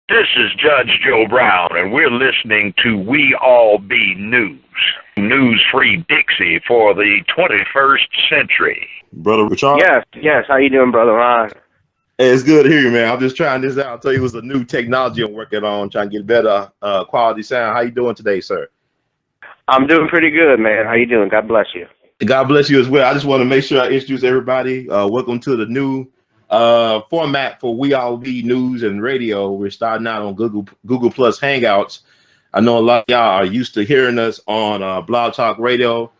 This is Judge Joe Brown, and we're listening to We All Be News, news-free Dixie for the 21st century. Brother Richard? Yes. How you doing, Brother Ron? Hey, it's good to hear you, man. I'm just trying this out. I'll tell you, it was a new technology I'm working on, trying to get better quality sound. How you doing today, sir? I'm doing pretty good, man. How you doing? God bless you. God bless you as well. I just want to make sure I introduce everybody. Welcome to the new format for We All Be News and Radio. We're starting out on Google Plus Hangouts. I know a lot of y'all are used to hearing us on Blog Talk Radio,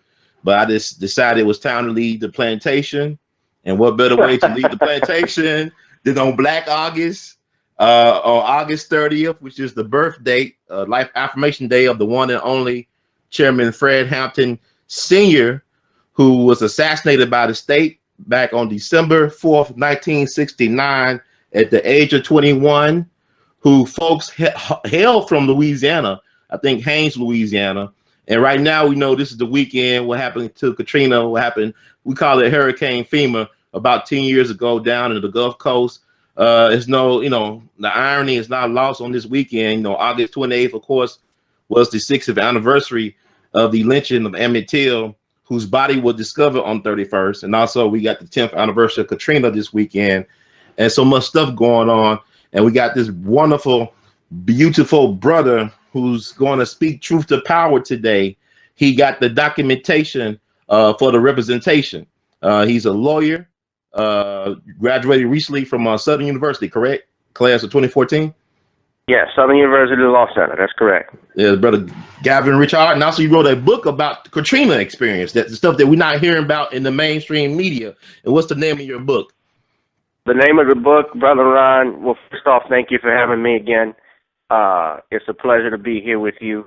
but I just decided it was time to leave the plantation. And what better way to leave the plantation than on Black August, on August 30th, which is the birth date, life affirmation day of the one and only Chairman Fred Hampton Sr., who was assassinated by the state back on December 4th, 1969, at the age of 21, who folks hailed from Louisiana, I think Haynes, Louisiana. And right now we know this is the weekend. What happened to Katrina, what happened, we call it Hurricane FEMA, about 10 years ago down in the Gulf Coast. There's no, the irony is not lost on this weekend. August 28th, of course, was the 60th anniversary of the lynching of Emmett, whose body was discovered on 31st. And also we got the 10th anniversary of Katrina this weekend, and so much stuff going on. And we got this wonderful, beautiful brother who's going to speak truth to power today. He got the documentation for the representation. He's a lawyer, graduated recently from Southern University, correct? Class of 2014? Yeah, Southern University Law Center. That's correct. Yeah, brother Gavin Richard. And also you wrote a book about the Katrina experience. That's the stuff that we're not hearing about in the mainstream media. And what's the name of your book? The name of the book, Brother Ron, well, first off, thank you for having me again. It's a pleasure to be here with you.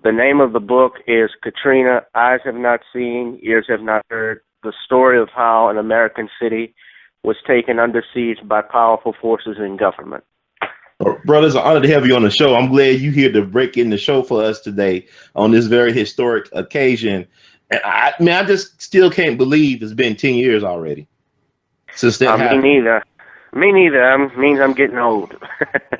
The name of the book is Katrina, Eyes Have Not Seen, Ears Have Not Heard, the story of how an American city was taken under siege by powerful forces in government. Brother, it's an honor to have you on the show. I'm glad you're here to break in the show for us today on this very historic occasion. And I just still can't believe it's been 10 years already since that happened. Me neither. Means I'm getting old.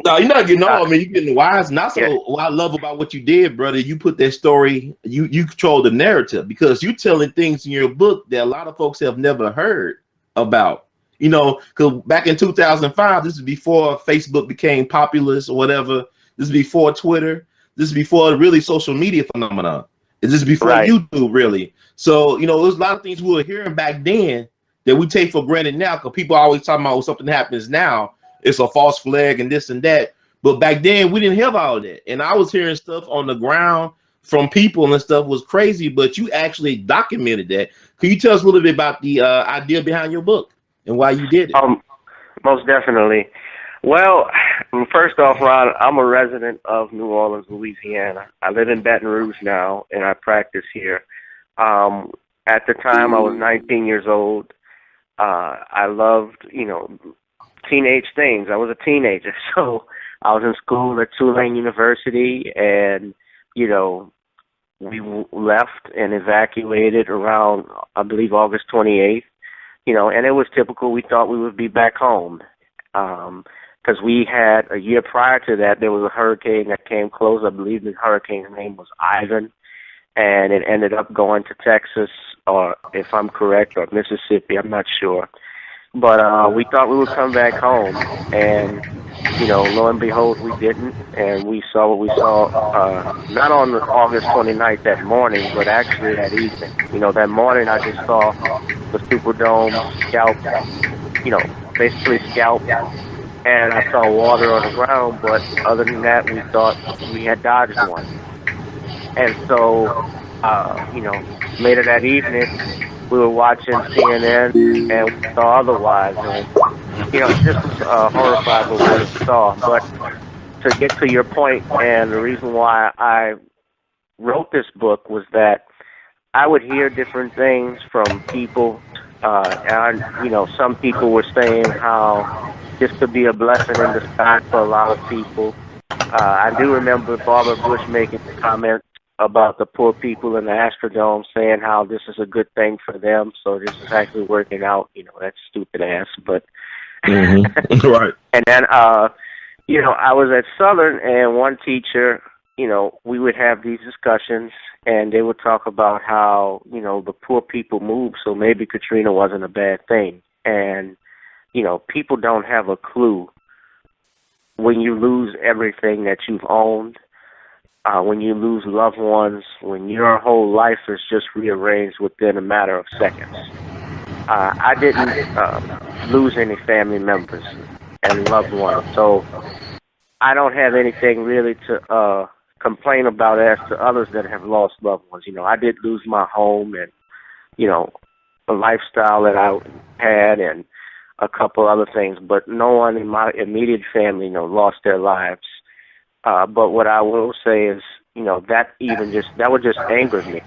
No, you're not getting old. I mean, you're getting wise. And also, what I love about what you did, brother, you put that story, you control the narrative, because you're telling things in your book that a lot of folks have never heard about. Because back in 2005, this is before Facebook became populous or whatever. This is before Twitter. This is before really social media phenomenon. This is before YouTube, really. So, there's a lot of things we were hearing back then that we take for granted now, because people are always talking about when something happens now, it's a false flag and this and that. But back then, we didn't have all of that. And I was hearing stuff on the ground from people and stuff was crazy, but you actually documented that. Can you tell us a little bit about the idea behind your book and why you did it? Most definitely. Well, first off, Ron, I'm a resident of New Orleans, Louisiana. I live in Baton Rouge now, and I practice here. At the time, I was 19 years old. I loved, teenage things. I was a teenager, so I was in school at Tulane University, and, we left and evacuated around, I believe, August 28th. And it was typical. We thought we would be back home because we had, a year prior to that, there was a hurricane that came close. I believe the hurricane's name was Ivan, and it ended up going to Texas, or if I'm correct, or Mississippi. I'm not sure. But we thought we would come back home, and, lo and behold, we didn't, and we saw what we saw, not on August 29th that morning, but actually that evening. That morning I just saw the Superdome scalp, basically scalp, and I saw water on the ground, but other than that, we thought we had dodged one. And so, later that evening, we were watching CNN, and we saw otherwise, and, just was horrified with what we saw. But to get to your point, and the reason why I wrote this book was that I would hear different things from people, and, some people were saying how this could be a blessing in disguise for a lot of people. I do remember Barbara Bush making the comment about the poor people in the Astrodome, saying how this is a good thing for them, so this is actually working out. That's stupid ass, but right. And then I was at Southern, and one teacher, we would have these discussions, and they would talk about how, the poor people moved, so maybe Katrina wasn't a bad thing. And, people don't have a clue when you lose everything that you've owned, when you lose loved ones, when your whole life is just rearranged within a matter of seconds. I didn't lose any family members and loved ones, so I don't have anything really to complain about as to others that have lost loved ones. I did lose my home and, a lifestyle that I had and a couple other things, but no one in my immediate family, lost their lives. But what I will say is, that would just anger me,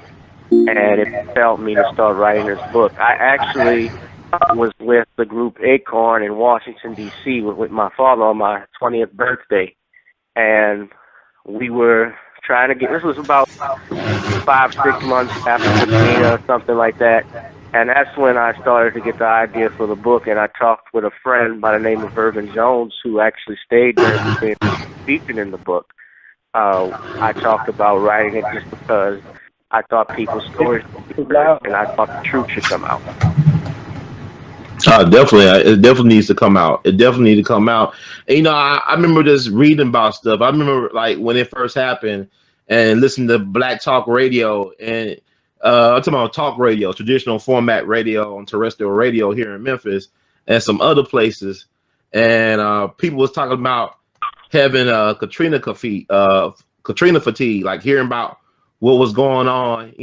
and it felt me to start writing this book. I actually was with the group Acorn in Washington, D.C. with my father on my 20th birthday, and we were trying to this was about 5-6 months after Katrina or something like that, and that's when I started to get the idea for the book, and I talked with a friend by the name of Irvin Jones, who actually stayed there and was featured in the book. I talked about writing it just because I thought people's stories would come out, and I thought the truth should come out. Definitely. It definitely needs to come out. It definitely needs to come out. And, I remember just reading about stuff. I remember like when it first happened and listening to Black Talk Radio, and I'm talking about talk radio, traditional format radio on terrestrial radio here in Memphis and some other places. And people was talking about having Katrina fatigue, like hearing about what was going on,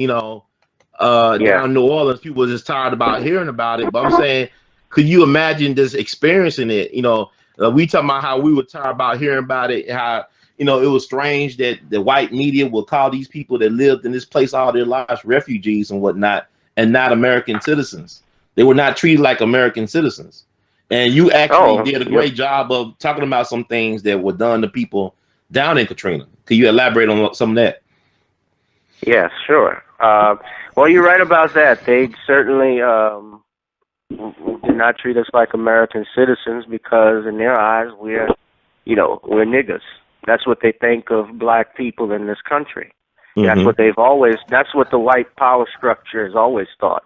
down in New Orleans. People were just tired about hearing about it. But I'm saying, could you imagine just experiencing it? We talking about how we were tired about hearing about it, how, it was strange that the white media will call these people that lived in this place all their lives refugees and whatnot, and not American citizens. They were not treated like American citizens. And you actually did a great job of talking about some things that were done to people down in Katrina. Can you elaborate on some of that? Yeah, sure. Well, you're right about that. They certainly did not treat us like American citizens because in their eyes we're niggers. That's what they think of black people in this country. Mm-hmm. That's what the white power structure has always thought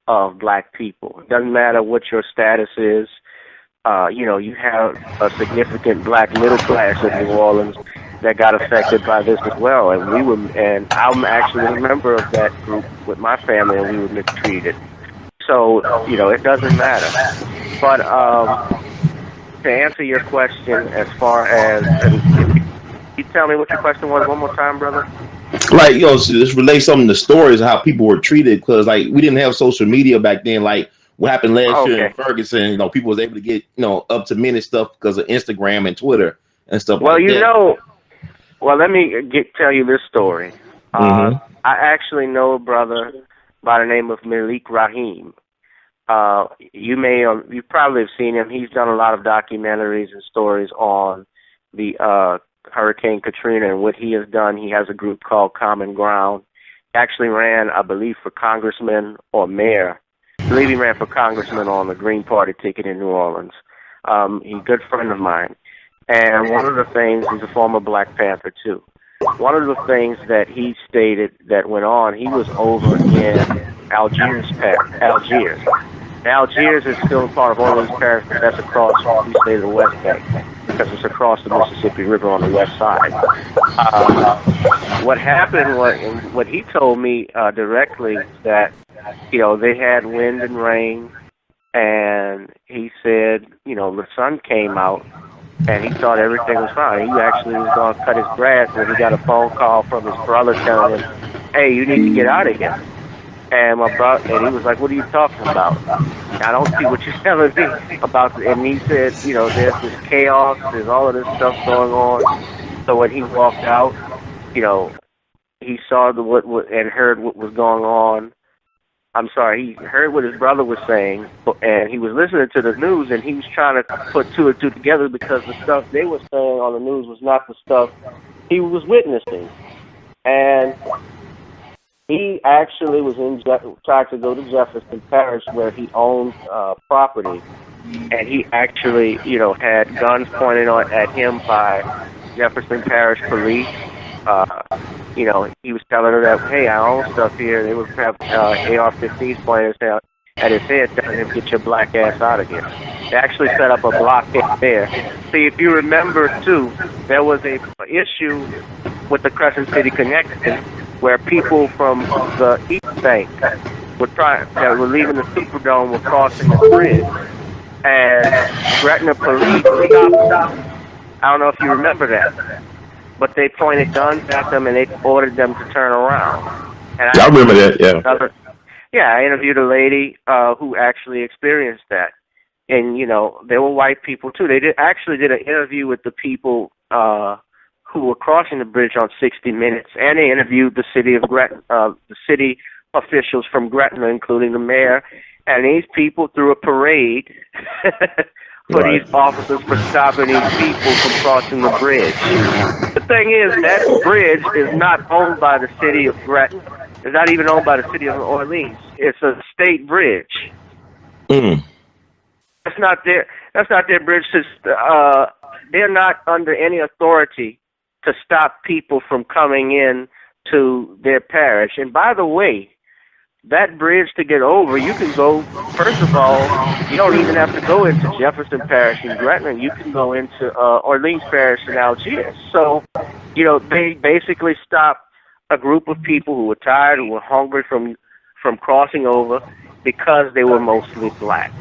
of black people. It doesn't matter what your status is. You have a significant black middle class in New Orleans that got affected by this as well, and I'm actually a member of that group with my family, and we were mistreated. So it doesn't matter. But to answer your question, as far as you tell me what your question was one more time, brother. Like just relate some of the stories of how people were treated, because like we didn't have social media back then, like. What happened last year in Ferguson, people was able to get, up to minute stuff because of Instagram and Twitter and stuff like that. Well, let me tell you this story. I actually know a brother by the name of Malik Rahim. You probably have seen him. He's done a lot of documentaries and stories on the Hurricane Katrina and what he has done. He has a group called Common Ground. He actually ran, I believe, for congressman or mayor. I believe he ran for congressman on the Green Party ticket in New Orleans. He's a good friend of mine. And one of the things, he's a former Black Panther too. One of the things that he stated that went on, he was over in Algiers. Algiers is still part of Orleans Parish, but that's across the state of the West Bank, because it's across the Mississippi River on the west side. What happened was, what he told me directly, that they had wind and rain, and he said, the sun came out, and he thought everything was fine. He actually was going to cut his grass when he got a phone call from his brother telling him, "Hey, you need to get out of here." And he was like, "What are you talking about? I don't see what you're telling me about." And he said, there's this chaos, there's all of this stuff going on. So when he walked out, he saw and heard what was going on. I'm sorry, he heard what his brother was saying, and he was listening to the news, and he was trying to put two and two together, because the stuff they were saying on the news was not the stuff he was witnessing. And he actually was tried to go to Jefferson Parish, where he owned property, and he actually, had guns pointed at him by Jefferson Parish police. He was telling her that, hey, I own stuff here. They would have AR-15s pointed at his head, telling him, get your black ass out of here. They actually set up a blockade there. See, if you remember, too, there was a issue with the Crescent City Connection where people from the East Bank that were leaving the Superdome were crossing the bridge. And Gretna police stopped them. I don't know if you remember that. But they pointed guns at them and they ordered them to turn around. And I remember that, yeah. I interviewed a lady who actually experienced that. And, they were white people, too. They actually did an interview with the people who were crossing the bridge on 60 Minutes, and they interviewed the city of Gretna, the city officials from Gretna, including the mayor. And these people threw a parade for these officers for stopping these people from crossing the bridge. The thing is, that bridge is not owned by the city of Gretna. It's not even owned by the city of Orleans. It's a state bridge. That's not their bridge. They're not under any authority to stop people from coming in to their parish. And by the way, that bridge to get over, you can go, first of all, you don't even have to go into Jefferson Parish in Gretna. You can go into Orleans Parish in Algiers. So, they basically stopped a group of people who were tired, who were hungry from crossing over because they were mostly black.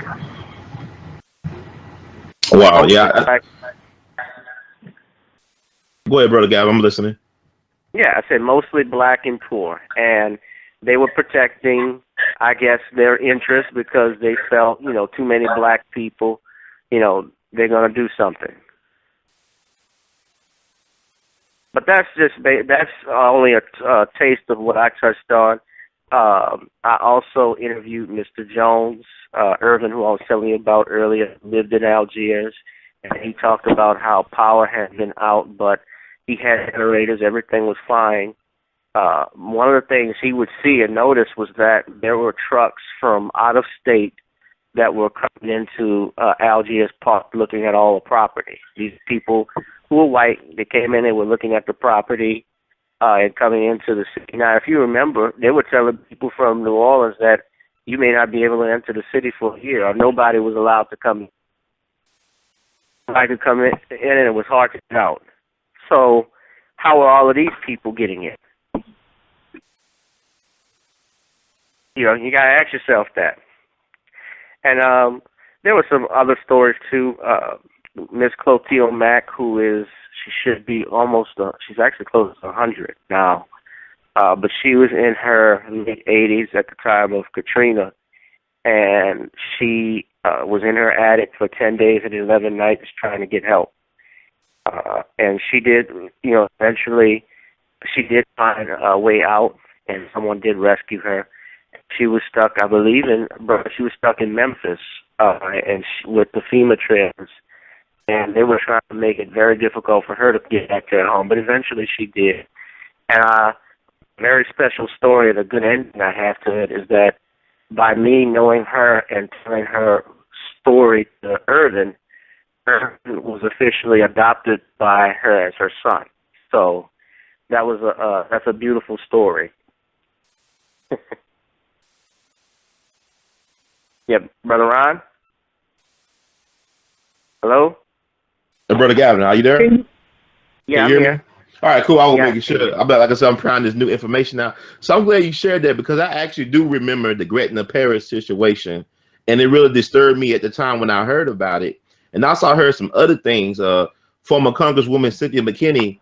Wow, yeah. Go ahead, Brother Gab, I'm listening. Yeah, I said mostly black and poor. And they were protecting, I guess, their interests because they felt, too many black people, they're going to do something. But that's only a taste of what I touched on. I also interviewed Mr. Jones, Irvin, who I was telling you about earlier, lived in Algiers, and he talked about how power had been out, but he had generators, everything was fine. One of the things he would see and notice was that there were trucks from out of state that were coming into Algiers Park looking at all the property. These people who were white, they came in, they were looking at the property and coming into the city. Now, if you remember, they were telling people from New Orleans that you may not be able to enter the city for a year, or nobody was allowed to come in. I could come in and it was hard to get out. So how are all of these people getting in? You got to ask yourself that. And there were some other stories, too. Miss Clotilde Mack, she should be she's actually close to 100 now. But she was in her late 80s at the time of Katrina. And she was in her attic for 10 days and 11 nights trying to get help. And she did, eventually she did find a way out, and someone did rescue her. She was stuck, I believe, she was stuck in Memphis with the FEMA trailers, and they were trying to make it very difficult for her to get back to her home, but eventually she did. And a very special story, the good ending I have to it, is that by me knowing her and telling her story to Irvin was officially adopted by her as her son. So that's a beautiful story. Yeah, Brother Ron? Hello? Hey, Brother Gavin, are you there? Yeah, I'm here. All right, cool. I was making sure. Like I said, I'm trying this new information out. So I'm glad you shared that because I actually do remember the Gretna Parish situation, and it really disturbed me at the time when I heard about it. And also I heard some other things. Former Congresswoman Cynthia McKinney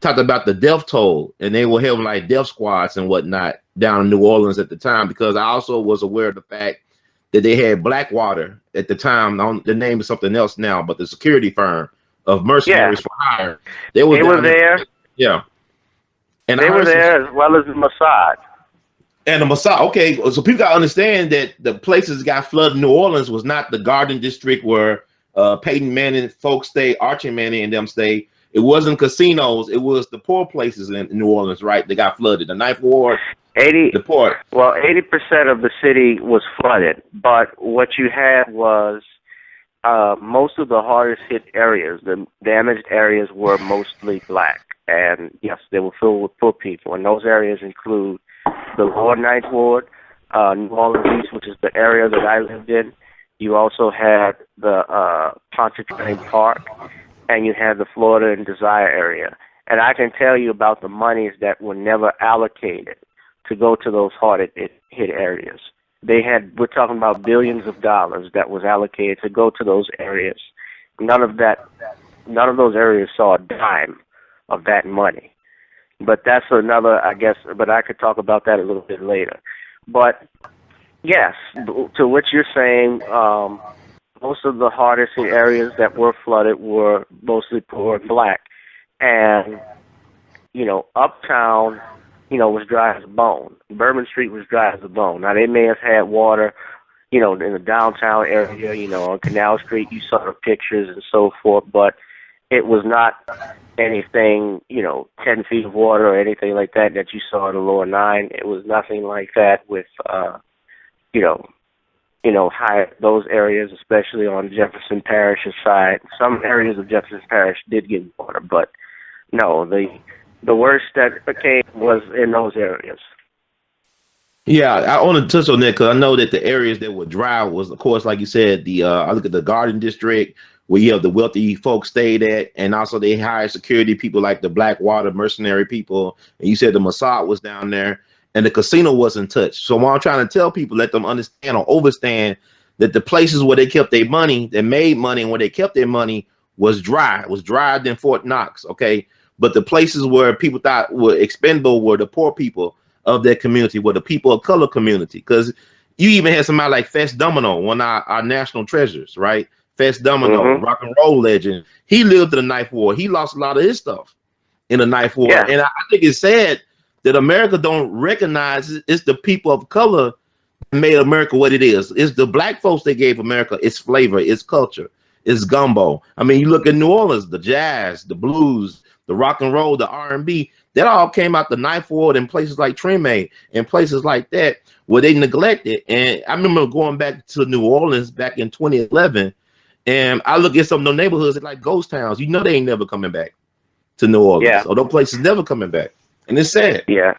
talked about the death toll, and they were having like death squads and whatnot down in New Orleans at the time, because I also was aware of the fact that they had Blackwater at the time. The name is something else now, but the security firm of mercenaries for hire. They were there. Yeah. And they were there as well as the Mossad. And the Mossad. Okay, so people got to understand that the places that got flooded in New Orleans was not the Garden District where Peyton Manning folks stay, Archie Manning and them stay. It wasn't casinos. It was the poor places in New Orleans, right? They got flooded. The Ninth Ward, the port. Well, 80% of the city was flooded. But what you had was most of the hardest hit areas, the damaged areas, were mostly black. And yes, they were filled with poor people. And those areas include the Lower Ninth Ward, New Orleans East, which is the area that I lived in. You also had the Pontchartrain Park, and you had the Florida and Desire area. And I can tell you about the monies that were never allocated to go to those hard hit areas. We're talking about billions of dollars that was allocated to go to those areas. None of those areas saw a dime of that money. But that's another, I guess, but I could talk about that a little bit later. But yes, to what you're saying, most of the hardest hit areas that were flooded were mostly poor and black. And, uptown, was dry as a bone. Bourbon Street was dry as a bone. Now, they may have had water, in the downtown area, on Canal Street, you saw the pictures and so forth, but it was not anything, 10 feet of water or anything like that you saw in the lower nine. It was nothing like that with, those areas, especially on Jefferson Parish's side. Some areas of Jefferson Parish did get water, but no, the worst that came was in those areas. Yeah, I want to touch on that because I know that the areas that were dry was, of course, like you said, I look at the Garden District where you have the wealthy folks stayed at, and also they hired security people like the Blackwater mercenary people. And you said the Mossad was down there, and the casino wasn't touched. So what I'm trying to tell people, let them understand or overstand that the places where they kept their money, that made money, and where they kept their money was dry. It was drier than Fort Knox, okay? But the places where people thought were expendable were the poor people of their community, were the people of color community. Because you even had somebody like Fess Domino, one of our national treasures, right? Fess Domino, rock and roll legend. He lived in the Ninth Ward. He lost a lot of his stuff in the Ninth Ward. Yeah. And I think it's sad that America don't recognize it's the people of color that made America what it is. It's the black folks that gave America its flavor, its culture, its gumbo. I mean, you look at New Orleans, the jazz, the blues, the rock and roll, the R&B, that all came out the Ninth Ward and places like Treme and places like that where they neglected. And I remember going back to New Orleans back in 2011, and I look at some of those neighborhoods like ghost towns. You know they ain't never coming back to New Orleans. Yeah. Or those places never coming back. And it's sad. Yeah.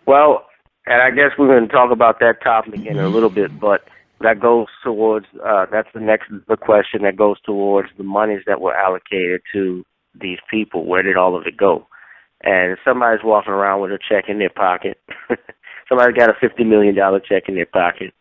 Well, and I guess we're going to talk about that topic in a little bit, but that goes towards, that's the question that goes towards the monies that were allocated to these people. Where did all of it go? And somebody's walking around with a check in their pocket. Somebody got a $50 million check in their pocket.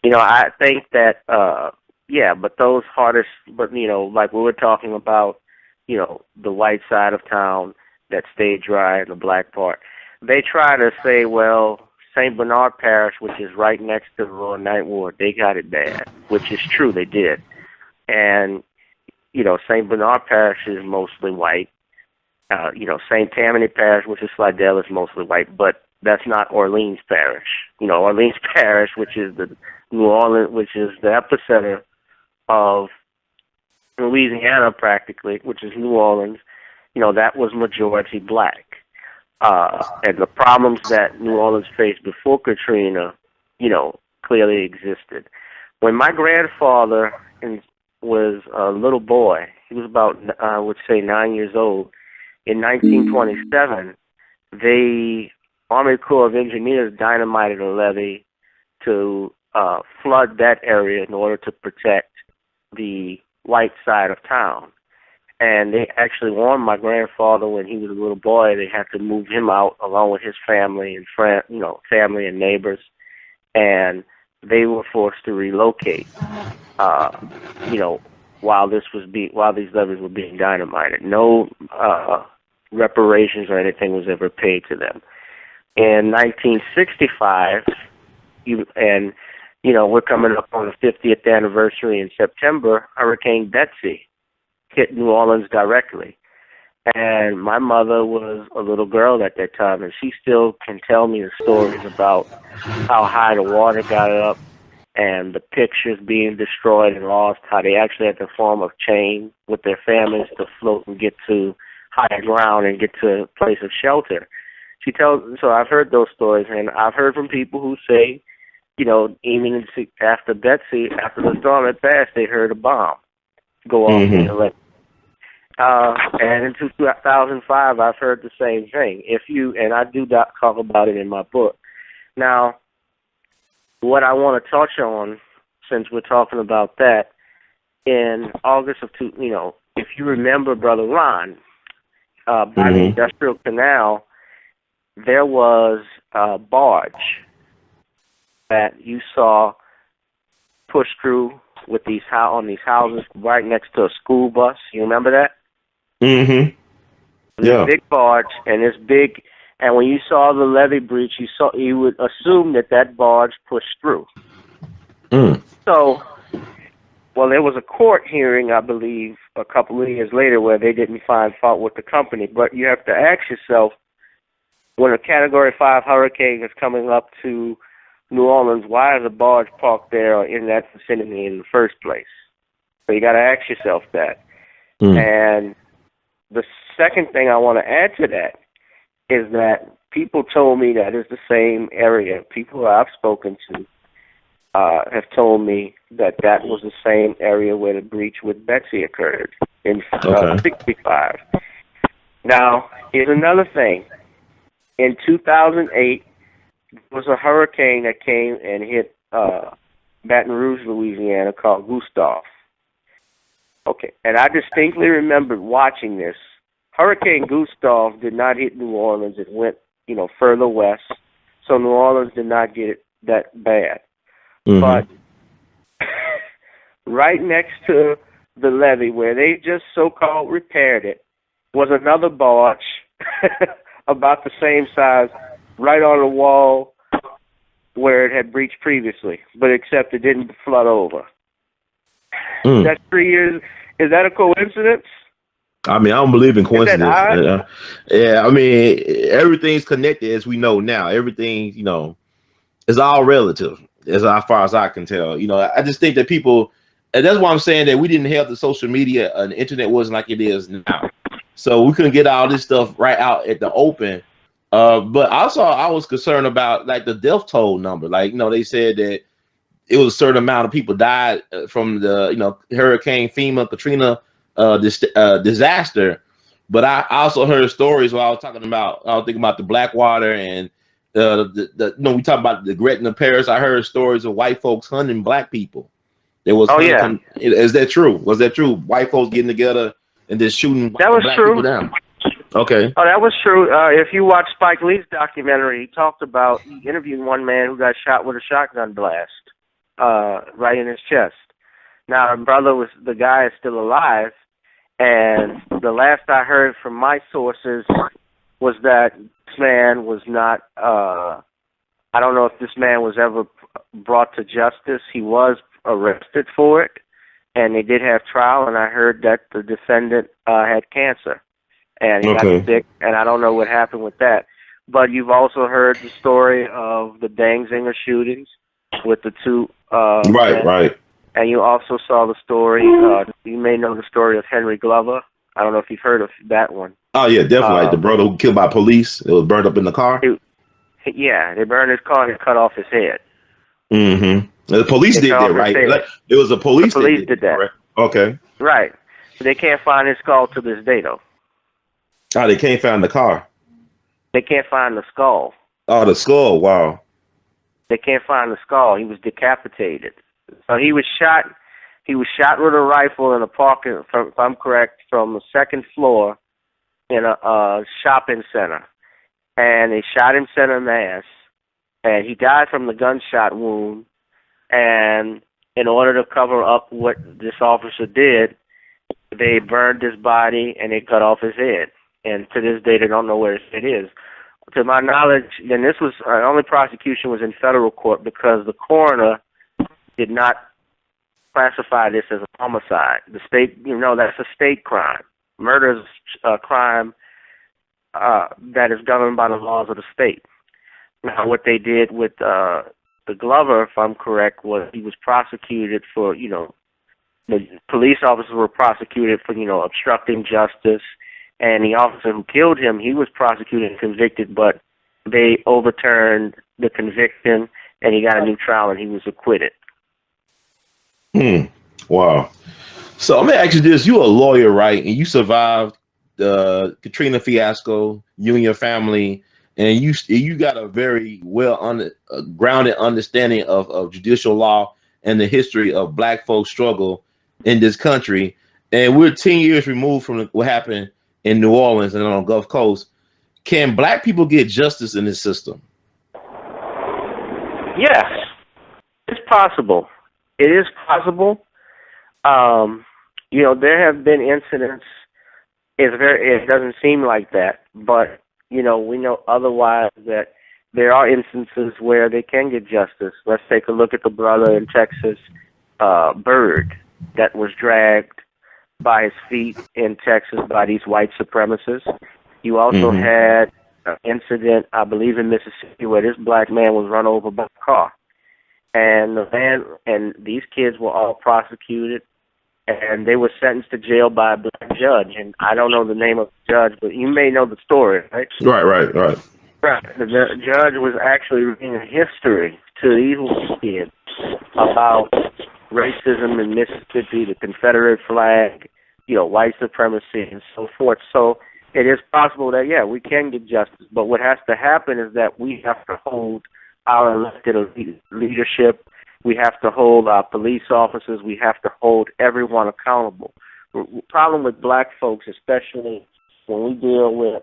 I think that, but those hardest, but, like we were talking about, the white side of town that stayed dry in the black part. They try to say, well, St. Bernard Parish, which is right next to the Lower Ninth Ward, they got it bad, which is true, they did. And, St. Bernard Parish is mostly white. St. Tammany Parish, which is Slidell, is mostly white, but that's not Orleans Parish. Orleans Parish, which is the New Orleans, which is the epicenter of Louisiana practically, which is New Orleans, that was majority black. And the problems that New Orleans faced before Katrina, clearly existed. When my grandfather was a little boy, he was about, I would say, 9 years old, in 1927, the Army Corps of Engineers dynamited a levee to flood that area in order to protect the white side of town. And they actually warned my grandfather when he was a little boy they had to move him out along with his family and family and neighbors, and they were forced to relocate. While these levees were being dynamited, no reparations or anything was ever paid to them. In 1965, we're coming up on the 50th anniversary in September, Hurricane Betsy hit New Orleans directly. And my mother was a little girl at that time, and she still can tell me the stories about how high the water got up and the pictures being destroyed and lost, how they actually had to form a chain with their families to float and get to higher ground and get to a place of shelter. So I've heard those stories, and I've heard from people who say you know, even after Betsy, after the storm had passed, they heard a bomb go off in the lake. And in 2005, I've heard the same thing. And I do talk about it in my book. Now, what I want to touch on, since we're talking about that, in August of if you remember, Brother Ron, by the Industrial Canal, there was a barge that you saw push through with on these houses right next to a school bus. You remember that? Yeah. This big barge and and when you saw the levee breach, you would assume that barge pushed through. So, well, there was a court hearing, I believe, a couple of years later where they didn't find fault with the company. But you have to ask yourself, when a Category 5 hurricane is coming up to New Orleans, why is a barge parked there or in that vicinity in the first place? So you got to ask yourself that. And the second thing I want to add to that is that people told me that it's the same area. People I've spoken to have told me that was the same area where the breach with Betsy occurred in 65. Now, here's another thing. In 2008, there was a hurricane that came and hit Baton Rouge, Louisiana, called Gustav. Okay, and I distinctly remember watching this. Hurricane Gustav did not hit New Orleans. It went, further west, so New Orleans did not get it that bad. But right next to the levee, where they just so-called repaired it, was another barge about the same size, right on the wall where it had breached previously, but except it didn't flood over. That's 3 years. Is that a coincidence? I mean, I don't believe in coincidence. Yeah, I mean, everything's connected, as we know now. Everything, is all relative, as far as I can tell. I just think that people, and that's why I'm saying that we didn't have the social media and the internet wasn't like it is now. So we couldn't get all this stuff right out at the open. But also, I was concerned about like the death toll number. Like, they said that it was a certain amount of people died from the, Hurricane Katrina disaster. But I also heard stories while I was thinking about the Blackwater and we talk about the Gretna Parish. I heard stories of white folks hunting black people. There was Is that true? Was that true? White folks getting together and just shooting black people down. Okay. Oh, that was true. If you watch Spike Lee's documentary, he interviewed one man who got shot with a shotgun blast right in his chest. Now, the guy is still alive, and the last I heard from my sources was that this man was not, I don't know if this man was ever brought to justice. He was arrested for it, and they did have trial, and I heard that the defendant had cancer, and he got sick, and I don't know what happened with that. But you've also heard the story of the Dangzinger shootings with the two men. And you also saw the story, you may know the story of Henry Glover. I don't know if you've heard of that one. Oh, yeah, definitely. The brother who killed by police. It was burned up in the car. They burned his car and cut off his head. The police did that, right? It was the police. The police did that. Right? Okay. Right. They can't find his skull to this day, though. Oh, they can't find the car. They can't find the skull. Oh, the skull. Wow. They can't find the skull. He was decapitated. So he was shot. He was shot with a rifle in a parking, if I'm correct, from the second floor in a shopping center, and they shot him center mass, and he died from the gunshot wound. And in order to cover up what this officer did, they burned his body and they cut off his head. And to this day, they don't know where his head is. To my knowledge, and this was only prosecution was in federal court because the coroner did not classify this as a homicide. The state, that's a state crime. Murder is a crime that is governed by the laws of the state. Now, what they did with the Glover, if I'm correct, was he was prosecuted for, the police officers were prosecuted for, obstructing justice, and the officer who killed him, he was prosecuted and convicted, but they overturned the conviction, and he got a new trial and he was acquitted. Wow. So let me ask you this: you're a lawyer, right? And you survived the Katrina fiasco, you and your family, and you got a very grounded understanding of judicial law and the history of Black folks' struggle in this country. And we're 10 years removed from what happened in New Orleans and on the Gulf Coast. Can Black people get justice in this system? Yes, it's possible. It is possible. There have been incidents. It doesn't seem like that, but we know otherwise that there are instances where they can get justice. Let's take a look at the brother in Texas, Bird, that was dragged by his feet in Texas by these white supremacists. You also had an incident, I believe, in Mississippi where this black man was run over by a car. And these kids were all prosecuted, and they were sentenced to jail by a black judge. And I don't know the name of the judge, but you may know the story, right? Right. Right. The judge was actually reading a history to these kids about racism in Mississippi, the Confederate flag, white supremacy, and so forth. So it is possible that, we can get justice. But what has to happen is that we have to hold our elected leadership. We have to hold our police officers. We have to hold everyone accountable. The problem with Black folks, especially when we deal with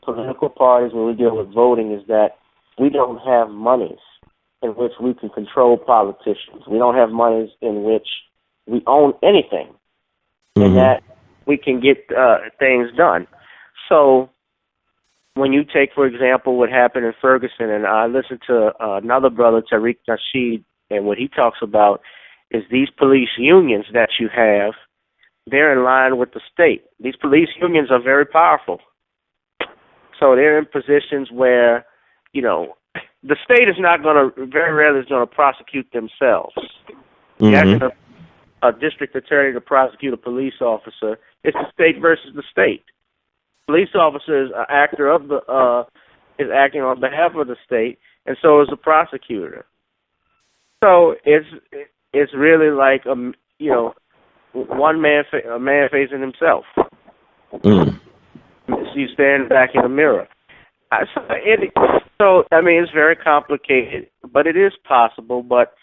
political parties, when we deal with voting, is that we don't have monies in which we can control politicians. We don't have monies in which we own anything, and that we can get things done. So when you take, for example, what happened in Ferguson, and I listened to another brother, Tariq Nasheed, and what he talks about is these police unions that you have, they're in line with the state. These police unions are very powerful. So they're in positions where, the state is not going to, very rarely is going to prosecute themselves. You ask a district attorney to prosecute a police officer, it's the state versus the state. Police officer is an actor of is acting on behalf of the state, and so is the prosecutor. So it's really like a man facing himself. So you stand back in the mirror. It's very complicated, but it is possible. But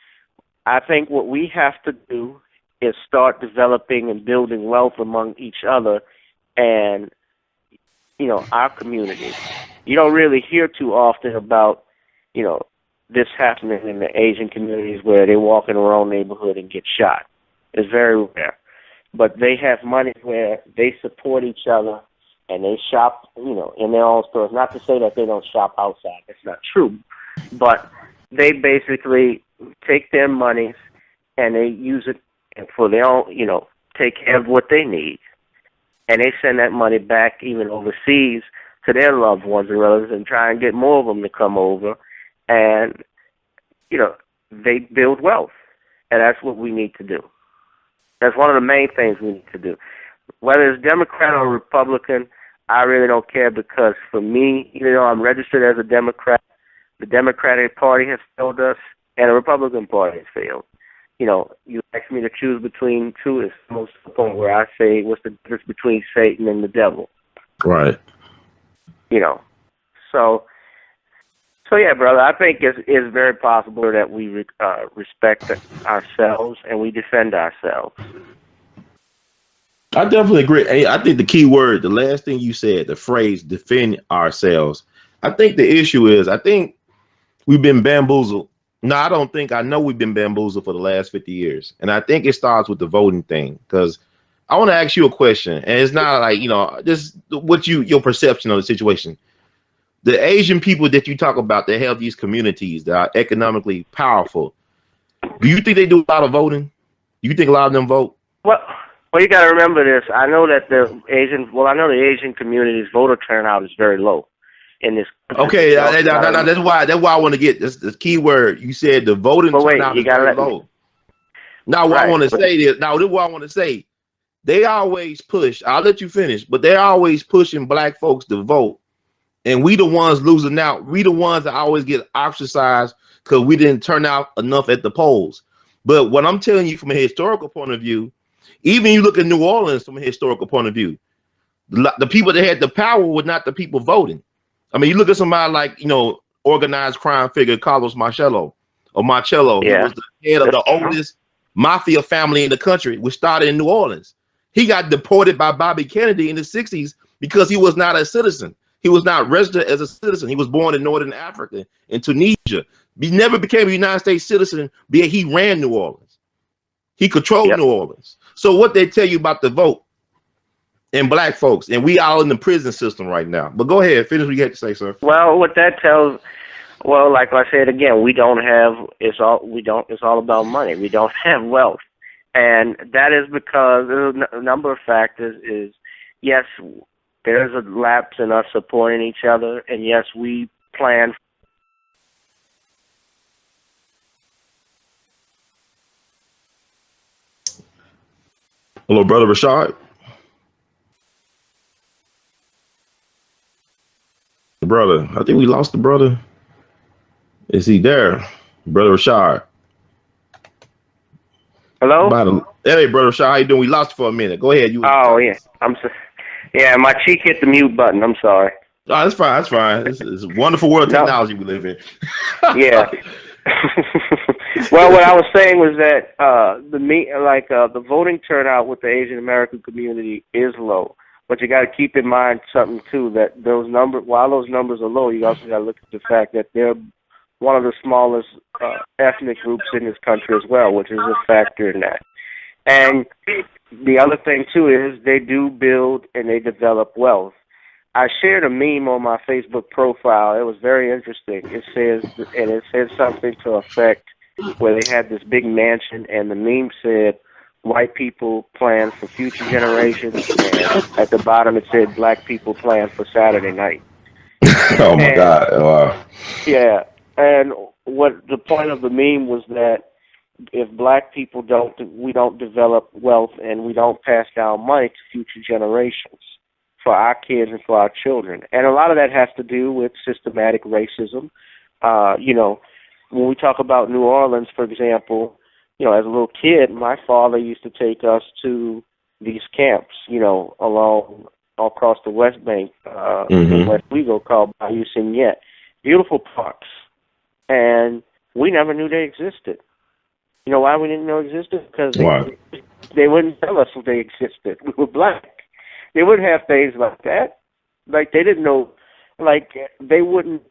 I think what we have to do is start developing and building wealth among each other and, our community. You don't really hear too often about, this happening in the Asian communities where they walk in their own neighborhood and get shot. It's very rare. But they have money where they support each other and they shop, in their own stores. Not to say that they don't shop outside. That's not true. But they basically take their monies and they use it for their own, take care of what they need. And they send that money back even overseas to their loved ones and relatives and try and get more of them to come over. And, they build wealth. And that's what we need to do. That's one of the main things we need to do. Whether it's Democrat or Republican, I really don't care, because for me, even though I'm registered as a Democrat, the Democratic Party has failed us and the Republican Party has failed. You ask me to choose between two, it's most the point where I say, what's the difference between Satan and the devil? Right. So yeah, brother, I think it's very possible that we respect ourselves and we defend ourselves. I definitely agree. I think the key word, the last thing you said, the phrase defend ourselves. I think the issue is, I think we've been bamboozled. No, I know we've been bamboozled for the last 50 years. And I think it starts with the voting thing, because I want to ask you a question. And it's not like, just your perception of the situation. The Asian people that you talk about that have these communities that are economically powerful, do you think they do a lot of voting? Do you think a lot of them vote? Well, you got to remember this. I know that the Asian community's voter turnout is very low in this country. Okay, that's why I want to get this key word. You said the voting turnout is very low. Now, what I want to say is, this is what I want to say. They always push. I'll let you finish, but they're always pushing Black folks to vote. And we the ones losing out. We the ones that always get ostracized because we didn't turn out enough at the polls. But what I'm telling you from a historical point of view, even you look at New Orleans from a historical point of view, the people that had the power were not the people voting. I mean, you look at somebody like, organized crime figure Carlos Marcello. He Yeah. was the head of the oldest mafia family in the country, which started in New Orleans. He got deported by Bobby Kennedy in the 60s because he was not a citizen. He was not registered as a citizen. He was born in Northern Africa, in Tunisia. He never became a United States citizen, but he ran New Orleans. He controlled New Orleans. So what they tell you about the vote and black folks, and we all in the prison system right now. But go ahead, finish what you had to say, sir. Well, what that tells, well, like I said again, it's all about money. We don't have wealth. And that is because there's a number of factors. Is, yes, there's a lapse in us supporting each other, and yes, we plan. Hello, Brother Rashad. Brother, I think we lost the brother. Is he there? Brother Rashad. Hello? Hey, Brother Rashad, how you doing? We lost you for a minute. Go ahead. Yeah, my cheek hit the mute button. I'm sorry. Oh, that's fine. That's fine. It's a wonderful world of technology we live in. Yeah. Well, what I was saying was that the voting turnout with the Asian American community is low. But you got to keep in mind something too, that while those numbers are low, you also got to look at the fact that they're one of the smallest ethnic groups in this country as well, which is a factor in that. And the other thing too is they do build and they develop wealth. I shared a meme on my Facebook profile. It was very interesting. It said something to effect where they had this big mansion, and the meme said, "White people plan for future generations," and at the bottom it said, "Black people plan for Saturday night." Oh my God! Wow. Yeah, and what the point of the meme was that if Black people we don't develop wealth and we don't pass down money to future generations for our kids and for our children, and a lot of that has to do with systematic racism. When we talk about New Orleans, for example. As a little kid, my father used to take us to these camps, all across the West Bank, in West Wego, called Bayou Signet. Beautiful parks. And we never knew they existed. You know why we didn't know they existed? Because they wouldn't tell us they existed. We were Black. They wouldn't have things like that. Like, they didn't know, they wouldn't,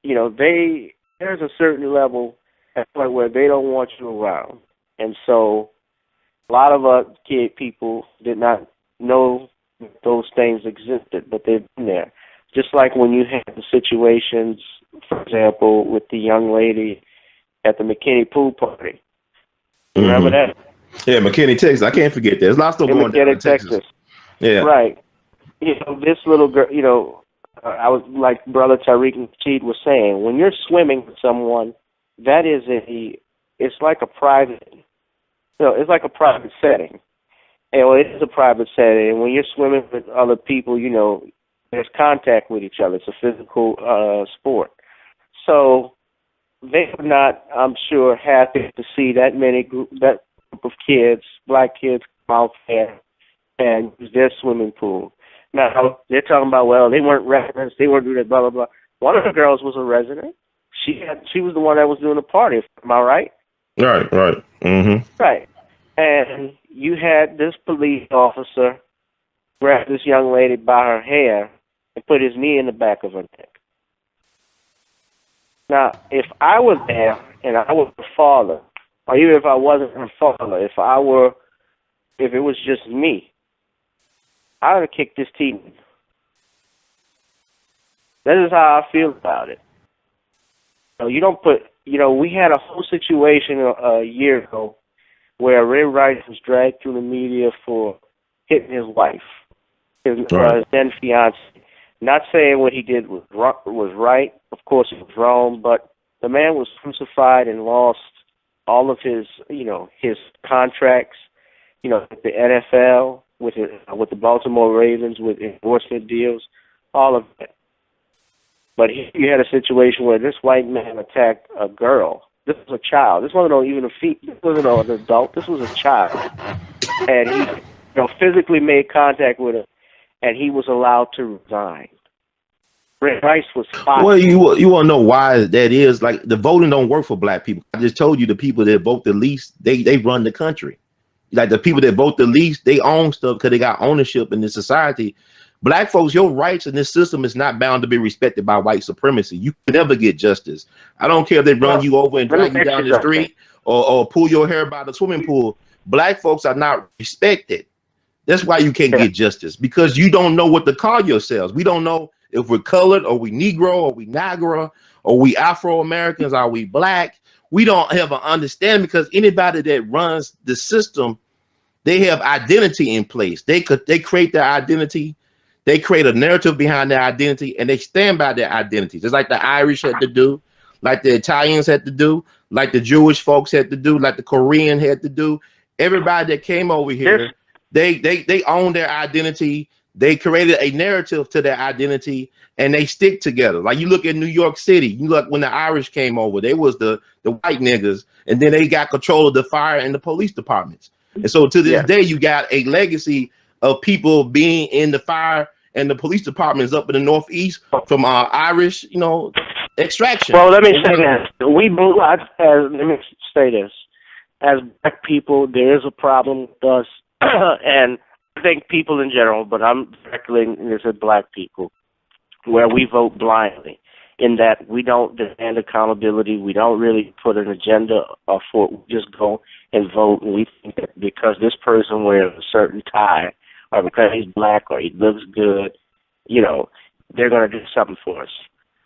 there's a certain level at the point where they don't want you around. And so a lot of us people did not know those things existed, but they've been there. Just like when you had the situations, for example, with the young lady at the McKinney pool party. Remember that? Yeah, McKinney, Texas. I can't forget that. There's lots of going down in Texas. Yeah. Right. This little girl, I was like Brother Tariq Nasheed was saying, when you're swimming with someone, that is it's like a private, it's like a private setting. It is a private setting. And when you're swimming with other people, there's contact with each other. It's a physical sport. So they were not, I'm sure, happy to see that group of kids, Black kids, come out there and use their swimming pool. Now, they're talking about, well, they weren't residents, they weren't doing that, blah, blah, blah. One of the girls was a resident. She was the one that was doing the party. Am I right? Right. Right. And you had this police officer grab this young lady by her hair and put his knee in the back of her neck. Now, if I was there and I was her father, or even if I wasn't her father, if it was just me, I would have kicked his teeth. That is how I feel about it. You don't put, we had a whole situation a year ago where Ray Rice was dragged through the media for hitting his wife, his then fiance. Not saying what he did was right. Of course, it was wrong, but the man was crucified and lost all of his, his contracts, with the NFL, with the Baltimore Ravens, with endorsement deals, all of that. But here you had a situation where this white man attacked a girl. This was a child. This wasn't even this wasn't an adult. This was a child, and he, physically made contact with her, and he was allowed to resign. Rice was fired. Well, you want to know why that is? Like, the voting don't work for black people. I just told you the people that vote the least, they run the country. Like, the people that vote the least, they own stuff because they got ownership in this society. Black folks, your rights in this system is not bound to be respected by white supremacy. You can never get justice. I don't care if they run you over and drag you down the street or pull your hair by the swimming pool. Black folks are not respected. That's why you can't get justice, because you don't know what to call yourselves. We don't know if we're colored, or we Negro, or we Negra, or we Afro-Americans, are we black. We don't have an understanding, because anybody that runs the system, they have identity in place. They create their identity. They create a narrative behind their identity, and they stand by their identity. Just like the Irish had to do, like the Italians had to do, like the Jewish folks had to do, like the Korean had to do. Everybody that came over here, they own their identity. They created a narrative to their identity, and they stick together. Like, you look at New York City, you look when the Irish came over, they was the white niggas, and then they got control of the fire and the police departments. And so to this day, you got a legacy of people being in the fire and the police departments up in the Northeast from Irish, extraction. Well, let me say this. Let me say this. As black people, there is a problem with us, and I think people in general, but I'm directly this at black people, where we vote blindly, in that we don't demand accountability. We don't really put an agenda for it. We just go and vote, and we think that because this person wears a certain tie, or because he's black, or he looks good, they're going to do something for us.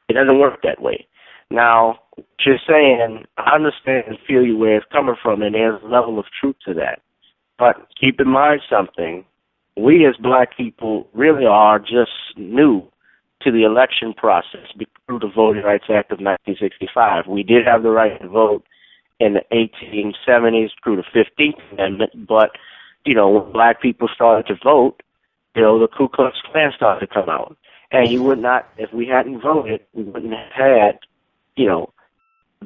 It doesn't work that way. Now, what you're saying, I understand and feel you where it's coming from, and there's a level of truth to that. But keep in mind something. We as black people really are just new to the election process through the Voting Rights Act of 1965. We did have the right to vote in the 1870s through the 15th Amendment, but, when black people started to vote, the Ku Klux Klan started to come out. And you would not, if we hadn't voted, we wouldn't have had,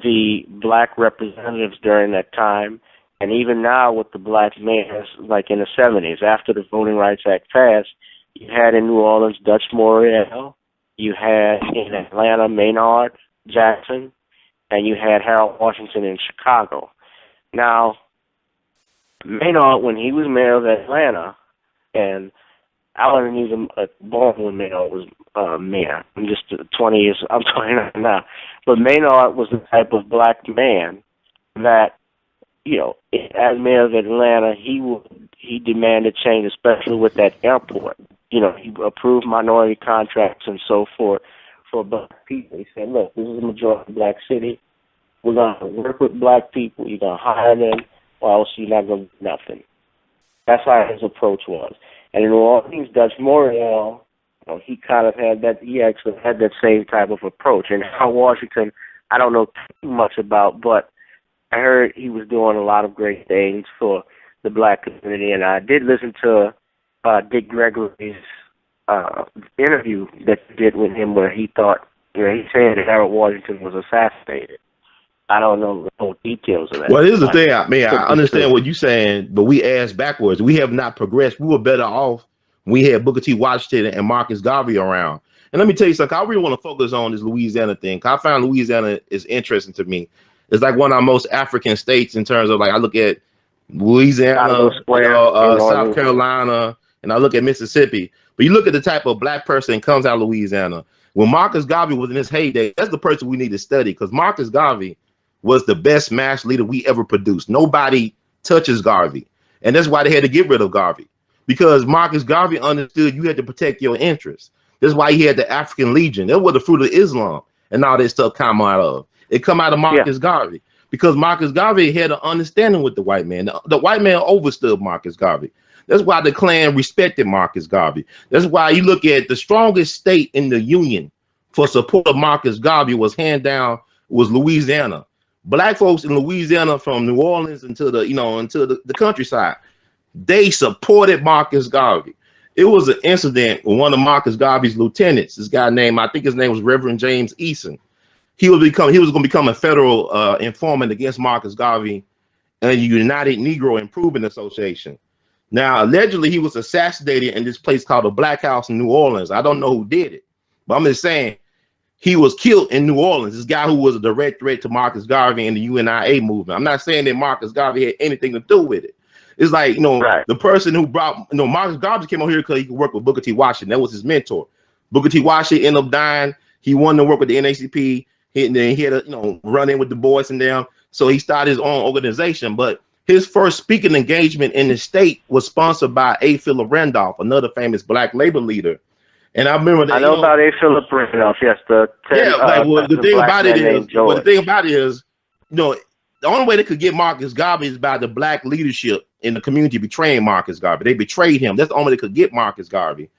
the black representatives during that time. And even now with the black mayors, like in the 70s, after the Voting Rights Act passed, you had in New Orleans Dutch Morial, you had in Atlanta Maynard Jackson, and you had Harold Washington in Chicago. Now, Maynard, when he was mayor of Atlanta, and I wasn't even born when Maynard was mayor. I'm just 20 years, I'm 29 now. But Maynard was the type of black man that, as mayor of Atlanta, he demanded change, especially with that airport. He approved minority contracts and so forth for black people. He said, look, this is a majority black city. We're going to work with black people. You're going to hire them, or else you're not going to do nothing. That's how his approach was. And in New Orleans, Dutch Morial, he kind of had that, he actually had that same type of approach. And Harold Washington, I don't know too much about, but I heard he was doing a lot of great things for the black community. And I did listen to Dick Gregory's interview that he did with him, where he thought, he said that Harold Washington was assassinated. I don't know the whole details of that. Well, here's the thing. I understand what you're saying, but we asked backwards. We have not progressed. We were better off when we had Booker T. Washington and Marcus Garvey around. And let me tell you something. I really want to focus on this Louisiana thing. I find Louisiana is interesting to me. It's like one of our most African states in terms of, like, I look at Louisiana, South Carolina, and I look at Mississippi. But you look at the type of black person that comes out of Louisiana. When Marcus Garvey was in his heyday, that's the person we need to study, because Marcus Garvey was the best mass leader we ever produced. Nobody touches Garvey. And that's why they had to get rid of Garvey, because Marcus Garvey understood you had to protect your interests. That's why he had the African Legion. That was the fruit of Islam and all that stuff come out of. It come out of Marcus Garvey, because Marcus Garvey had an understanding with the white man. The white man overstood Marcus Garvey. That's why the Klan respected Marcus Garvey. That's why you look at the strongest state in the Union for support of Marcus Garvey was Louisiana. Black folks in Louisiana, from New Orleans into the countryside, they supported Marcus Garvey. it was an incident with one of Marcus Garvey's lieutenants. This guy named, I think his name was Reverend James Eason. He was going to become a federal informant against Marcus Garvey and the United Negro Improvement Association. Now, allegedly, he was assassinated in this place called the Black House in New Orleans. I don't know who did it, but I'm just saying he was killed in New Orleans. This guy who was a direct threat to Marcus Garvey and the UNIA movement. I'm not saying that Marcus Garvey had anything to do with it. It's like, the person who brought, Marcus Garvey came over here because he could work with Booker T. Washington. That was his mentor. Booker T. Washington ended up dying. He wanted to work with the NAACP. And then he had to, run in with the boys and them. So he started his own organization. But his first speaking engagement in the state was sponsored by A. Philip Randolph, another famous black labor leader. And I remember that. I know about A. Philip Randolph. Yes, the thing about it is, the only way they could get Marcus Garvey is by the black leadership in the community betraying Marcus Garvey. They betrayed him. That's the only way they could get Marcus Garvey.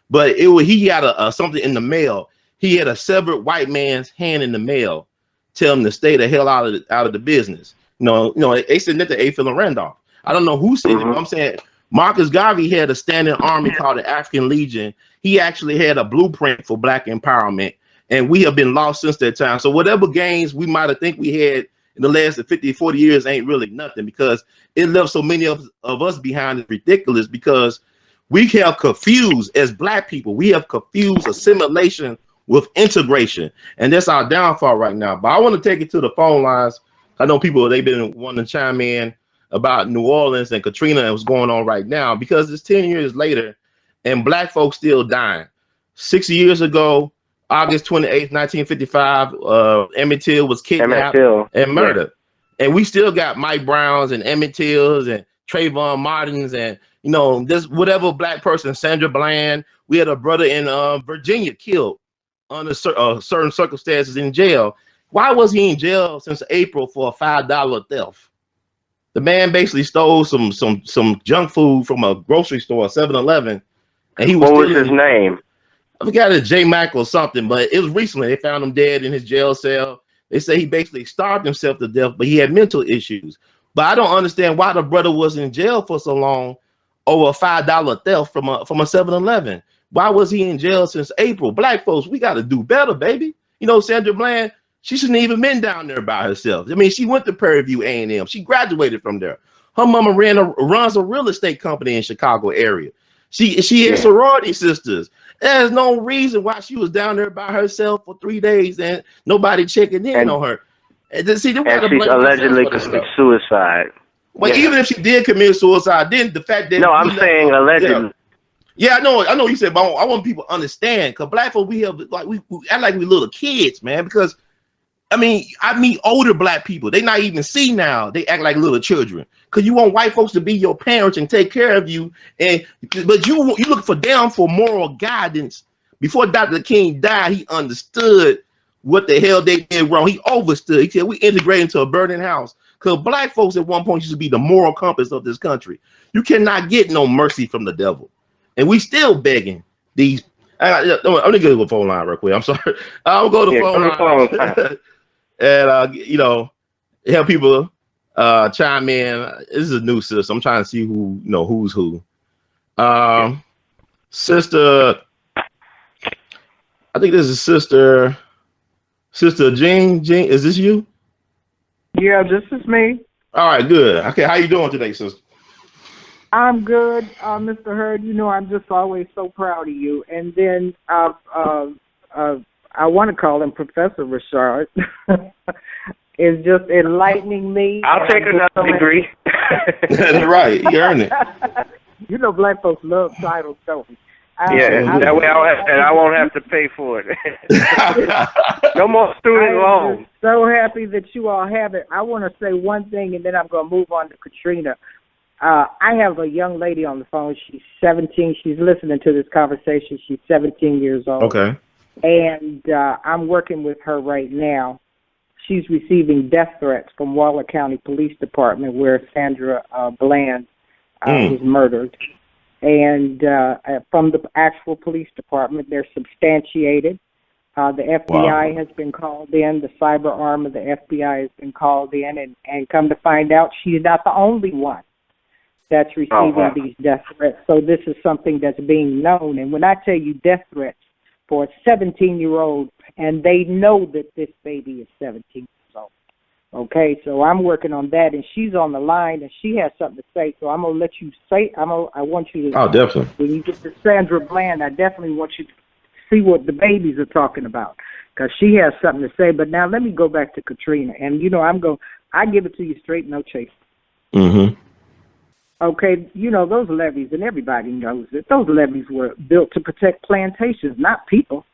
But he had something in the mail. He had a severed white man's hand in the mail, tell him to stay the hell out of the business. They said that to A. Philip Randolph. I don't know who said it, but I'm saying Marcus Garvey had a standing army called the African Legion. He actually had a blueprint for black empowerment, and we have been lost since that time. So whatever gains we might have think we had in the last 50, 40 years ain't really nothing, because it left so many of us behind. It's ridiculous, because we have confused, as black people, we have confused assimilation with integration, and that's our downfall right now. But I want to take it to the phone lines. I know people, they've been wanting to chime in about New Orleans and Katrina and what's going on right now, because it's 10 years later and black folks still dying. 6 years ago, August 28th, 1955, Emmett Till was kidnapped and murdered. Yeah. And we still got Mike Browns and Emmett Tills and Trayvon Martins and, this whatever black person, Sandra Bland. We had a brother in Virginia killed under certain circumstances in jail. Why was he in jail since April for a $5 theft? The man basically stole some junk food from a grocery store, 7-Eleven, and he was. What was his name? I forgot it, J. Mac or something, but it was recently. They found him dead in his jail cell. They say he basically starved himself to death, but he had mental issues. But I don't understand why the brother was in jail for so long over a $5 theft from a 7-Eleven. Why was he in jail since April? Black folks, we got to do better, baby. Sandra Bland, she shouldn't even been down there by herself. I mean, she went to Prairie View A&M. She graduated from there. Her mama runs a real estate company in Chicago area. She had sorority sisters. There's no reason why she was down there by herself for 3 days and nobody checking in on her. And she's allegedly committed suicide. Well, even if she did commit suicide, then the fact that I'm saying allegedly. Yeah, I know you said, but I want people to understand, because black folk, we act like we little kids, man. Because I mean, I meet older black people. They not even see now. They act like little children. Because you want white folks to be your parents and take care of you, but you look for moral guidance. Before Dr. King died, he understood what the hell they did wrong. He overstood. He said we integrate into a burning house. Because black folks at one point used to be the moral compass of this country. You cannot get no mercy from the devil. And we still begging these. I'm gonna go to the phone line real quick. I'm sorry. I'll go to the phone line and help people chime in. This is a new system. I'm trying to see who who's who. Sister, I think this is Sister Jean. Jean, is this you? Yeah, this is me. All right, good. Okay, how you doing today, sister? I'm good, Mr. Hurd. I'm just always so proud of you. And then I want to call him Professor Richard. Is just enlightening me. I'll take another degree. That's right. You earned it. Black folks love titles, don't we? That way I won't have to pay for it. No more student loans. So happy that you all have it. I want to say one thing, and then I'm going to move on to Katrina. I have a young lady on the phone. She's 17. She's listening to this conversation. She's 17 years old. Okay. And I'm working with her right now. She's receiving death threats from Waller County Police Department, where Sandra Bland was murdered. And from the actual police department, they're substantiated. The FBI has been called in. The cyber arm of the FBI has been called in. And come to find out, she's not the only one. that's receiving these death threats. So this is something that's being known. And when I tell you death threats for a 17-year-old, and they know that this baby is 17 years old. Okay, so I'm working on that, and she's on the line, and she has something to say. So I'm gonna let you say. I want you to. Oh, definitely. When you get to Sandra Bland, I definitely want you to see what the babies are talking about, because she has something to say. But now let me go back to Katrina, and I give it to you straight, no chase. Mm-hmm. Okay, those levees, and everybody knows that those levees were built to protect plantations, not people.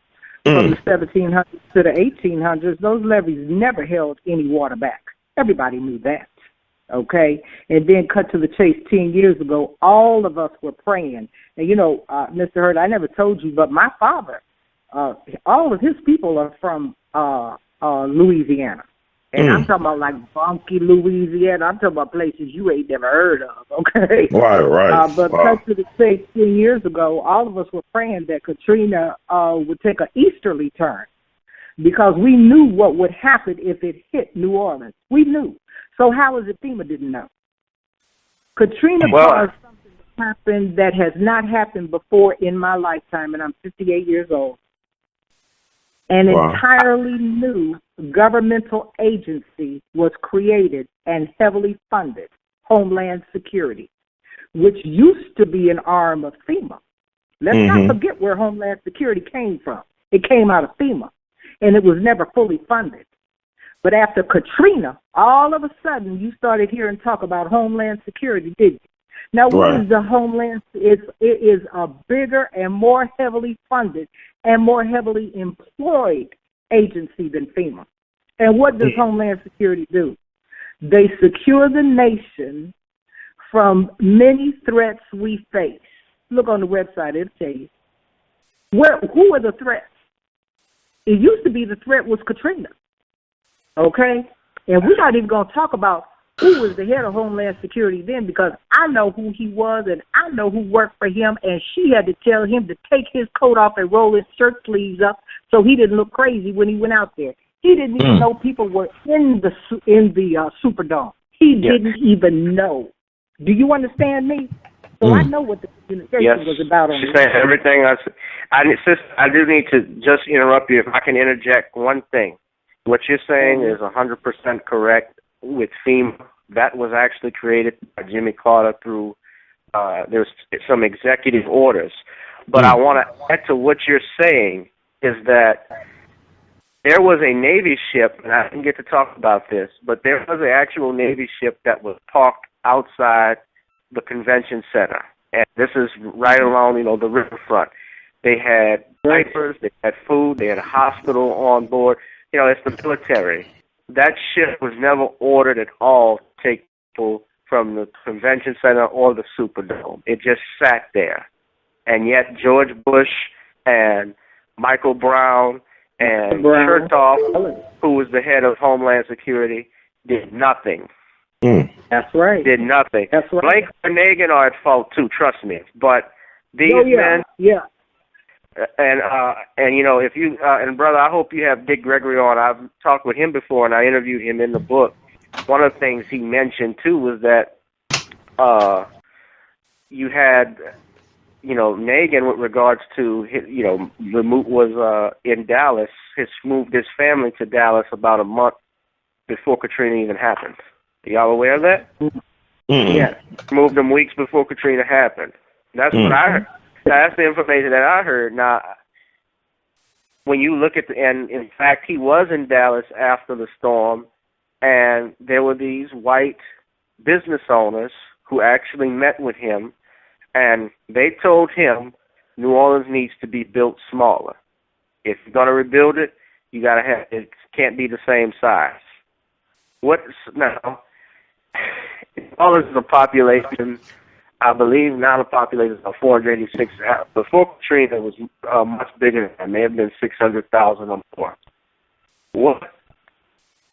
From the 1700s to the 1800s, those levees never held any water back. Everybody knew that. Okay, and then cut to the chase 10 years ago, all of us were praying. And Mr. Hurd, I never told you, but my father, all of his people are from Louisiana. And I'm talking about like Bonky, Louisiana. I'm talking about places you ain't never heard of, okay? Right. But cut to the chase 10 years ago, all of us were praying that Katrina would take an easterly turn, because we knew what would happen if it hit New Orleans. We knew. So how is it FEMA didn't know? Katrina caused something to happen that has not happened before in my lifetime, and I'm 58 years old. An entirely new governmental agency was created and heavily funded, Homeland Security, which used to be an arm of FEMA. Let's not forget where Homeland Security came from. It came out of FEMA, and it was never fully funded. But after Katrina, all of a sudden, you started hearing talk about Homeland Security, didn't you? Now, what is the Homeland? It is a bigger and more heavily funded and more heavily employed agency than FEMA. And what does Homeland Security do? They secure the nation from many threats we face. Look on the website, it'll tell you. Who are the threats? It used to be the threat was Katrina, okay? And we're not even going to talk about who was the head of Homeland Security then, because I know who he was and I know who worked for him, and she had to tell him to take his coat off and roll his shirt sleeves up so he didn't look crazy when he went out there. He didn't even know people were in the Superdome. He didn't even know. Do you understand me? So I know what the communication was about. She's saying everything. I do need to just interrupt you if I can interject one thing. What you're saying is 100% correct. With FEMA, that was actually created by Jimmy Carter through there's some executive orders. But I want to add to what you're saying is that there was a Navy ship, and I didn't get to talk about this, but there was an actual Navy ship that was parked outside the convention center. And this is right along, the riverfront. They had diapers, they had food, they had a hospital on board. It's the military. That ship was never ordered at all to take people from the convention center or the Superdome. It just sat there. And yet George Bush and Michael Brown and Chertoff, who was the head of Homeland Security, did nothing. That's right. Did nothing. That's right. Blank and Nagin are at fault too, trust me. But these men... And if you and brother, I hope you have Dick Gregory on. I've talked with him before, and I interviewed him in the book. One of the things he mentioned too was that you had Nagin with regards to was in Dallas. Moved his family to Dallas about a month before Katrina even happened. Are y'all aware of that? Yeah, moved them weeks before Katrina happened. That's what I heard. That's the information that I heard. Now, when you look at and in fact, he was in Dallas after the storm, and there were these white business owners who actually met with him, and they told him New Orleans needs to be built smaller. If you're going to rebuild it, it can't be the same size. Now, New Orleans is a population, I believe now the population is 486. Before Katrina, it was much bigger than that. It may have been 600,000 or more.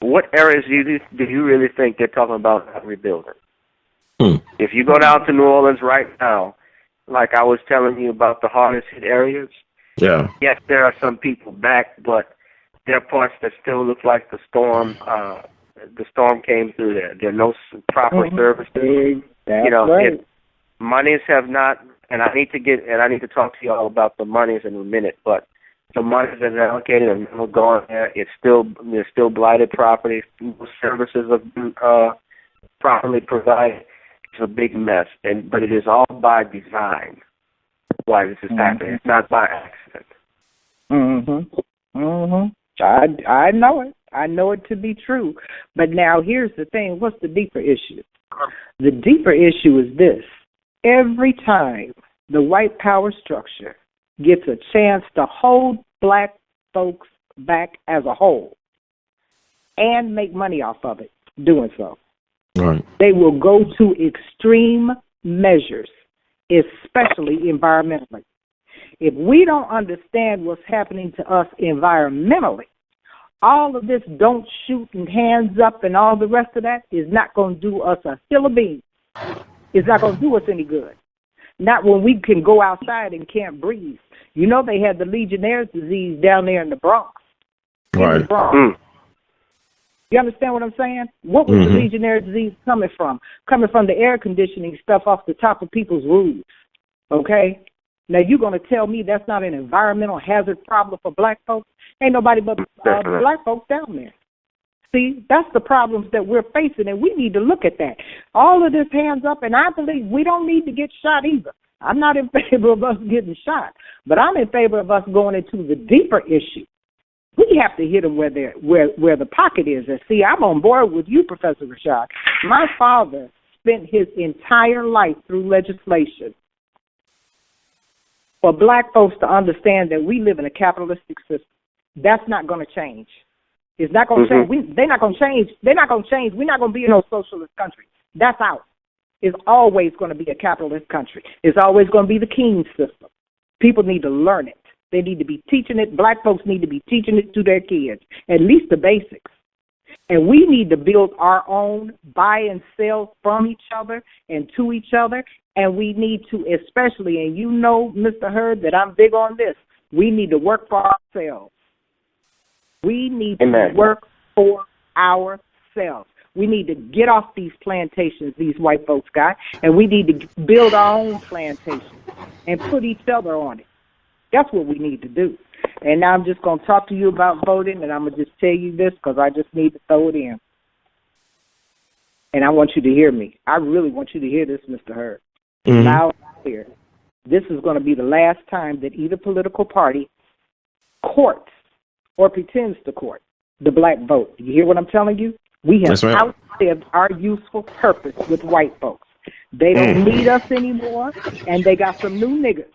What areas do you really think they're talking about not rebuilding? If you go down to New Orleans right now, like I was telling you about the hardest hit areas, yes, there are some people back, but there are parts that still look like the storm came through there. There are no proper services. That's right. Monies have not, and I need to talk to y'all about the monies in a minute, but the monies that are allocated and never gone there, there's still blighted property, services are properly provided. It's a big mess, but it is all by design why this is happening. It's not by accident. I know it. I know it to be true. But now here's the thing. What's the deeper issue? The deeper issue is this. Every time the white power structure gets a chance to hold black folks back as a whole and make money off of it, doing so, right, they will go to extreme measures, especially environmentally. If we don't understand what's happening to us environmentally, all of this don't shoot and hands up and all the rest of that is not going to do us a hill of beans. It's not going to do us any good. Not when we can go outside and can't breathe. You know they had the Legionnaire's disease down there in the Bronx. Right. In the Bronx. You understand what I'm saying? What was the Legionnaire's disease coming from? Coming from the air conditioning stuff off the top of people's roofs. Okay? Now, you're going to tell me that's not an environmental hazard problem for black folks? Ain't nobody but black folks down there. See, that's the problems that we're facing, and we need to look at that. All of this hands up, and I believe we don't need to get shot either. I'm not in favor of us getting shot, but I'm in favor of us going into the deeper issue. We have to hit them where the pocket is. And see, I'm on board with you, Professor Rashad. My father spent his entire life through legislation for black folks to understand that we live in a capitalistic system. That's not going to change. It's not going to change. They're not going to change. They're not going to change. We're not going to be in no socialist country. That's out. It's always going to be a capitalist country. It's always going to be the King system. People need to learn it. They need to be teaching it. Black folks need to be teaching it to their kids, at least the basics. And we need to build our own, buy and sell from each other and to each other. And we need to especially, and you know, Mr. Hurd, that I'm big on this, we need to work for ourselves. We need to work for ourselves. We need to get off these plantations these white folks got, and we need to build our own plantations and put each other on it. That's what we need to do. And now I'm just going to talk to you about voting, and I'm going to just tell you this because I just need to throw it in. And I want you to hear me. I really want you to hear this, Mr. Hurd. Loud and clear. This is going to be the last time that either political party courts or pretends to court the black vote. You hear what I'm telling you? We have outlived our useful purpose with white folks. They don't need us anymore, and they got some new niggas.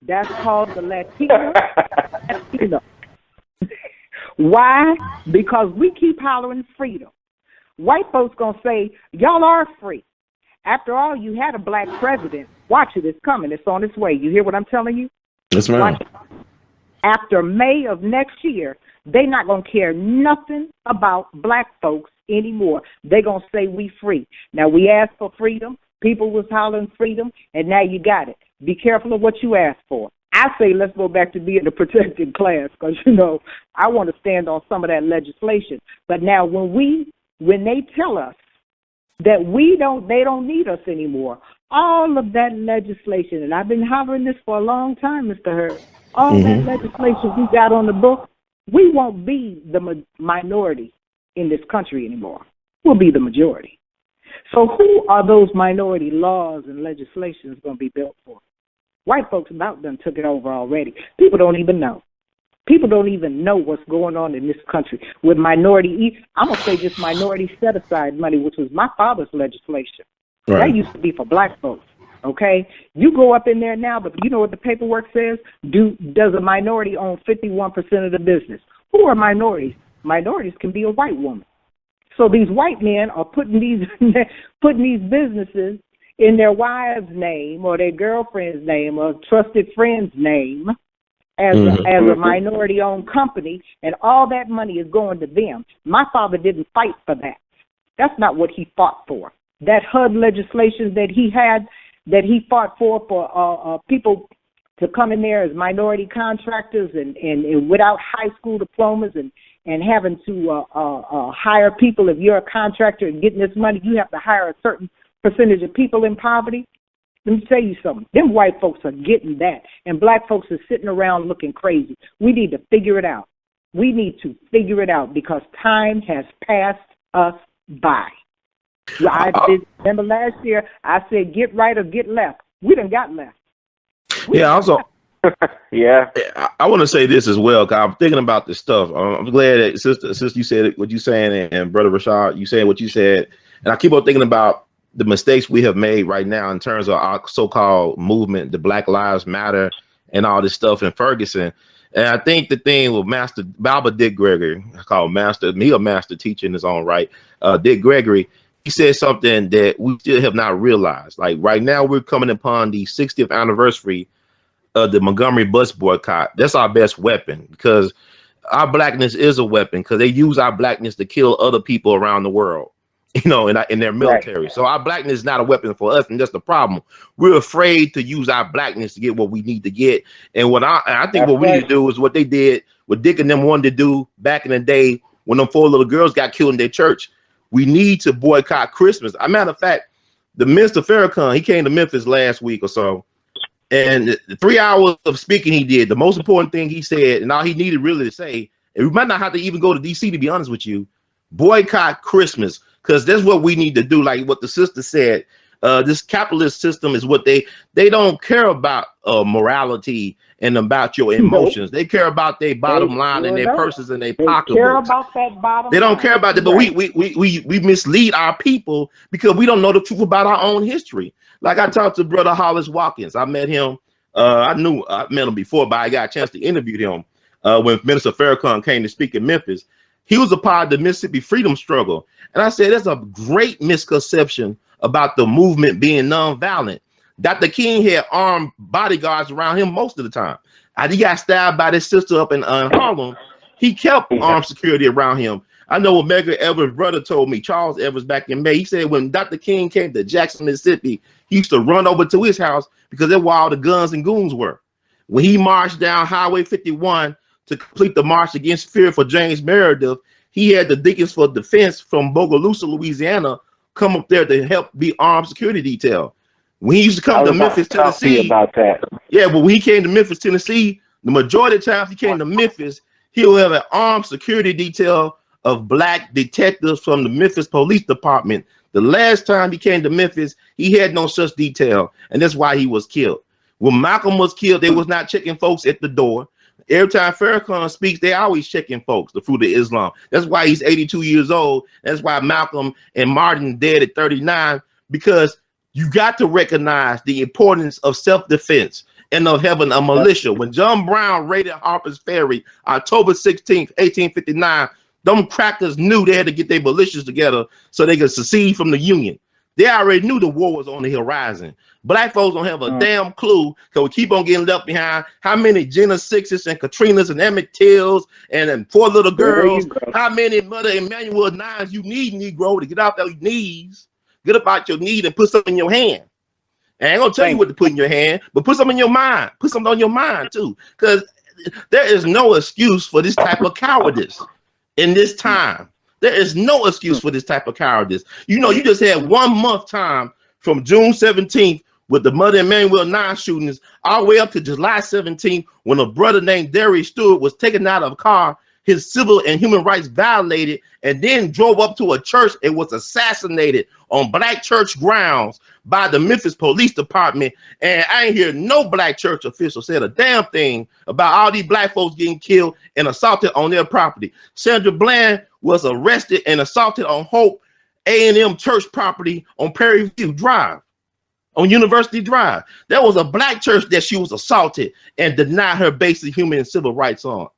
That's called the Latino. Why? Because we keep hollering freedom. White folks gonna say, y'all are free. After all, you had a black president. Watch it, it's coming. It's on its way. You hear what I'm telling you? Yes, ma'am. After May of next year, they not going to care nothing about black folks anymore. They going to say we free. Now, we asked for freedom. People was hollering freedom, and now you got it. Be careful of what you ask for. I say let's go back to being a protected class because, you know, I want to stand on some of that legislation. But now when they tell us that they don't need us anymore, all of that legislation, and I've been hollering this for a long time, Mr. Hurd, all that legislation we got on the book, we won't be the minority in this country anymore. We'll be the majority. So who are those minority laws and legislations going to be built for? White folks about done took it over already. People don't even know. People don't even know what's going on in this country with minority. I'm going to say just minority set-aside money, which was my father's legislation. Right. That used to be for black folks. Okay, you go up in there now, but you know what the paperwork says? Does a minority own 51% of the business? Who are minorities? Minorities can be a white woman. So these white men are putting these businesses in their wives' name or their girlfriend's name or trusted friend's name as a minority-owned company, and all that money is going to them. My father didn't fight for that. That's not what he fought for. That HUD legislation that he had, that he fought for people to come in there as minority contractors and without high school diplomas and having to hire people. If you're a contractor and getting this money, you have to hire a certain percentage of people in poverty. Let me tell you something. Them white folks are getting that, and black folks are sitting around looking crazy. We need to figure it out. We need to figure it out because time has passed us by. Remember last year, I said get right or get left. We done got left. Also, yeah. I want to say this as well, because I'm thinking about this stuff. I'm glad that sister you said what you saying, and brother Rashad, you said what you said, and I keep on thinking about the mistakes we have made right now in terms of our so-called movement, the Black Lives Matter, and all this stuff in Ferguson. And I think the thing with Master Baba Dick Gregory, I call him Master, me a master teacher in his own right, Dick Gregory, he said something that we still have not realized. Like right now, we're coming upon the 60th anniversary of the Montgomery bus boycott. That's our best weapon, because our blackness is a weapon, because they use our blackness to kill other people around the world, you know, in their military. Right. So our blackness is not a weapon for us, and that's the problem. We're afraid to use our blackness to get what we need to get. And I think what we need to do is what they did, what Dick and them wanted to do back in the day when them 4 little girls got killed in their church. We need to boycott Christmas. As a matter of fact, the Minister Ferguson, he came to Memphis last week or so, and the 3 hours of speaking he did, the most important thing he said, and all he needed really to say, and we might not have to even go to DC, to be honest with you, boycott Christmas, because that's what we need to do. Like what the sister said, this capitalist system is what they don't care about morality and about your emotions. They care about their bottom line and their purses and their pocketbooks. They care about that bottom. They don't care about that, but we mislead our people because we don't know the truth about our own history. Like I talked to Brother Hollis Watkins. I met him. I met him before, but I got a chance to interview him when Minister Farrakhan came to speak in Memphis. He was a part of the Mississippi freedom struggle. And I said, there's a great misconception about the movement being nonviolent. Dr. King had armed bodyguards around him most of the time. He got stabbed by his sister up in Harlem. He kept armed security around him. I know what Medgar Evers' brother told me, Charles Evers, back in May. He said when Dr. King came to Jackson, Mississippi, he used to run over to his house because that's where all the guns and goons were. When he marched down Highway 51 to complete the march against fear for James Meredith, he had the Deacons for Defense from Bogalusa, Louisiana, come up there to help be armed security detail. When he used to come to Memphis, Tennessee, about that. Yeah, but when he came to Memphis, Tennessee, the majority of the times he came to Memphis, he'll have an armed security detail of black detectives from the Memphis Police Department. The last time he came to Memphis, he had no such detail, and that's why he was killed. When Malcolm was killed, they was not checking folks at the door. Every time Farrakhan speaks, they always checking folks, the fruit of Islam. That's why he's 82 years old. That's why Malcolm and Martin dead at 39, because you got to recognize the importance of self-defense and of having a militia. When John Brown raided Harper's Ferry, October 16th, 1859, them crackers knew they had to get their militias together so they could secede from the Union. They already knew the war was on the horizon. Black folks don't have a damn clue because we keep on getting left behind. How many Jenna Sixes and Katrinas and Emmett Tills and then 4 little girls? How many Mother Emanuel 9s you need, Negro, to get off those knees? Get up out your knee and put something in your hand. And I ain't gonna tell you what to put in your hand, but put something in your mind. Put something on your mind too, because there is no excuse for this type of cowardice in this time. There is no excuse for this type of cowardice. You know, you just had 1 month time from June 17th with the Mother Emanuel 9 shootings all the way up to July 17th when a brother named Darius Stewart was taken out of a car, his civil and human rights violated, and then drove up to a church and was assassinated on black church grounds by the Memphis Police Department. And I ain't hear no black church official said a damn thing about all these black folks getting killed and assaulted on their property. Sandra Bland was arrested and assaulted on Hope A&M church property on Prairie View Drive, on University Drive. There was a black church that she was assaulted and denied her basic human and civil rights on.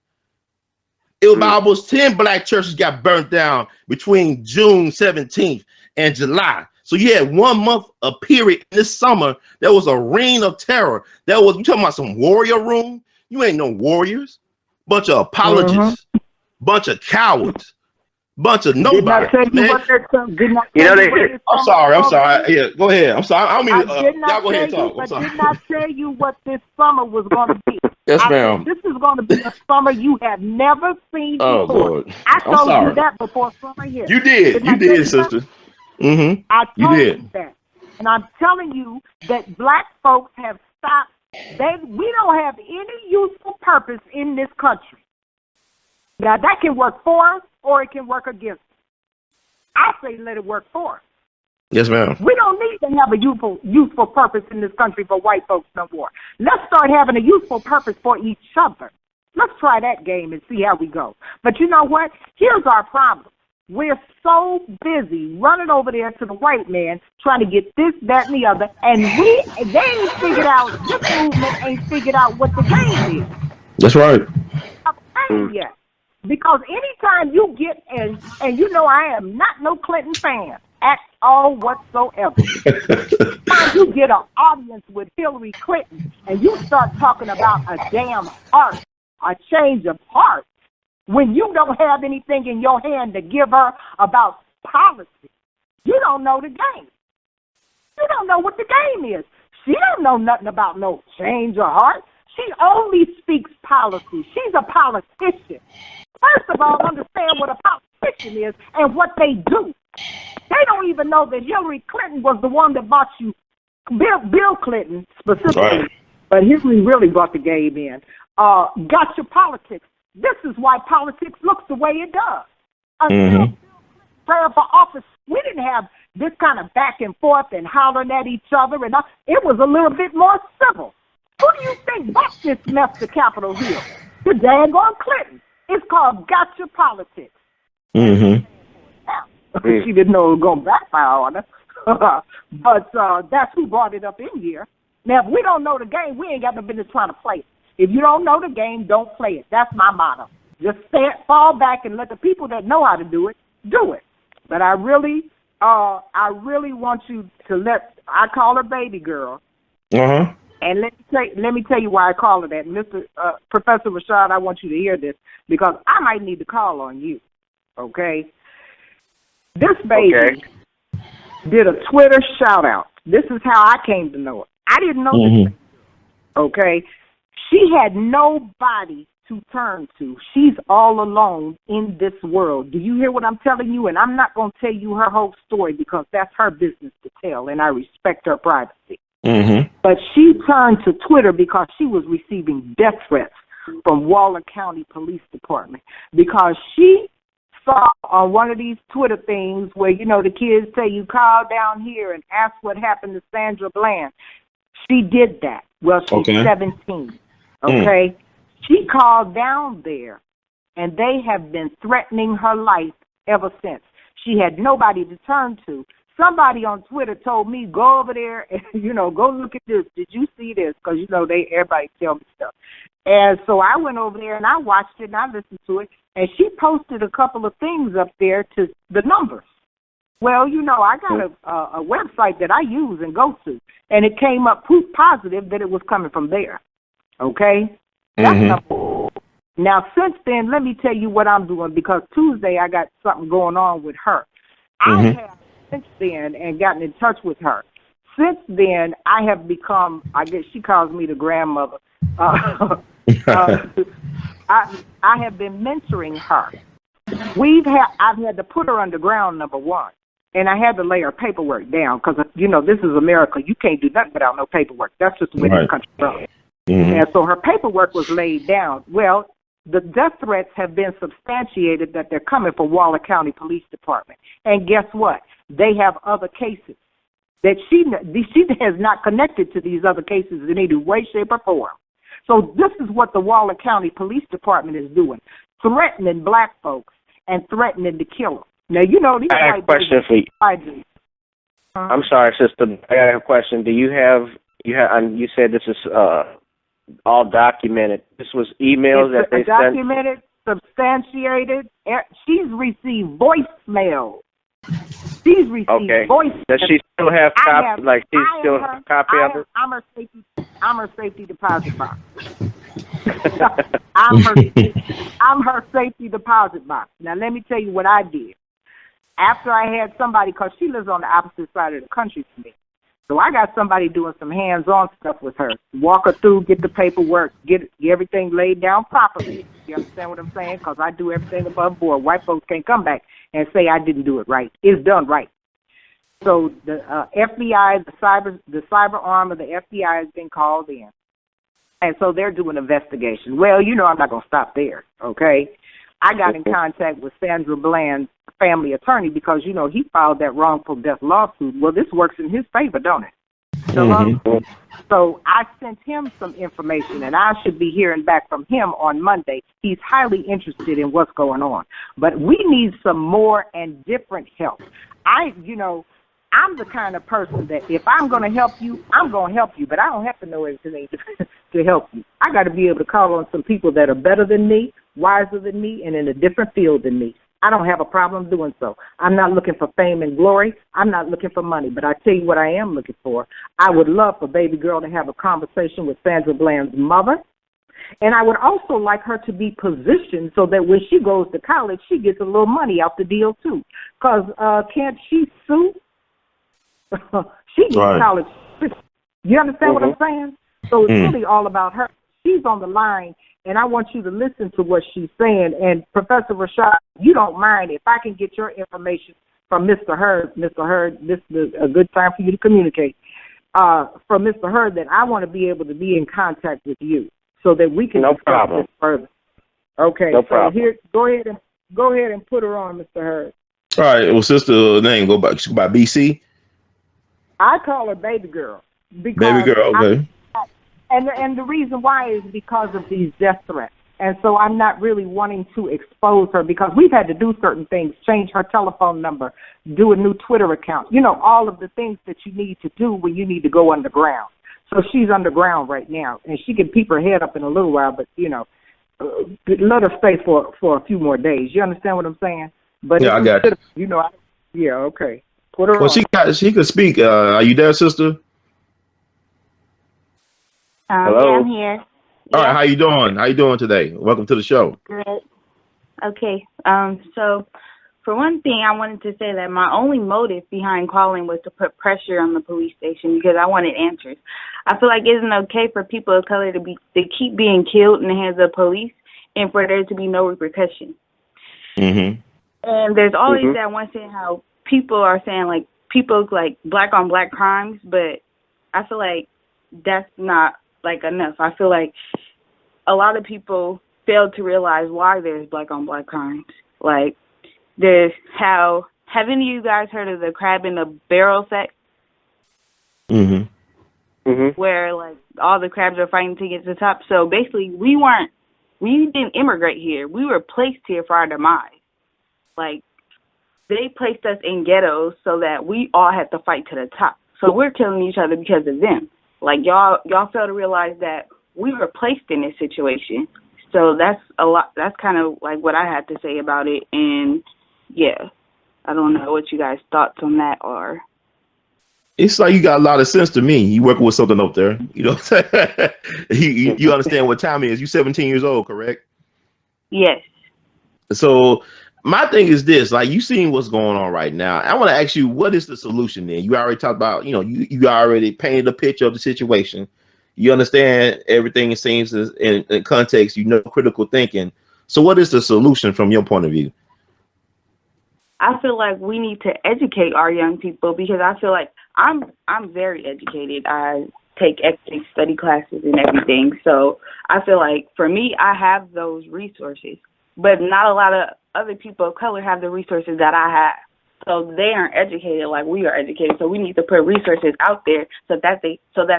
It was almost 10 black churches got burnt down between June 17th and July. So you had 1 month, a period this summer. There was a reign of terror. You talking about some warrior room? You ain't no warriors. Bunch of apologists, bunch of cowards, bunch of nobody. I'm sorry. Yeah, go ahead. I'm sorry. I don't mean y'all go ahead and talk. I did not tell you what this summer was going to be. Yes, ma'am. This is going to be a summer you have never seen before. Lord. I told you that before summer here. You did, sister. I told you that. And I'm telling you that black folks have stopped. We don't have any useful purpose in this country. Now, that can work for us or it can work against us. I say let it work for us. Yes, ma'am. We don't need to have a useful purpose in this country for white folks no more. Let's start having a useful purpose for each other. Let's try that game and see how we go. But you know what? Here's our problem. We're so busy running over there to the white man, trying to get this, that, and the other, and they ain't figured out, this movement ain't figured out what the game is. That's right. Yet. Because anytime you get, and you know I am not no Clinton fan at all whatsoever. Anytime you get an audience with Hillary Clinton and you start talking about a damn heart, a change of heart, when you don't have anything in your hand to give her about policy, you don't know the game. You don't know what the game is. She don't know nothing about no change of heart. She only speaks policy. She's a politician. First of all, understand what a politician is and what they do. They don't even know that Hillary Clinton was the one that bought you, Bill Clinton specifically, right. But Hillary really brought the game in. Got your politics. This is why politics looks the way it does. Until prayer for office, we didn't have this kind of back and forth and hollering at each other, and it was a little bit more civil. Who do you think bought this mess to Capitol Hill? The daggone Clinton. It's called gotcha politics. Mm-hmm. She didn't know it was going to backfire on her. But that's who brought it up in here. Now, if we don't know the game, we ain't got no business trying to play it. If you don't know the game, don't play it. That's my motto. Just fall back and let the people that know how to do it, do it. But I really want you to I call her baby girl. Uh-huh. And let me tell you why I call her that. Mr. Professor Rashad, I want you to hear this because I might need to call on you, okay? This baby did a Twitter shout-out. This is how I came to know it. I didn't know this, okay? She had nobody to turn to. She's all alone in this world. Do you hear what I'm telling you? And I'm not going to tell you her whole story because that's her business to tell, and I respect her privacy. Mm-hmm. But she turned to Twitter because she was receiving death threats from Waller County Police Department because she saw on one of these Twitter things where, you know, the kids say you call down here and ask what happened to Sandra Bland. She did that. Well, she's 17. Okay? She called down there, and they have been threatening her life ever since. She had nobody to turn to. Somebody on Twitter told me, go over there and, you know, go look at this. Did you see this? Because, you know, everybody tell me stuff. And so I went over there and I watched it and I listened to it. And she posted a couple of things up there to the numbers. Well, you know, I got a website that I use and go to. And it came up proof positive that it was coming from there. Okay? That's number one. Now, since then, let me tell you what I'm doing because Tuesday I got something going on with her. I have since then and gotten in touch with her. Since then, I have become, I guess she calls me the grandmother. I have been mentoring her. I've had to put her underground, number one, and I had to lay her paperwork down because, you know, this is America. You can't do nothing without no paperwork. That's just the way this country runs. And so her paperwork was laid down. Well, the death threats have been substantiated that they're coming from Waller County Police Department. And guess what? They have other cases that she has not connected to these other cases in any way, shape, or form. So this is what the Waller County Police Department is doing, threatening black folks and threatening to kill them. Now, you know, these I have a question for you. I do. I'm sorry, sister. I have a question. Do you have, you said this is all documented. This was emails that they sent? Documented, substantiated. She's received voicemail. She's received voicemail. Does she still have copy? Like she still have a copy of it? I'm her safety deposit box. I'm her safety deposit box. Now let me tell you what I did. After I had somebody, because she lives on the opposite side of the country from me, so I got somebody doing some hands-on stuff with her. Walk her through, get the paperwork, get everything laid down properly. You understand what I'm saying? Because I do everything above board. White folks can't come back and say I didn't do it right. It's done right. So the FBI, the cyber arm of the FBI has been called in. And so they're doing an investigation. Well, you know, I'm not going to stop there, okay? I got in contact with Sandra Bland's family attorney because, you know, he filed that wrongful death lawsuit. Well, this works in his favor, don't it? So I sent him some information, and I should be hearing back from him on Monday. He's highly interested in what's going on. But we need some more and different help. I'm the kind of person that if I'm going to help you, I'm going to help you, but I don't have to know everything to help you. I got to be able to call on some people that are better than me, wiser than me, and in a different field than me. I don't have a problem doing so. I'm not looking for fame and glory. I'm not looking for money, but I tell you what I am looking for. I would love for baby girl to have a conversation with Sandra Bland's mother, and I would also like her to be positioned so that when she goes to college, she gets a little money out the deal too. Because can't she sue? She needs college. You understand what I'm saying? So it's really all about her. She's on the line, and I want you to listen to what she's saying. And Professor Rashad, you don't mind if I can get your information from Mr. Hurd. Mr. Hurd, this is a good time for you to communicate. From Mr. Hurd, that I want to be able to be in contact with you so that we can discuss this further. Okay, no so problem. here, go ahead and put her on, Mr. Hurd. All right. Well, sister name go by BC. I call her baby girl. Baby girl, okay. And the reason why is because of these death threats. And so I'm not really wanting to expose her because we've had to do certain things, change her telephone number, do a new Twitter account, you know, all of the things that you need to do when you need to go underground. So she's underground right now, and she can peep her head up in a little while, but, you know, let her stay for a few more days. You understand what I'm saying? But yeah, I got it. You know, yeah, okay. Put her well, on. she could speak. Are you there, sister? Hello? Yeah, I'm here. All right, how you doing? How you doing today? Welcome to the show. Good. Okay. So for one thing, I wanted to say that my only motive behind calling was to put pressure on the police station because I wanted answers. I feel like it isn't okay for people of color to keep being killed in the hands of police and for there to be no repercussion. Mm-hmm. And there's always that one thing how people are saying like people like black on black crimes, but I feel like that's not like enough. I feel like a lot of people fail to realize why there's black on black crimes. Like there's have any of you guys heard of the crab in the barrel effect? Where like all the crabs are fighting to get to the top. So basically we didn't immigrate here. We were placed here for our demise. Like they placed us in ghettos so that we all had to fight to the top. So we're killing each other because of them. Like y'all fail to realize that we were placed in this situation. So that's a lot. That's kind of like what I had to say about it. And yeah, I don't know what you guys' thoughts on that are. It's like you got a lot of sense to me. You working with something up there, you know what I'm saying? you understand what time it is. You're 17 years old, correct? Yes. So my thing is this, like you seen what's going on right now. I want to ask you, what is the solution then? You already talked about, you know, you already painted a picture of the situation. You understand everything it seems in context, you know, critical thinking. So what is the solution from your point of view? I feel like we need to educate our young people because I feel like I'm very educated. I take ethics study classes and everything. So I feel like for me, I have those resources, but not a lot of other people of color have the resources that I have. So they aren't educated like we are educated. So we need to put resources out there so that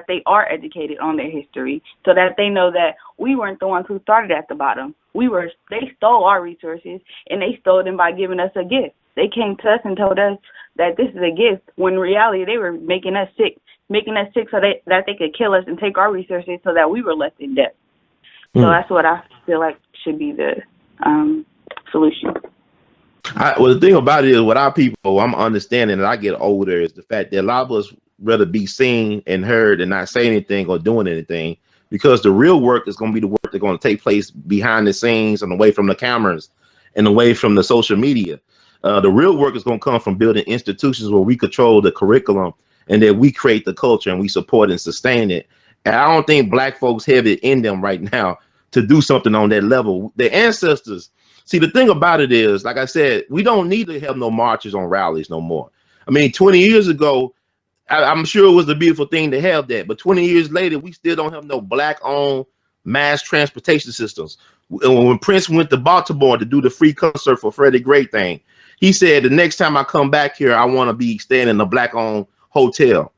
they are educated on their history, so that they know that we weren't the ones who started at the bottom. They stole our resources and they stole them by giving us a gift. They came to us and told us that this is a gift, when in reality they were making us sick so that they could kill us and take our resources so that we were left in debt. So that's what I feel like should be the solution. Well, the thing about it is, with our people, I'm understanding that I get older, is the fact that a lot of us rather be seen and heard and not say anything or doing anything, because the real work is going to be the work that's going to take place behind the scenes and away from the cameras and away from the social media. The real work is going to come from building institutions where we control the curriculum and that we create the culture and we support and sustain it. And I don't think black folks have it in them right now to do something on that level. Their ancestors. See, the thing about it is, like I said, we don't need to have no marches on rallies no more. I mean, 20 years ago, I'm sure it was a beautiful thing to have that, but 20 years later, we still don't have no black-owned mass transportation systems. When Prince went to Baltimore to do the free concert for Freddie Gray thing, he said, the next time I come back here, I want to be staying in a black-owned hotel.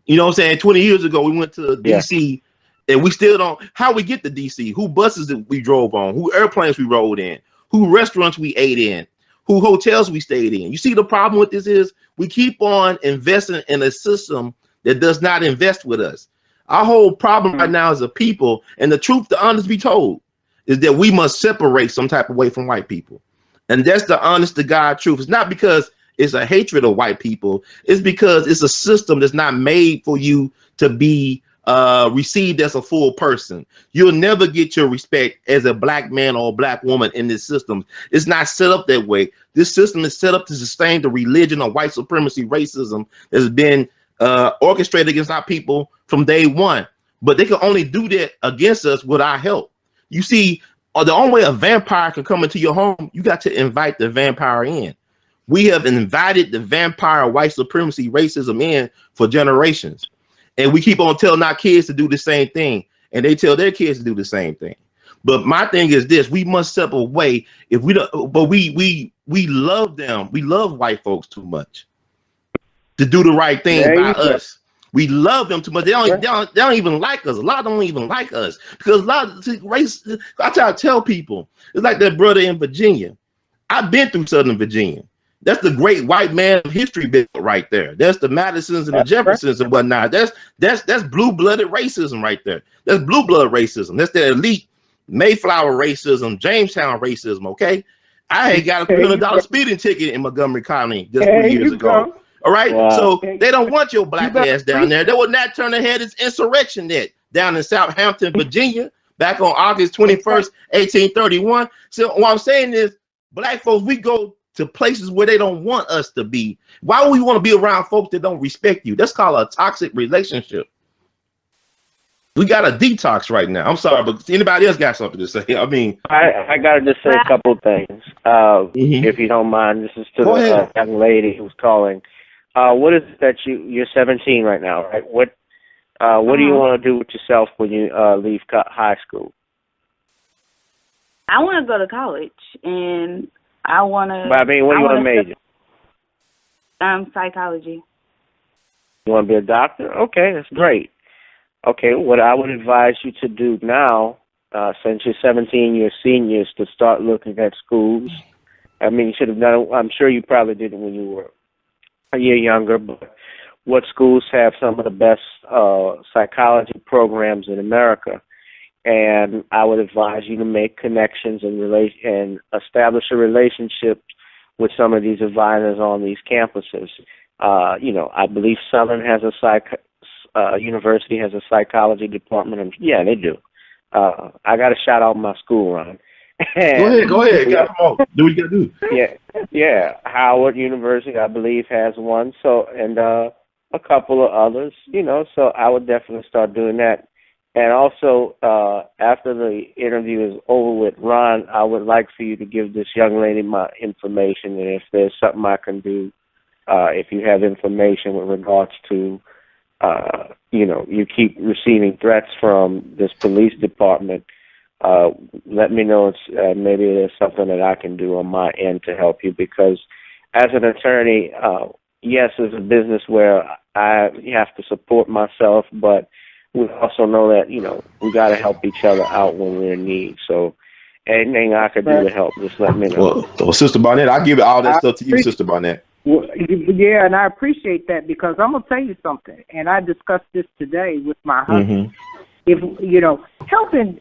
You know what I'm saying? 20 years ago, we went to D.C., and we still don't. How we get to D.C., who buses that we drove on, who airplanes we rode in, who restaurants we ate in, who hotels we stayed in. You see, the problem with this is we keep on investing in a system that does not invest with us. Our whole problem right now as a people, and the truth, the honest be told, is that we must separate some type of way from white people. And that's the honest to God truth. It's not because it's a hatred of white people. It's because it's a system that's not made for you to be received as a full person. You'll never get your respect as a black man or a black woman in this system. It's not set up that way. This system is set up to sustain the religion of white supremacy racism that's been orchestrated against our people from day one. But they can only do that against us with our help. You see, the only way a vampire can come into your home, you got to invite the vampire in. We have invited the vampire white supremacy racism in for generations. And we keep on telling our kids to do the same thing, and they tell their kids to do the same thing. But my thing is this: we must step away. If we don't, but we love them. We love white folks too much to do the right thing by us. We love them too much. They don't even like us. A lot don't even like us because a lot of race. I try to tell people it's like that brother in Virginia. I've been through Southern Virginia. That's the great white man of history bit right there. That's the Madisons and the Jeffersons and whatnot. That's blue-blooded racism right there. That's blue-blood racism. That's the elite Mayflower racism, Jamestown racism, okay? I had got a $300 speeding ticket in Montgomery County just 3 years ago. All right? Wow. So they don't want your black ass down there. They will not turn their head. It's insurrection net down in Southampton, Virginia, back on August 21st, 1831. So what I'm saying is, black folks, we go to places where they don't want us to be. Why would we want to be around folks that don't respect you? That's called a toxic relationship. We got a detox right now. I'm sorry, but anybody else got something to say? I mean, I gotta just say a couple things, if you don't mind. This is to the young lady who's calling. What is it that you're 17 right now, right? What do you want to do with yourself when you leave high school? I want to go to college, and I want to. But I mean, what do you want to major? Psychology. You want to be a doctor? Okay, that's great. Okay, what I would advise you to do now, since you're 17, you're seniors, to start looking at schools. I mean, you should have done it. I'm sure you probably did it when you were a year younger, but what schools have some of the best psychology programs in America? And I would advise you to make connections and establish a relationship with some of these advisors on these campuses. I believe Southern has university has a psychology department. Yeah, they do. I got to shout out my school, Ron. Go ahead. Do what you got to do. Yeah. Howard University, I believe, has one. So, and a couple of others. So I would definitely start doing that. And also, after the interview is over with, Ron, I would like for you to give this young lady my information, and if there's something I can do, if you have information with regards to, you keep receiving threats from this police department, let me know. Maybe there's something that I can do on my end to help you, because as an attorney, yes, it's a business where I have to support myself, but we also know that, we got to help each other out when we're in need. So anything I could do to help, just let me know. Well, Sister Barnett, I'll give all that stuff to you, Sister Barnett. Well, yeah, and I appreciate that, because I'm going to tell you something, and I discussed this today with my husband. If, helping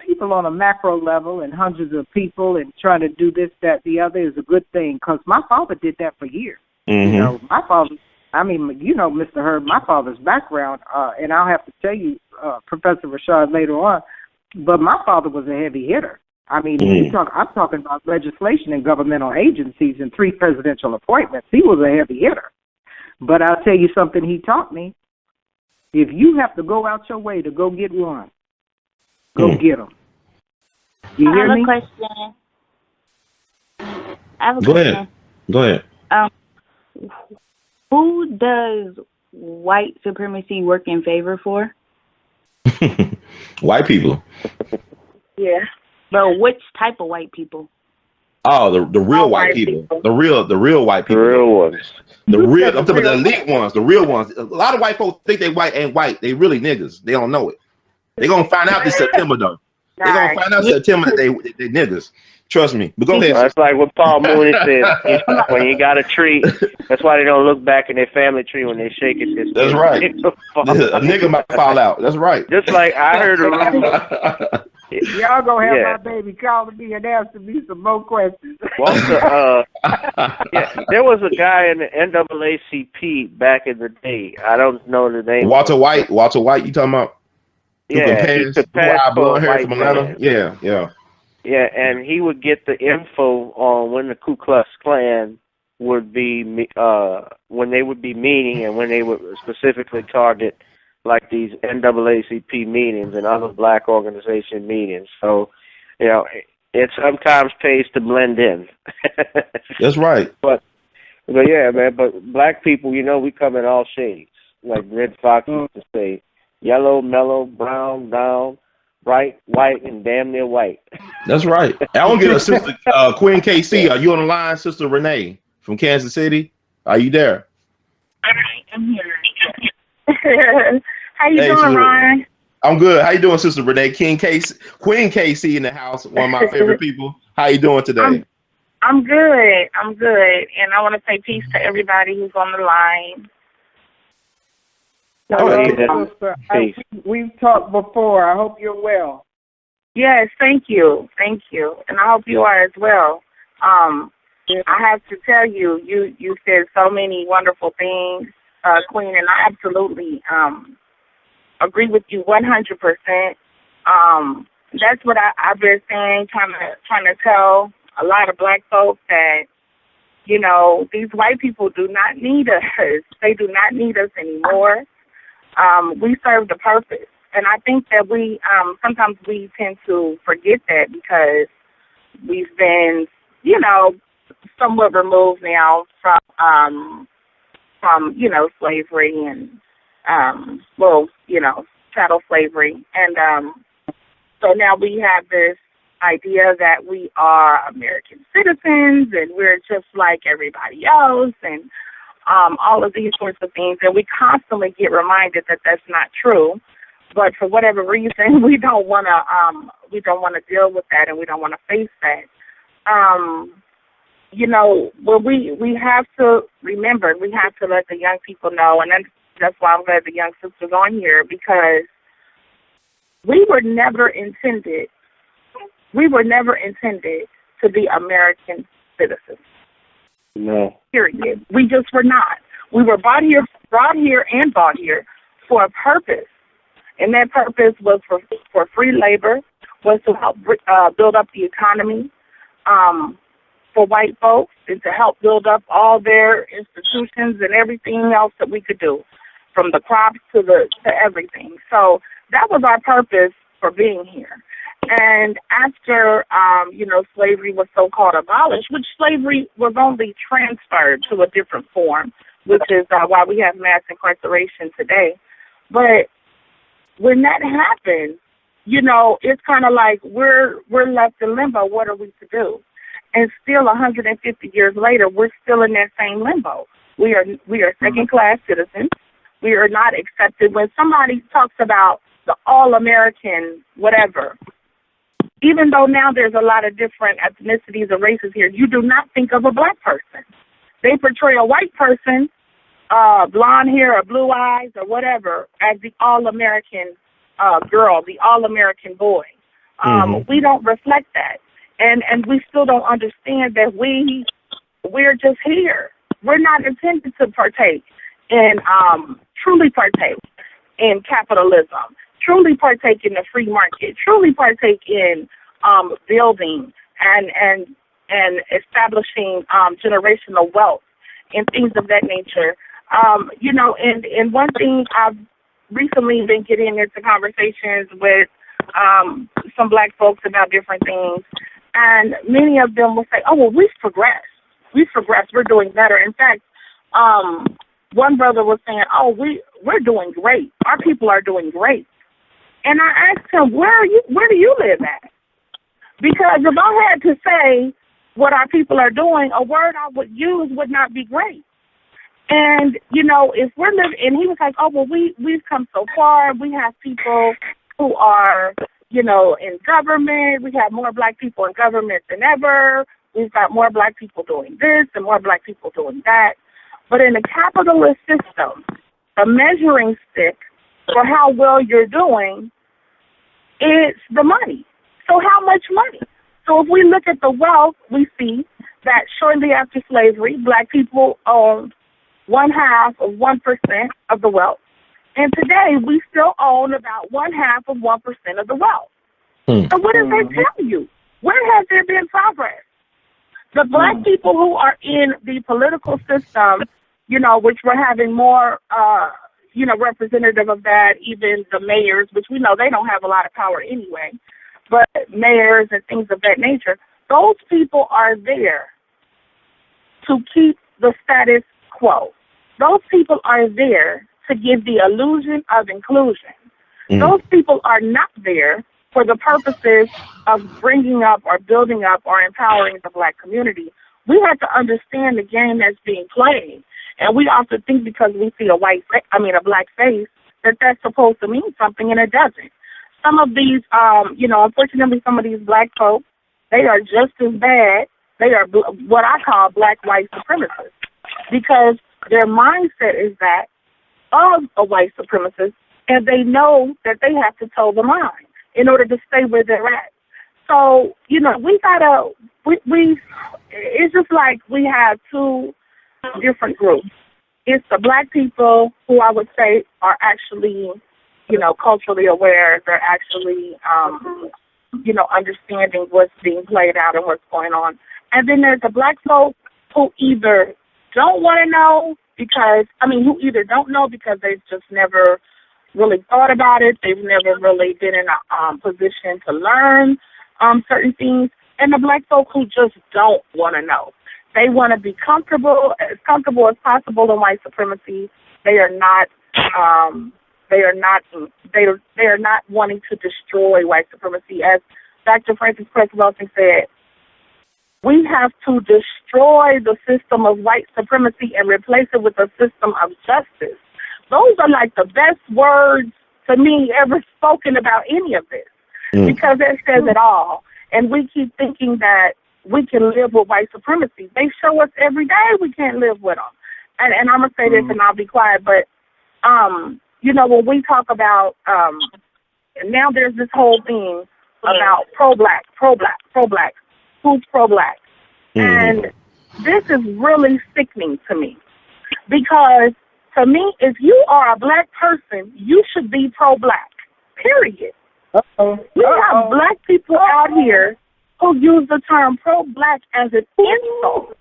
people on a macro level and hundreds of people and trying to do this, that, the other is a good thing, because my father did that for years. My father, Mr. Herb, my father's background, and I'll have to tell you, Professor Rashad, later on, but my father was a heavy hitter. I mean, I'm talking about legislation and governmental agencies and 3 presidential appointments. He was a heavy hitter. But I'll tell you something he taught me. If you have to go out your way to go get one, go get them. You hear me? I have a question. Go ahead. who does white supremacy work in favor for? White people. Yeah. But which type of white people? Oh, the real white people. The real white people. The real ones. The real, I'm talking about the elite ones, the real ones. A lot of white folks think they white ain't white. They really niggas. They don't know it. They gonna find out this September though. They gonna find out September that they niggas. Trust me. But go ahead. That's like what Paul Mooney said. When you got a tree, that's why they don't look back in their family tree when they shake it. That's right. A nigga might fall out. That's right. Just like I heard a rumor. Y'all gonna have my baby calling me and asking me some more questions. Walter, there was a guy in the NAACP back in the day. I don't know the name. Walter White. Walter White. You talking about? Yeah, he could pass for a white man. Yeah, and he would get the info on when the Ku Klux Klan would be when they would be meeting and when they would specifically target like these NAACP meetings and other black organization meetings. So, it sometimes pays to blend in. That's right. But yeah, man. But black people, we come in all shades. Like Red Fox used to say, yellow, mellow, brown, bright, white, and damn near white. That's right. I want to get a sister, Queen KC. Are you on the line, Sister Renee from Kansas City? Are you there? All right, I'm here. How you doing, Ryan? I'm good. How you doing, Sister Renee? Queen KC in the house, one of my favorite people. How you doing today? I'm good. And I want to say peace to everybody who's on the line. Sister. We've talked before. I hope you're well. Yes, thank you. And I hope you are as well. I have to tell you, you said so many wonderful things, Queen, and I absolutely agree with you 100%. That's what I've been saying, trying to tell a lot of black folks that, these white people do not need us. They do not need us anymore. We serve the purpose. And I think that we sometimes we tend to forget that because we've been, somewhat removed now from slavery and chattel slavery. And so now we have this idea that we are American citizens and we're just like everybody else and all of these sorts of things, and we constantly get reminded that that's not true. But for whatever reason, we don't want to deal with that, and we don't want to face that. Well, we have to remember, we have to let the young people know, and that's why I'm glad the young sisters on here, because we were never intended to be American citizens. No. Period. We just were not. We were brought here for a purpose. And that purpose was for free labor, was to help build up the economy for white folks and to help build up all their institutions and everything else that we could do, from the crops to everything. So that was our purpose for being here. And after, slavery was so-called abolished, which slavery was only transferred to a different form, which is why we have mass incarceration today. But when that happened, it's kind of like we're left in limbo. What are we to do? And still 150 years later, we're still in that same limbo. We are second-class citizens. We are not accepted. When somebody talks about the all-American whatever, even though now there's a lot of different ethnicities and races here, you do not think of a black person. They portray a white person, blonde hair or blue eyes or whatever, as the all-American girl, the all-American boy. We don't reflect that. And we still don't understand that we're just here. We're not intended to truly partake in capitalism, truly partake in the free market, truly partake in building and establishing generational wealth and things of that nature. And one thing I've recently been getting into conversations with some black folks about different things, and many of them will say, oh, well, we've progressed. We're doing better. In fact, one brother was saying, "Oh, we're doing great. Our people are doing great." And I asked him, "Where do you live at?" Because if I had to say what our people are doing, a word I would use would not be great. And, you know, if we're living, and he was like, "Oh, well, we've come so far. We have people who are, you know, in government. We have more black people in government than ever. We've got more black people doing this and more black people doing that." But in a capitalist system, the measuring stick for how well you're doing is the money. So how much money? So if we look at the wealth, we see that shortly after slavery, black people owned 0.5% of the wealth. And today, we still own about 0.5% of the wealth. So what does that tell you? Where has there been progress? The black people who are in the political system, you know, which we're having more, you know, representative of that, even the mayors, which we know they don't have a lot of power anyway, but mayors and things of that nature, those people are there to keep the status quo. Those people are there to give the illusion of inclusion. Those people are not there for the purposes of bringing up or building up or empowering the black community. We have to understand the game that's being played. And we often think because we see a black face, that that's supposed to mean something, and it doesn't. Some of these, you know, unfortunately, some of these black folks, they are just as bad. They are what I call black white supremacists, because their mindset is that of a white supremacist, and they know that they have to toe the line in order to stay where they're at. So, you know, it's just like we have two different groups. It's the black people who I would say are actually, you know, culturally aware. They're actually, you know, understanding what's being played out and what's going on. And then there's the black folks who either don't want to know who either don't know because they've just never really thought about it. They've never really been in a position to learn certain things. And the black folk who just don't want to know. They want to be comfortable as possible in white supremacy. They are not wanting to destroy white supremacy. As Dr. Francis Cress Welsing said, we have to destroy the system of white supremacy and replace it with a system of justice. Those are like the best words to me ever spoken about any of this, because that says it all. And we keep thinking that we can live with white supremacy. They show us every day we can't live with them. And I'm going to say this and I'll be quiet, but, you know, when we talk about, now there's this whole thing about pro-black. Who's pro-black? And this is really sickening to me, because to me, if you are a black person, you should be pro-black, period. We have black people out here who use the term pro-black as an insult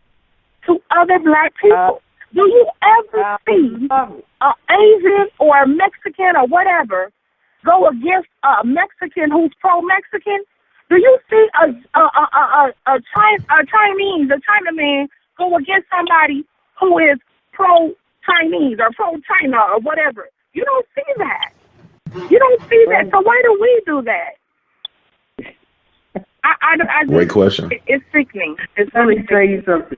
to other black people. Do you ever see an Asian or a Mexican or whatever go against a Mexican who's pro-Mexican? Do you see a Chinaman go against somebody who is pro-Chinese or pro-China or whatever? You don't see that. You don't see that. So why do we do that? I just, great question. It's sickening. It's really tell you something.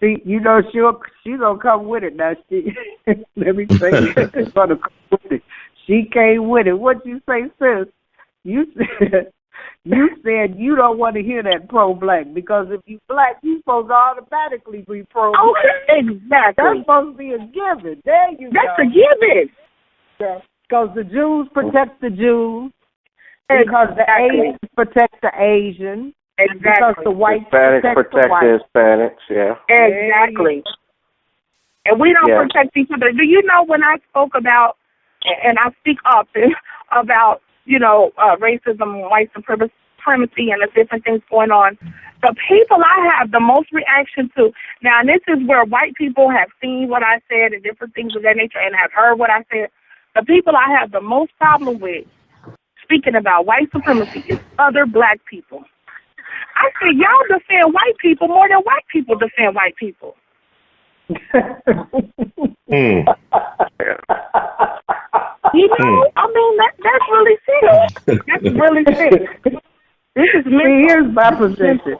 See, you know she's gonna come with it now. Let me tell you, she's gonna come with it. She came with it. What you say, sis? You said you don't want to hear that pro-black, because if you black, you supposed to automatically be pro-black. Okay, exactly. That's supposed to be a given. There you go. That's a given. Because the Jews protect the Jews. Because the Asians protect the Asians. Exactly. Because the whites protect the Hispanics, yeah. Exactly. And we don't protect each other. Do you know when I spoke about, and I speak often about, you know, racism, white supremacy, and the different things going on, the people I have the most reaction to, now, and this is where white people have seen what I said and different things of that nature and have heard what I said, the people I have the most problem with speaking about white supremacy is other black people. I said, y'all defend white people more than white people defend white people. Mm. You know, I mean, that's really sick. That's really sick. This is See, here's my position.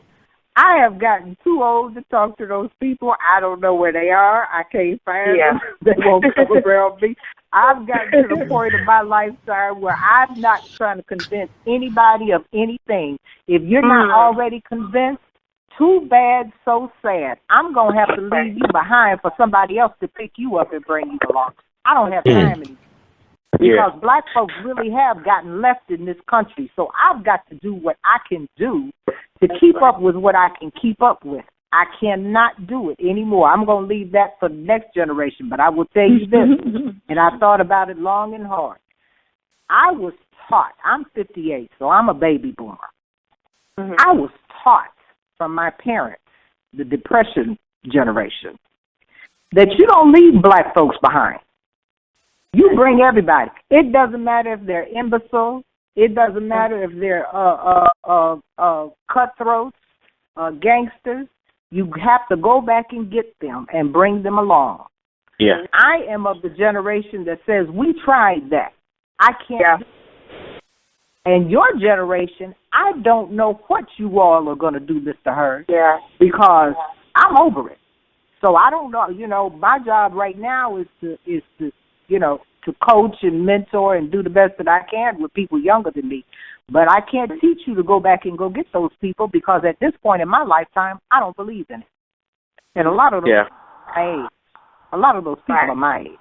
I have gotten too old to talk to those people. I don't know where they are. I can't find them. They won't come around me. I've gotten to the point of my lifetime where I'm not trying to convince anybody of anything. If you're not already convinced, too bad, so sad. I'm going to have to leave you behind for somebody else to pick you up and bring you along. I don't have time anymore. Because black folks really have gotten left in this country. So I've got to do what I can do to keep up with what I can keep up with. I cannot do it anymore. I'm going to leave that for the next generation. But I will tell you this, and I thought about it long and hard. I was taught, I'm 58, so I'm a baby boomer. I was taught from my parents, the Depression generation, that you don't leave black folks behind. You bring everybody. It doesn't matter if they're imbeciles. It doesn't matter if they're cutthroats, gangsters. You have to go back and get them and bring them along. Yeah. I am of the generation that says we tried that. I can't. And your generation, I don't know what you all are going to do this to her. Yeah. Because I'm over it. So I don't know. You know, my job right now is to you know, to coach and mentor and do the best that I can with people younger than me. But I can't teach you to go back and go get those people because at this point in my lifetime, I don't believe in it. And a lot of those people are my age.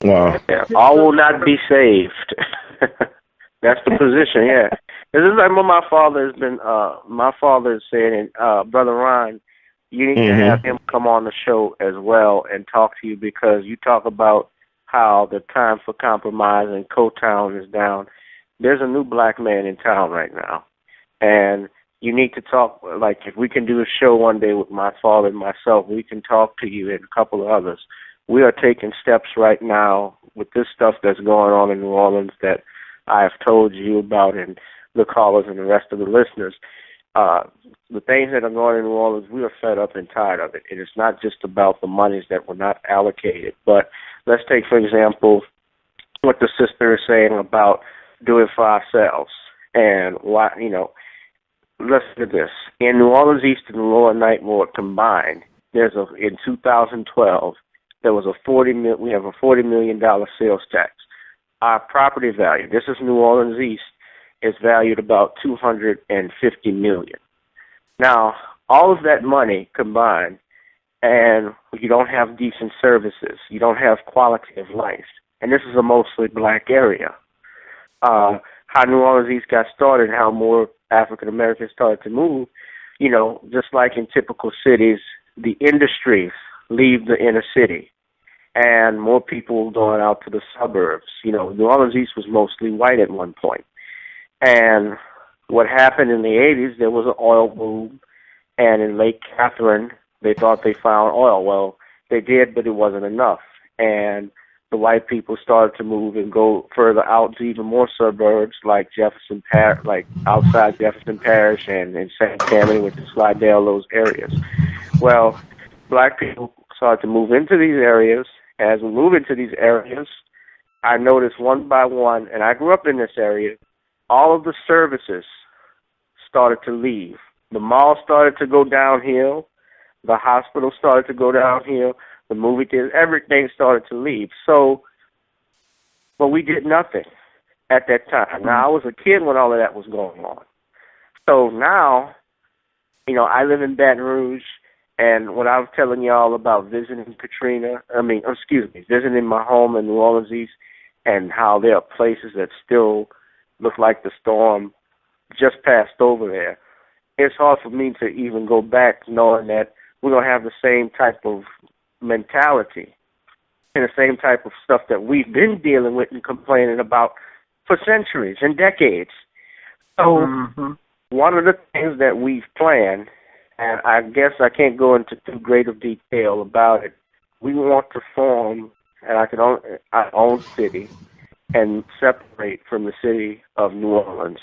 Wow. Yeah. All will not be saved. That's the position, yeah. This is like what my father has been, my father is saying, Brother Ron, you need to have him come on the show as well and talk to you because you talk about how the time for compromise in Co-Town is down. There's a new black man in town right now. And you need to talk, like if we can do a show one day with my father and myself, we can talk to you and a couple of others. We are taking steps right now with this stuff that's going on in New Orleans that I have told you about and the callers and the rest of the listeners. The things that are going on in New Orleans, we are fed up and tired of it. And it's not just about the monies that were not allocated. But let's take, for example, what the sister is saying about do it for ourselves. And why, you know, let's look at this. In New Orleans East and the Lower Ninth Ward combined, in 2012, there was we have a $40 million sales tax. Our property value, this is New Orleans East, is valued about $250 million. Now, all of that money combined, and you don't have decent services, you don't have quality of life, and this is a mostly black area. How New Orleans East got started, how more African Americans started to move, you know, just like in typical cities, the industries leave the inner city, and more people going out to the suburbs. You know, New Orleans East was mostly white at one point. And what happened in the 80s, there was an oil boom, and in Lake Catherine, they thought they found oil. Well, they did, but it wasn't enough. And the white people started to move and go further out to even more suburbs, like like outside Jefferson Parish and in St. Tammany, which is Slidell, those areas. Well, black people started to move into these areas. As we move into these areas, I noticed one by one, and I grew up in this area, all of the services started to leave. The mall started to go downhill. The hospital started to go downhill. The movie theater, everything started to leave. So, but we did nothing at that time. Now, I was a kid when all of that was going on. So now, you know, I live in Baton Rouge, and when I was telling y'all about visiting visiting my home in New Orleans East, and how there are places that still look like the storm just passed over there, it's hard for me to even go back knowing that we're going to have the same type of mentality and the same type of stuff that we've been dealing with and complaining about for centuries and decades. So one of the things that we've planned, and I guess I can't go into too great of detail about it, we want to form our own city and separate from the city of New Orleans.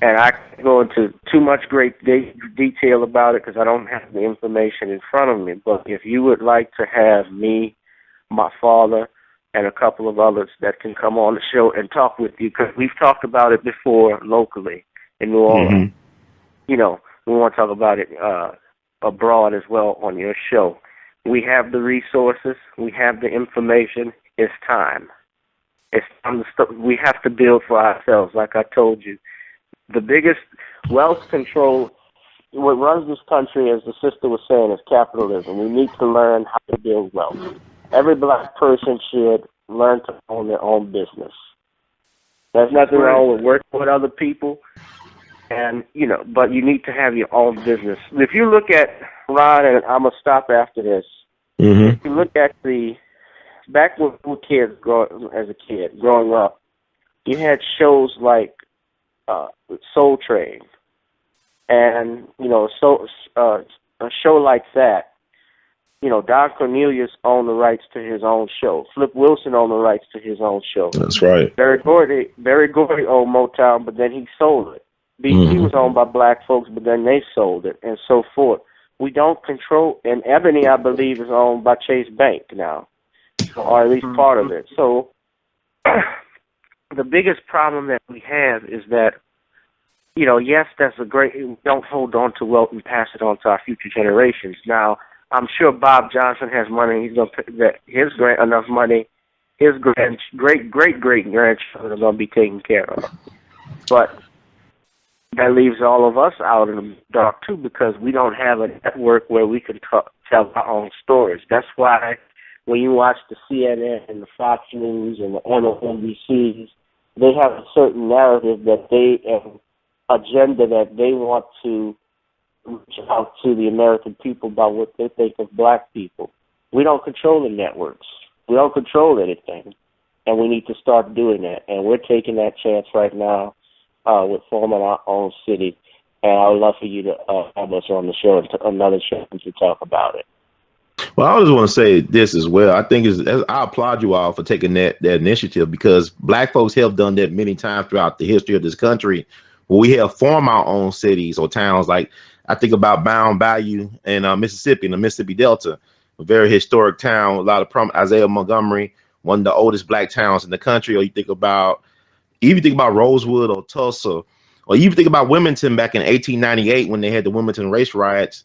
And I can't go into too much great detail about it because I don't have the information in front of me. But if you would like to have me, my father, and a couple of others that can come on the show and talk with you, because we've talked about it before locally in New Orleans. You know, we want to talk about it abroad as well on your show. We have the resources. We have the information. It's time. It's time to we have to build for ourselves, like I told you. The biggest wealth control, what runs this country, as the sister was saying, is capitalism. We need to learn how to build wealth. Every black person should learn to own their own business. There's nothing wrong with working with other people, and you know, but you need to have your own business. If you look at Ron, and I'm gonna stop after this. If you look at back when we were kids, growing up, you had shows like Soul Train, and you know, a show like that. You know, Don Cornelius owned the rights to his own show. Flip Wilson owned the rights to his own show. That's right. Barry Gordy owned Motown, but then he sold it. BT was owned by black folks, but then they sold it, and so forth. We don't control, and Ebony, I believe, is owned by Chase Bank now, or at least part of it. So the biggest problem that we have is that, you know, yes, that's a great, don't hold on to wealth and pass it on to our future generations. Now, I'm sure Bob Johnson has money. He's going to put that enough money. His great grandchildren are going to be taken care of. But that leaves all of us out in the dark too, because we don't have a network where we can tell our own stories. That's why when you watch the CNN and the Fox News and the NBCs, they have a certain narrative that agenda that they want to reach out to the American people about what they think of black people. We don't control the networks. We don't control anything, and we need to start doing that. And we're taking that chance right now with forming our own city. And I would love for you to have us on the show, another show, to talk about it. Well, I just want to say this as well. I think I applaud you all for taking that initiative, because black folks have done that many times throughout the history of this country, where we have formed our own cities or towns. Like I think about Bound Bayou in Mississippi, in the Mississippi Delta, a very historic town. A lot of Isaiah Montgomery, one of the oldest black towns in the country. Or you think about Rosewood or Tulsa, or you even think about Wilmington back in 1898 when they had the Wilmington race riots.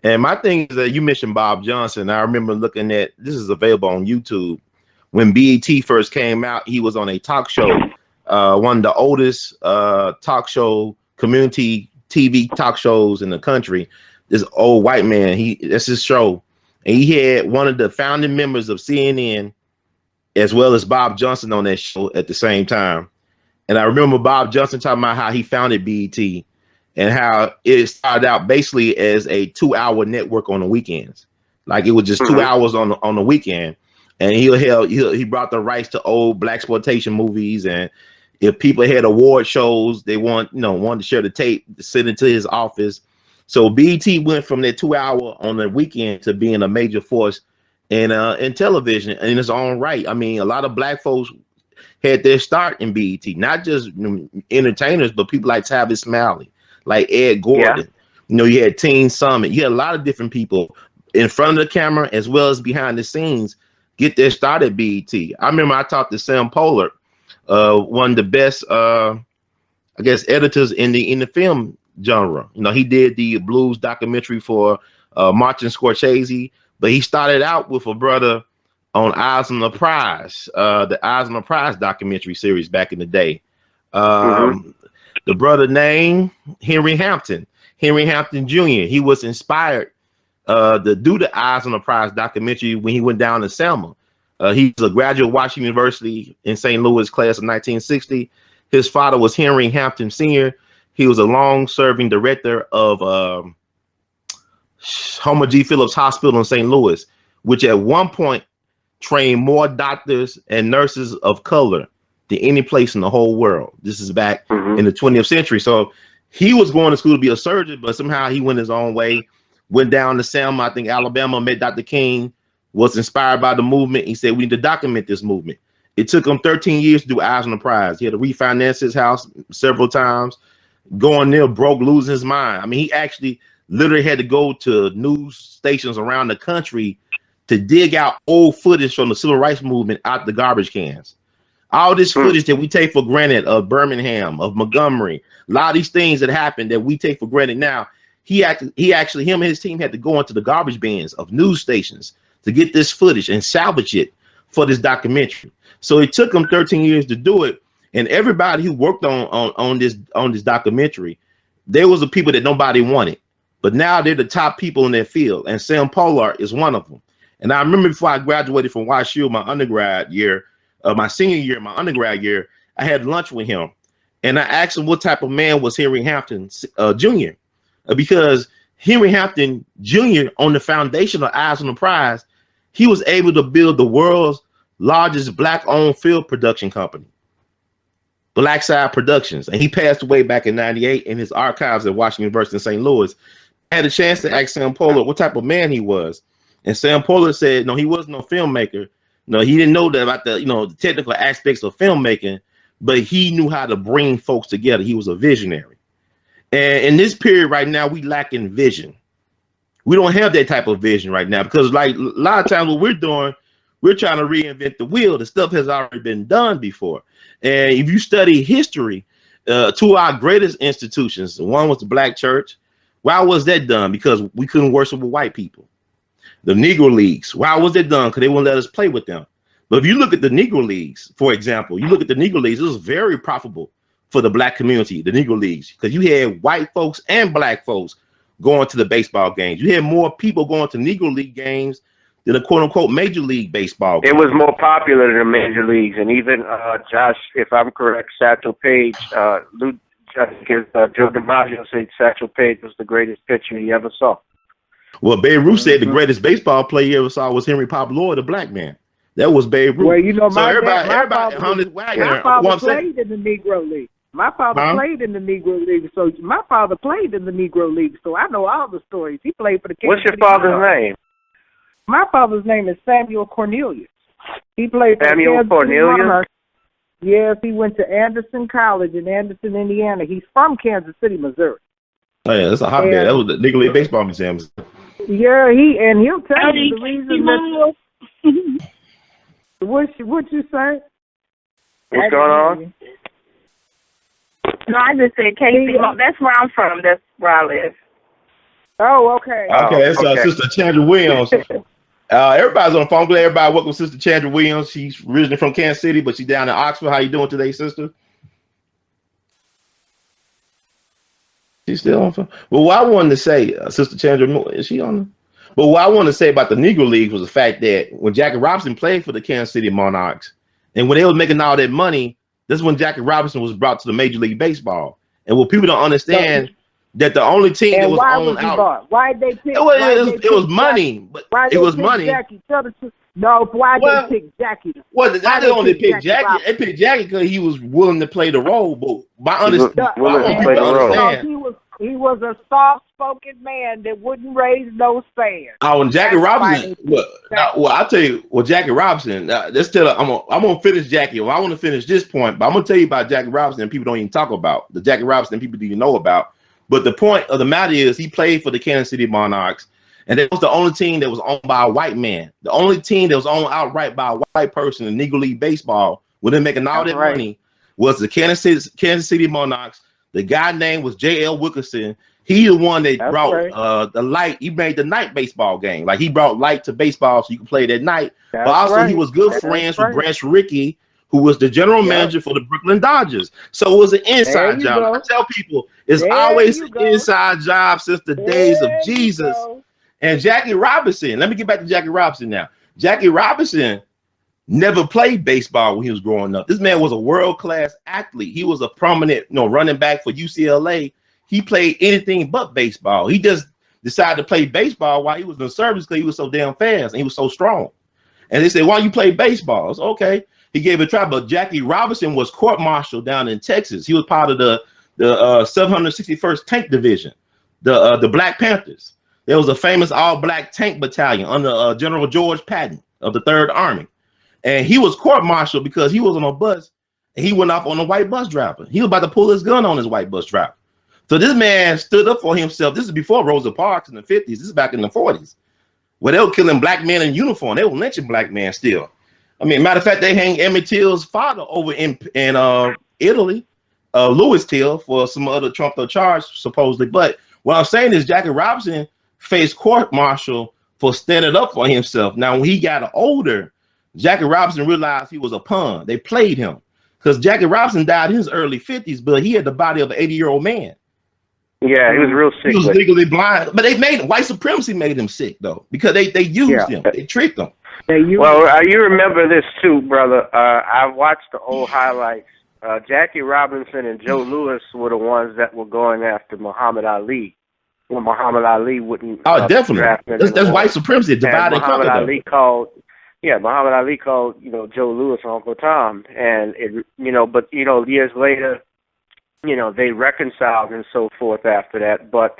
And my thing is that you mentioned Bob Johnson. I remember looking at, this is available on YouTube. When BET first came out, he was on a talk show, one of the oldest talk show, community TV talk shows in the country. This old white man, that's his show. And he had one of the founding members of CNN as well as Bob Johnson on that show at the same time. And I remember Bob Johnson talking about how he founded BET and how it started out basically as a 2-hour network on the weekends. Like it was just 2 hours on the weekend. And he brought the rights to old blaxploitation movies. And if people had award shows, they wanted to share the tape, send it to his office. So BET went from that 2 hour on the weekend to being a major force in television in its own right. I mean, a lot of black folks had their start in BET, not just entertainers, but people like Tavis Smiley, like Ed Gordon. Yeah. You had Teen Summit. You had a lot of different people in front of the camera as well as behind the scenes get their start at BET. I remember I talked to Sam Pollard, one of the best, editors in the film genre. He did the blues documentary for Martin Scorsese, but he started out with a brother on Eyes on the Prize, the Eyes on the Prize documentary series back in the day. The brother named Henry Hampton Jr. He was inspired to do the Eyes on the Prize documentary when he went down to Selma. He's a graduate of Washington University in St. Louis class of 1960. His father was Henry Hampton Sr. He was a long-serving director of Homer G. Phillips Hospital in St. Louis, which at one point trained more doctors and nurses of color than any place in the whole world. This is back in the 20th century. So he was going to school to be a surgeon, but somehow he went his own way, went down to Selma, I think Alabama, met Dr. King, was inspired by the movement. He said, we need to document this movement. It took him 13 years to do Eyes on the Prize. He had to refinance his house several times, going near broke, losing his mind. I mean, he actually literally had to go to news stations around the country to dig out old footage from the civil rights movement out the garbage cans. All this footage that we take for granted of Birmingham, of Montgomery, a lot of these things that happened that we take for granted now, him and his team had to go into the garbage bins of news stations to get this footage and salvage it for this documentary. So it took him 13 years to do it. And everybody who worked on this documentary, there was the people that nobody wanted, but now they're the top people in their field. And Sam Pollard is one of them. And I remember before I graduated from YSU, my undergrad year, my senior year, my undergrad year, I had lunch with him. And I asked him what type of man was Henry Hampton Jr. Because Henry Hampton Jr. on the foundation of Eyes on the Prize, he was able to build the world's largest black-owned film production company, Black Side Productions. And he passed away back in '98 in his archives at Washington University in St. Louis. I had a chance to ask Sam Pollard what type of man he was. And Sam Pollard said, no, he wasn't no filmmaker. No, he didn't know that about the technical aspects of filmmaking, but he knew how to bring folks together. He was a visionary. And in this period right now, we lack in vision. We don't have that type of vision right now because, like, a lot of times what we're doing, we're trying to reinvent the wheel. The stuff has already been done before. And if you study history, two of our greatest institutions, one was the Black church. Why was that done? Because we couldn't worship with white people. The Negro Leagues. Why was that done? Because they wouldn't let us play with them. But if you look at the Negro Leagues, for example, you look at the Negro Leagues, it was very profitable for the black community, the Negro Leagues, because you had white folks and black folks going to the baseball games. You had more people going to Negro League games than a quote unquote Major League Baseball game. It was more popular than Major Leagues. And even Josh, if I'm correct, Satchel Paige, Joe DiMaggio said Satchel Paige was the greatest pitcher he ever saw. Well, Babe Ruth said the greatest baseball player he ever saw was Henry Pop Lloyd, a black man. That was Babe Ruth. Well, you know, so everybody on this wagon. My father played in the Negro League. My father played in the Negro League, so my father played in the Negro League, so I know all the stories. He played for the Kansas City. What's your father's name? My father's name is Samuel Cornelius. He played for Samuel Cornelius? Yes, he went to Anderson College in Anderson, Indiana. He's from Kansas City, Missouri. Oh yeah, that's a hotbed. That was the Negro League Baseball Museum. Yeah, he'll tell you the reason that. What you say? What's going on? No, I just said Casey. That's where I'm from. That's where I live. Oh, okay. Okay, that's Sister Chandra Williams. Everybody's on the phone. Glad everybody welcome Sister Chandra Williams. She's originally from Kansas City, but she's down in Oxford. How you doing today, sister? She's still on phone. Well, what I wanted to say, Sister Chandra, is she on? But what I want to say about the Negro League was the fact that when Jackie Robinson played for the Kansas City Monarchs, and when they was making all that money, that's when Jackie Robinson was brought to the Major League Baseball. And what people don't understand, that the only team that was owned out. Why they pick? It was money, but it was money. Jackie? No, why they pick Jackie? Well, they only picked Jackie. They picked Jackie because he was willing to play the role. But my understanding, he was a soft-spoken man that wouldn't raise no fans. Oh, and Jackie Robinson. I'll tell you. Well, Jackie Robinson. Let's tell her. I'm gonna finish Jackie. Well, I want to finish this point, but I'm gonna tell you about Jackie Robinson. People don't even talk about the Jackie Robinson. People don't even know about. But the point of the matter is, he played for the Kansas City Monarchs, and it was the only team that was owned by a white man. The only team that was owned outright by a white person in Negro League Baseball, when they're making all that money, was the Kansas City Monarchs. The guy name was J.L. Wilkerson. He the one that brought the light. He made the night baseball game. Like, he brought light to baseball so you can play it at night. But also he was good friends with Branch Rickey, who was the general manager for the Brooklyn Dodgers. So it was an inside job. I tell people, it's always an inside job since the days of Jesus. And Jackie Robinson, let me get back to Jackie Robinson now. Jackie Robinson never played baseball when he was growing up. This man was a world-class athlete. He was a prominent, running back for UCLA. He played anything but baseball. He just decided to play baseball while he was in the service because he was so damn fast and he was so strong. And they said, why don't you play baseball? I said, okay. He gave it a try, but Jackie Robinson was court-martialed down in Texas. He was part of the 761st Tank Division, the Black Panthers. There was a famous all-black tank battalion under General George Patton of the 3rd Army. And he was court-martialed because he was on a bus and he went off on a white bus driver. He was about to pull his gun on his white bus driver. So this man stood up for himself. This is before Rosa Parks in the 50s. This is back in the 40s, where they were killing black men in uniform. They were lynching black men still. I mean, matter of fact, they hanged Emmett Till's father over in Italy, Louis Till, for some other trumped up charge, supposedly. But what I'm saying is Jackie Robinson faced court-martial for standing up for himself. Now, when he got older, Jackie Robinson realized he was a pawn. They played him because Jackie Robinson died in his early 50s, but he had the body of an 80-year-old man. Yeah, he was real sick. He was legally blind, but they made white supremacy made him sick though, because they used him, they tricked him. Well, you remember this too, brother. I watched the old highlights. Jackie Robinson and Joe Louis were the ones that were going after Muhammad Ali when Muhammad Ali wouldn't. Oh, definitely. That's white supremacy. Divide and conquer. Muhammad Ali called Joe Louis Uncle Tom, and but years later, they reconciled and so forth after that. But,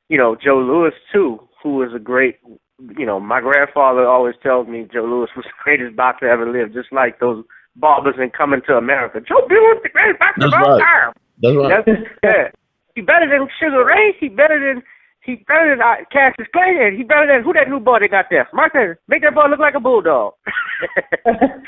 Joe Louis, too, who was a great, my grandfather always tells me Joe Louis was the greatest boxer ever lived, just like those barbers in Coming to America. Joe Louis was the greatest boxer of all time. That's right. He better than Sugar Ray. He better than Cassius Clay. And he better than, who that new boy they got there? Martin, make that boy look like a bulldog.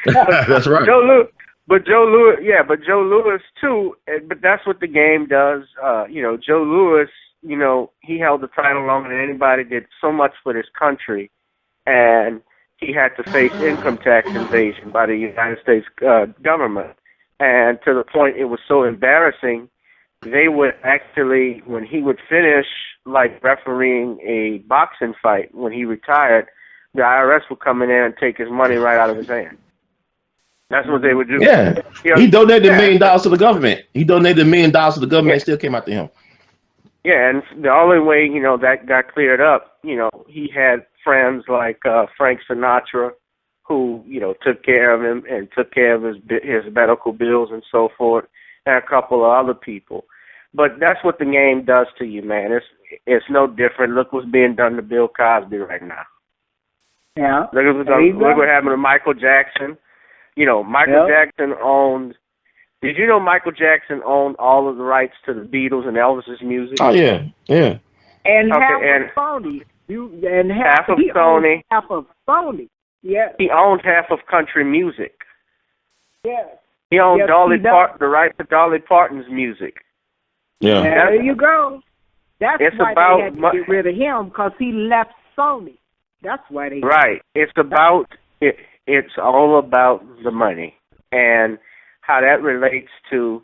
That's right. But Joe Louis too. But that's what the game does. Joe Louis, he held the title longer than anybody, did so much for this country, and he had to face income tax invasion by the United States government. And to the point it was so embarrassing, they would actually, when he would finish like refereeing a boxing fight, when he retired, the IRS would come in there and take his money right out of his hand. That's what they would do. Yeah. He donated $1 million to the government. He donated $1 million to the government. It still came out to him. Yeah, and the only way, that got cleared up, he had friends like Frank Sinatra who, took care of him and took care of his medical bills and so forth, and a couple of other people. But that's what the game does to you, man. It's no different. Look what's being done to Bill Cosby right now. Yeah. Look what happened to Michael Jackson. Michael Jackson owned. Did you know Michael Jackson owned all of the rights to the Beatles and Elvis's music? Oh yeah. And half of Sony. Half of Sony. Half of Sony. Yeah. He owned half of country music. Yeah. He owned the rights to Dolly Parton's music. Yeah. There you go. That's why they had to get rid of him, because he left Sony. That's why they. Right. It's all about the money and how that relates to,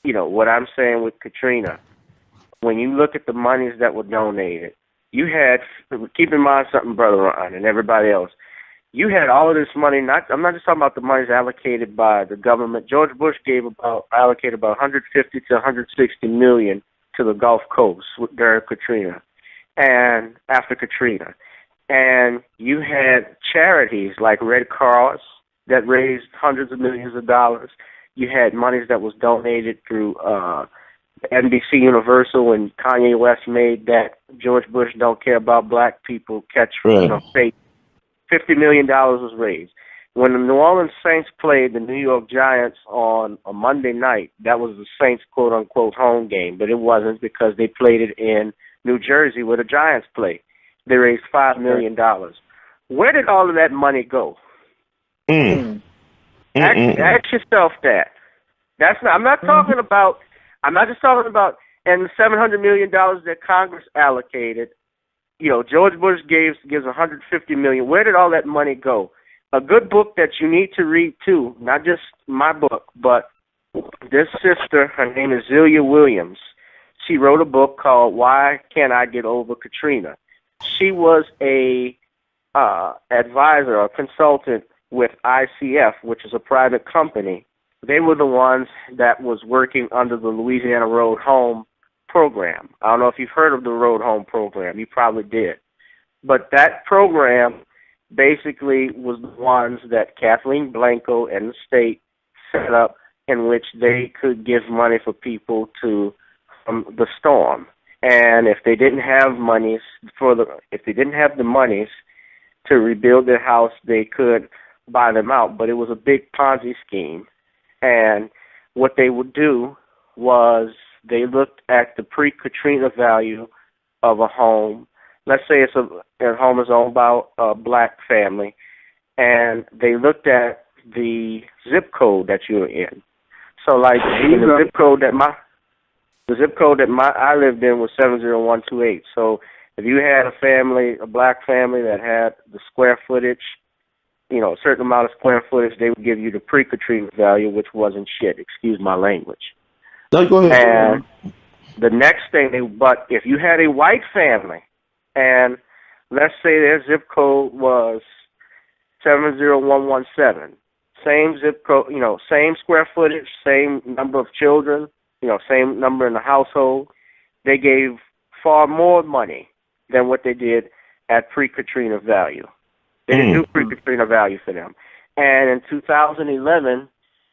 what I'm saying with Katrina. When you look at the monies that were donated, you had, keep in mind something, Brother Ron, and everybody else, you had all of this money. I'm not just talking about the monies allocated by the government. George Bush allocated about 150 to 160 million to the Gulf Coast during Katrina, and after Katrina. And you had charities like Red Cross that raised hundreds of millions of dollars. You had monies that was donated through NBC Universal when Kanye West made that George Bush don't care about black people fake. $50 million was raised. When the New Orleans Saints played the New York Giants on a Monday night, that was the Saints' quote-unquote home game, but it wasn't, because they played it in New Jersey where the Giants play. They raised $5 million. Where did all of that money go? Ask yourself that. I'm not just talking about, and the $700 million that Congress allocated. George Bush gives $150 million. Where did all that money go? A good book that you need to read too, not just my book, but this sister, her name is Zelia Williams. She wrote a book called Why Can't I Get Over Katrina? She was a advisor or consultant with ICF, which is a private company. They were the ones that was working under the Louisiana Road Home program. I don't know if you've heard of the Road Home program. You probably did. But that program basically was the ones that Kathleen Blanco and the state set up, in which they could give money for people to the storm. And if they didn't have the monies to rebuild their house, they could buy them out. But it was a big Ponzi scheme. And what they would do was they looked at the pre-Katrina value of a home. Let's say a home is owned by a black family, and they looked at the zip code that you're in. So, like, the zip code that I lived in was 70128. So, if you had a black family that had the square footage, a certain amount of square footage, they would give you the pre-Katrina value, which wasn't shit. Excuse my language. No, go ahead. And the next thing, but if you had a white family, and let's say their zip code was 70117, same zip code, same square footage, same number of children, same number in the household, they gave far more money than what they did at pre-Katrina value. They didn't do pre-Katrina value for them. And in 2011,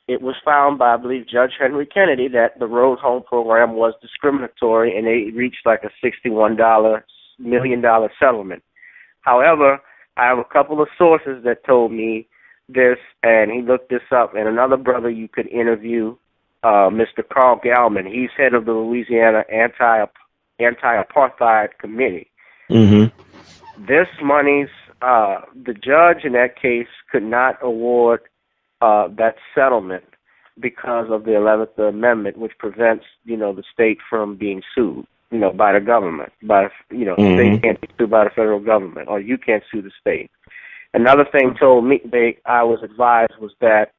it was found by, I believe, Judge Henry Kennedy that the Road Home program was discriminatory, and they reached like a $61 million settlement. However, I have a couple of sources that told me this, and he looked this up, and another brother you could interview, Mr. Carl Galman. He's head of the Louisiana Anti-Apartheid Committee. Mm-hmm. This money's, the judge in that case could not award that settlement because of the 11th Amendment, which prevents, the state from being sued, by the government. The state can't be sued by the federal government, or you can't sue the state. Another thing told me, I was advised, was that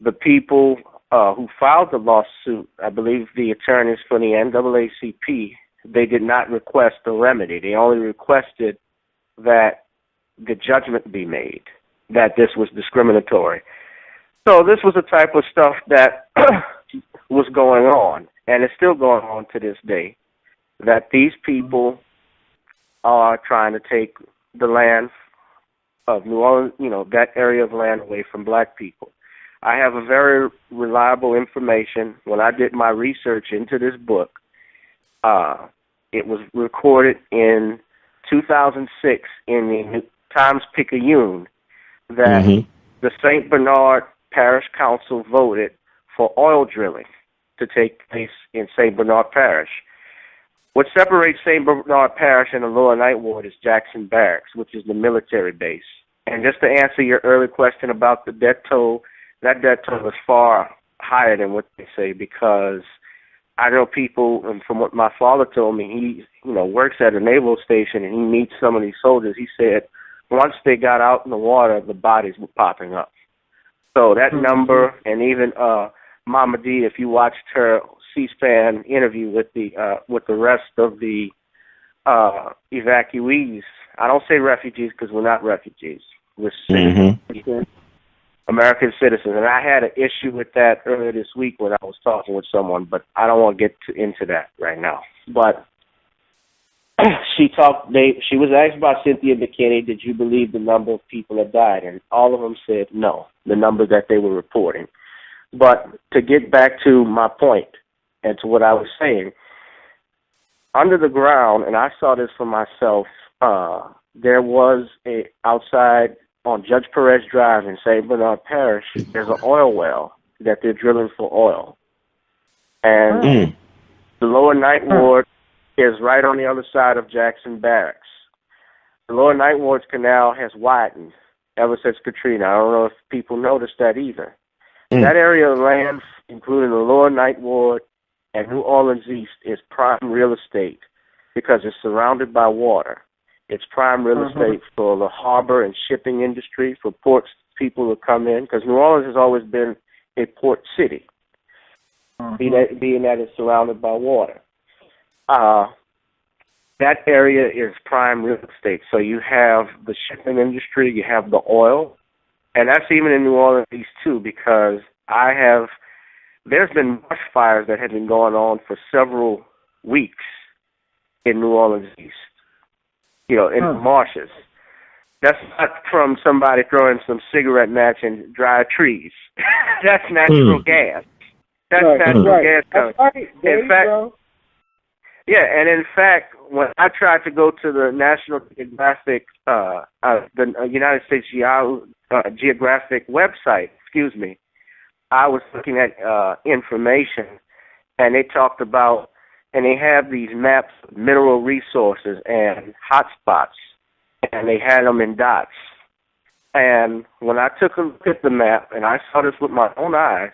the people who filed the lawsuit, I believe the attorneys for the NAACP, they did not request a remedy. They only requested that the judgment be made, that this was discriminatory. So this was the type of stuff that was going on, and it's still going on to this day, that these people are trying to take the land of New Orleans, that area of land away from black people. I have a very reliable information. When I did my research into this book, it was recorded in 2006 in the Times-Picayune that the St. Bernard Parish Council voted for oil drilling to take place in St. Bernard Parish. What separates St. Bernard Parish and the Lower Ninth Ward is Jackson Barracks, which is the military base. And just to answer your earlier question about the death toll, that death toll is far higher than what they say, because I know people, and from what my father told me, he works at a naval station and he meets some of these soldiers. He said once they got out in the water, the bodies were popping up. So that number, and even Mama D, if you watched her C-SPAN interview with the rest of the evacuees, I don't say refugees because we're not refugees. We're citizens, American citizens. And I had an issue with that earlier this week when I was talking with someone, but I don't want to get into that right now. But she was asked by Cynthia McKinney, did you believe the number of people that died? And all of them said no, the number that they were reporting. But to get back to my point and to what I was saying, under the ground, and I saw this for myself, there was outside on Judge Perez Drive in St. Bernard Parish, there's an oil well that they're drilling for oil. And the Lower Ninth Ward is right on the other side of Jackson Barracks. The Lower Ninth Ward's canal has widened ever since Katrina. I don't know if people noticed that either. That area of land, including the Lower Ninth Ward and New Orleans East, is prime real estate because it's surrounded by water. It's prime real estate for the harbor and shipping industry, for ports, people to come in, because New Orleans has always been a port city, being that it's surrounded by water. That area is prime real estate. So you have the shipping industry, you have the oil, and that's even in New Orleans East too, because there's been brush fires that have been going on for several weeks in New Orleans East, in the marshes. That's not from somebody throwing some cigarette match and dry trees. That's natural gas. That's natural gas coming. In fact, and in fact, when I tried to go to the National Geographic, the United States Geographic website, I was looking at information, and they talked about, and they have these maps, mineral resources and hot spots, and they had them in dots. And when I took a look at the map, and I saw this with my own eyes,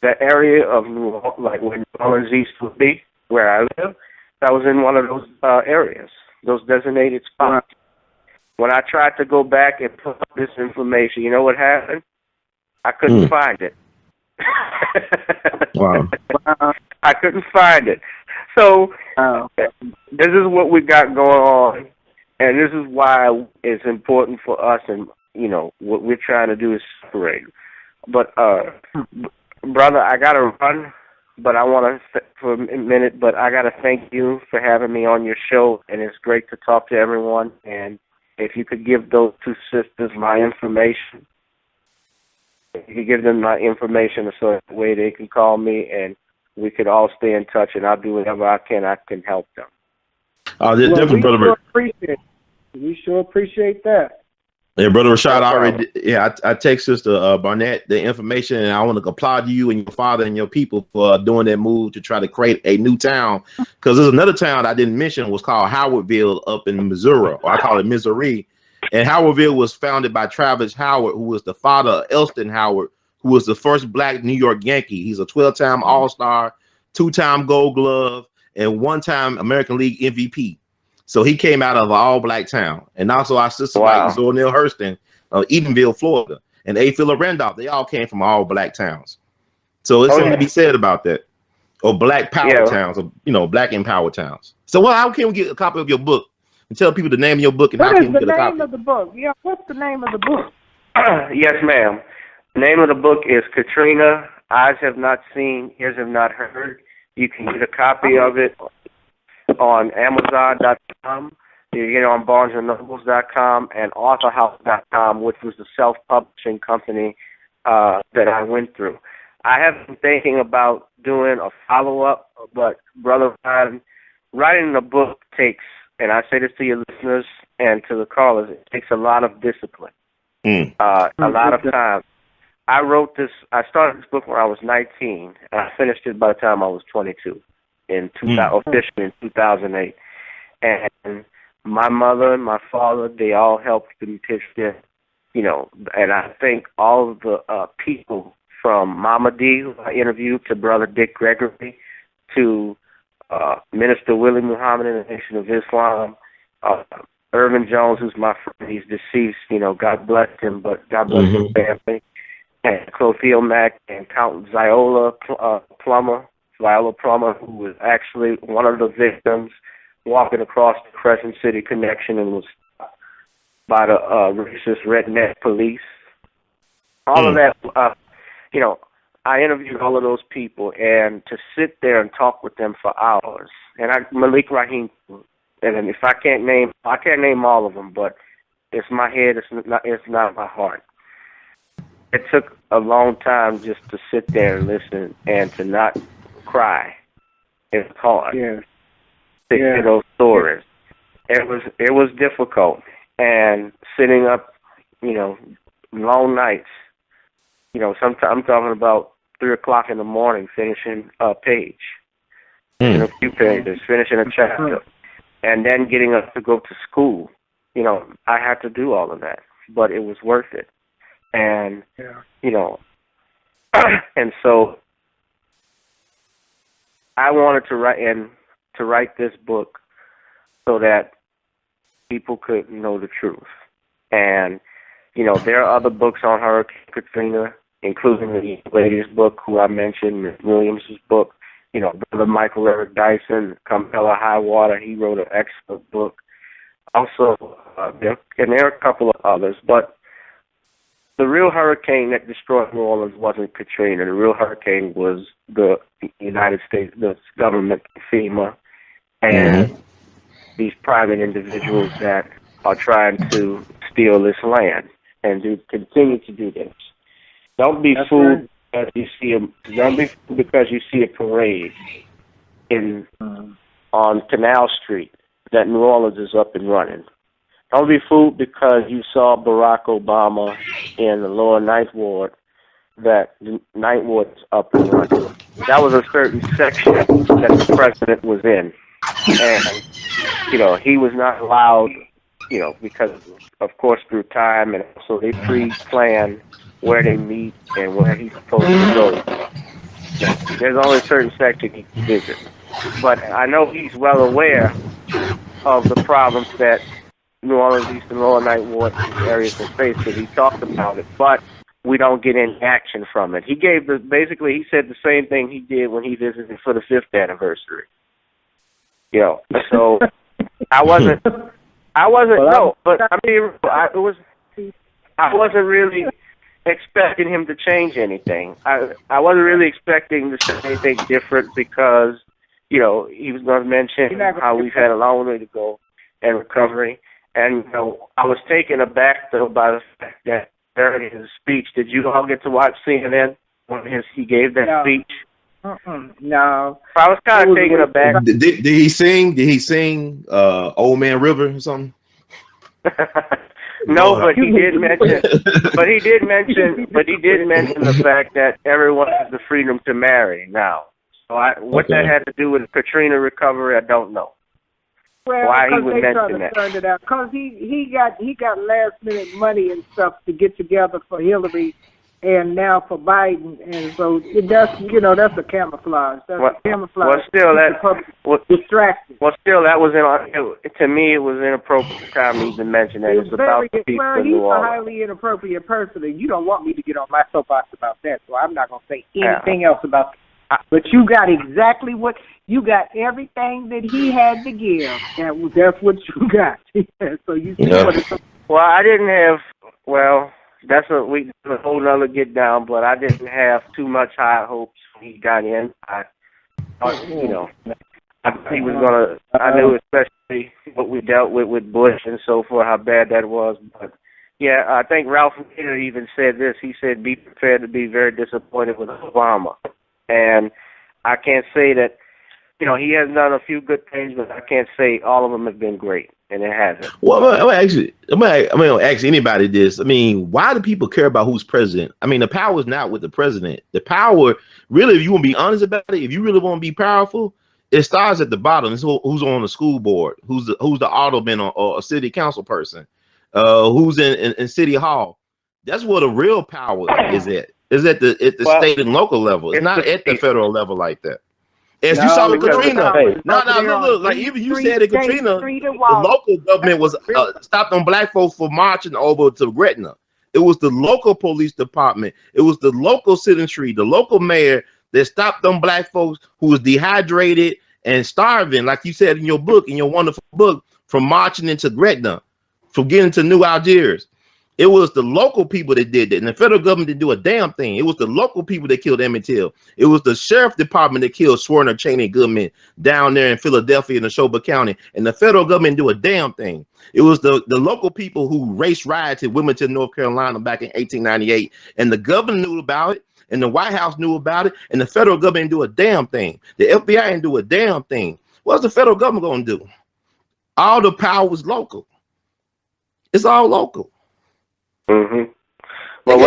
that area of New Orleans, like where New Orleans East would be, where I live, that was in one of those areas, those designated spots. When I tried to go back and pull up this information, you know what happened? I couldn't find it. Wow. I couldn't find it. So this is what we got going on, and this is why it's important for us, and you know what we're trying to do is separate. But brother, I gotta run, but I want to for a minute. But I gotta thank you for having me on your show, and it's great to talk to everyone. And if you could give those two sisters my information, if you could give them my information so that way they can call me, and we could all stay in touch, and I'll do whatever I can help them. Definitely, brother. Sure appreciate it. We sure appreciate that. Yeah, brother Rashad, I text Sister Barnett the information, and I want to applaud you and your father and your people for doing that move to try to create a new town. Because there's another town I didn't mention was called Howardville up in Missouri, or I call it Missouri. And Howardville was founded by Travis Howard, who was the father of Elston Howard, who was the first black New York Yankee. He's a 12-time All-Star, 2-time Gold Glove, and 1-time American League MVP. So he came out of an all-black town. And also our sister, like Zornell Hurston of Edenville, Florida, and A. Philip Randolph, they all came from all-black towns. So it's something to be said about that. Or black power towns, or, you know, black empowered towns. So how can we get a copy of your book? And tell people the name of your book and how can we get a copy? What is the name of the book? Yeah, what's the name of the book? Yes, ma'am. The name of the book is Katrina, Eyes Have Not Seen, Ears Have Not Heard. You can get a copy of it on Amazon.com. You can get it on BarnesandNobles.com and AuthorHouse.com, which was the self-publishing company that I went through. I have been thinking about doing a follow-up, but Brother Ryan, writing a book takes, and I say this to your listeners and to the callers, it takes a lot of discipline, a lot of time. I started this book when I was 19, and I finished it by the time I was 22, officially in 2008. And my mother and my father, they all helped me pitch this, you know, and I think all of the people from Mama D, who I interviewed, to Brother Dick Gregory, to Minister Willie Muhammad in the Nation of Islam, Irvin Jones, who's my friend, he's deceased, you know, God bless him, but God bless his family, and Clothil Mack and Count Viola Plummer, who was actually one of the victims walking across the Crescent City connection and was stopped by the racist redneck police. All of that, you know, I interviewed all of those people, and to sit there and talk with them for hours. And Malik Rahim, and if I can't name all of them, but it's my head, it's not my heart. It took a long time just to sit there and listen and to not cry. It's hard. To hear those stories. It was difficult, and sitting up, you know, long nights. You know, sometimes I'm talking about 3 o'clock in the morning, finishing a page, in a few pages, finishing a chapter, and then getting up to go to school. You know, I had to do all of that, but it was worth it. And you know, and so I wanted to write this book so that people could know the truth. And you know, there are other books on Hurricane Katrina, including the lady's book, who I mentioned, Ms. Williams' book. You know, Brother Michael Eric Dyson, Come Hell or High Water, he wrote an excellent book. Also, there are a couple of others, but the real hurricane that destroyed New Orleans wasn't Katrina. The real hurricane was the United States, the government, FEMA, and these private individuals that are trying to steal this land and continue to do this. Don't be fooled because you see a parade on Canal Street that New Orleans is up and running. Don't be fooled because you saw Barack Obama in the lower Ninth Ward that the Ninth Ward is up and running. That was a certain section that the president was in, and he was not allowed, because of course through time, and so they pre-plan where they meet and where he's supposed to go. There's only a certain section he can visit, but I know he's well aware of the problems that New Orleans East and Lower Ninth Ward areas can face, because he talked about it, but we don't get any action from it. He basically he said the same thing he did when he visited for the 5th anniversary. So I wasn't I wasn't really expecting him to change anything. I wasn't really expecting to say anything different, because he was going to mention how we've had a long way to go in recovery. And I was taken aback though by the fact that during his speech, did you all get to watch CNN when he gave that speech? No. I was kind of taken aback. Did he sing? Did he sing "Old Man River" or something? No, but he did mention. But he did mention the fact that everyone has the freedom to marry now. So what that had to do with Katrina recovery, I don't know. Well, why he would mention that? Because he got last minute money and stuff to get together for Hillary, and now for Biden, and so that's a camouflage. That's a camouflage. Well, still distracting. Well, still that was to me it was inappropriate time to even mention that. It's about the people in New Orleans. He's a highly inappropriate person, and you don't want me to get on my soapbox about that, so I'm not going to say anything else about that. But you got exactly you got everything that he had to give. That's what you got. So you see what it's. Well, I didn't have. Well, that's a whole nother get down. But I didn't have too much high hopes when he got in. I thought, I thought he was gonna. I knew, especially what we dealt with Bush and so forth, how bad that was. But yeah, I think Ralph Nader even said this. He said, "Be prepared to be very disappointed with Obama." And I can't say that, he has done a few good things, but I can't say all of them have been great, and it hasn't. Well, I'm gonna ask anybody this. I mean, why do people care about who's president? I mean, the power is not with the president. The power, really, if you want to be honest about it, if you really want to be powerful, it starts at the bottom. It's who's on the school board, who's the alderman or a city council person, who's in city hall. That's where the real power is at. Is at the state and local level. It's not at the federal level like that. As you saw with Katrina. Look, like even you said that Katrina, the local government was stopped on black folks for marching over to Gretna. It was the local police department. It was the local citizenry, the local mayor that stopped on black folks who was dehydrated and starving, like you said in your book, in your wonderful book, from marching into Gretna, from getting to New Algiers. It was the local people that did that, and the federal government didn't do a damn thing. It was the local people that killed Emmett Till. It was the sheriff department that killed Swerner, Cheney, and Goodman down there in Philadelphia in Neshoba County, and the federal government didn't do a damn thing. It was the local people who race rioted in Wilmington, North Carolina back in 1898, and the governor knew about it, and the White House knew about it, and the federal government didn't do a damn thing. The FBI didn't do a damn thing. What's the federal government going to do? All the power was local. It's all local. Mm-hmm. Well,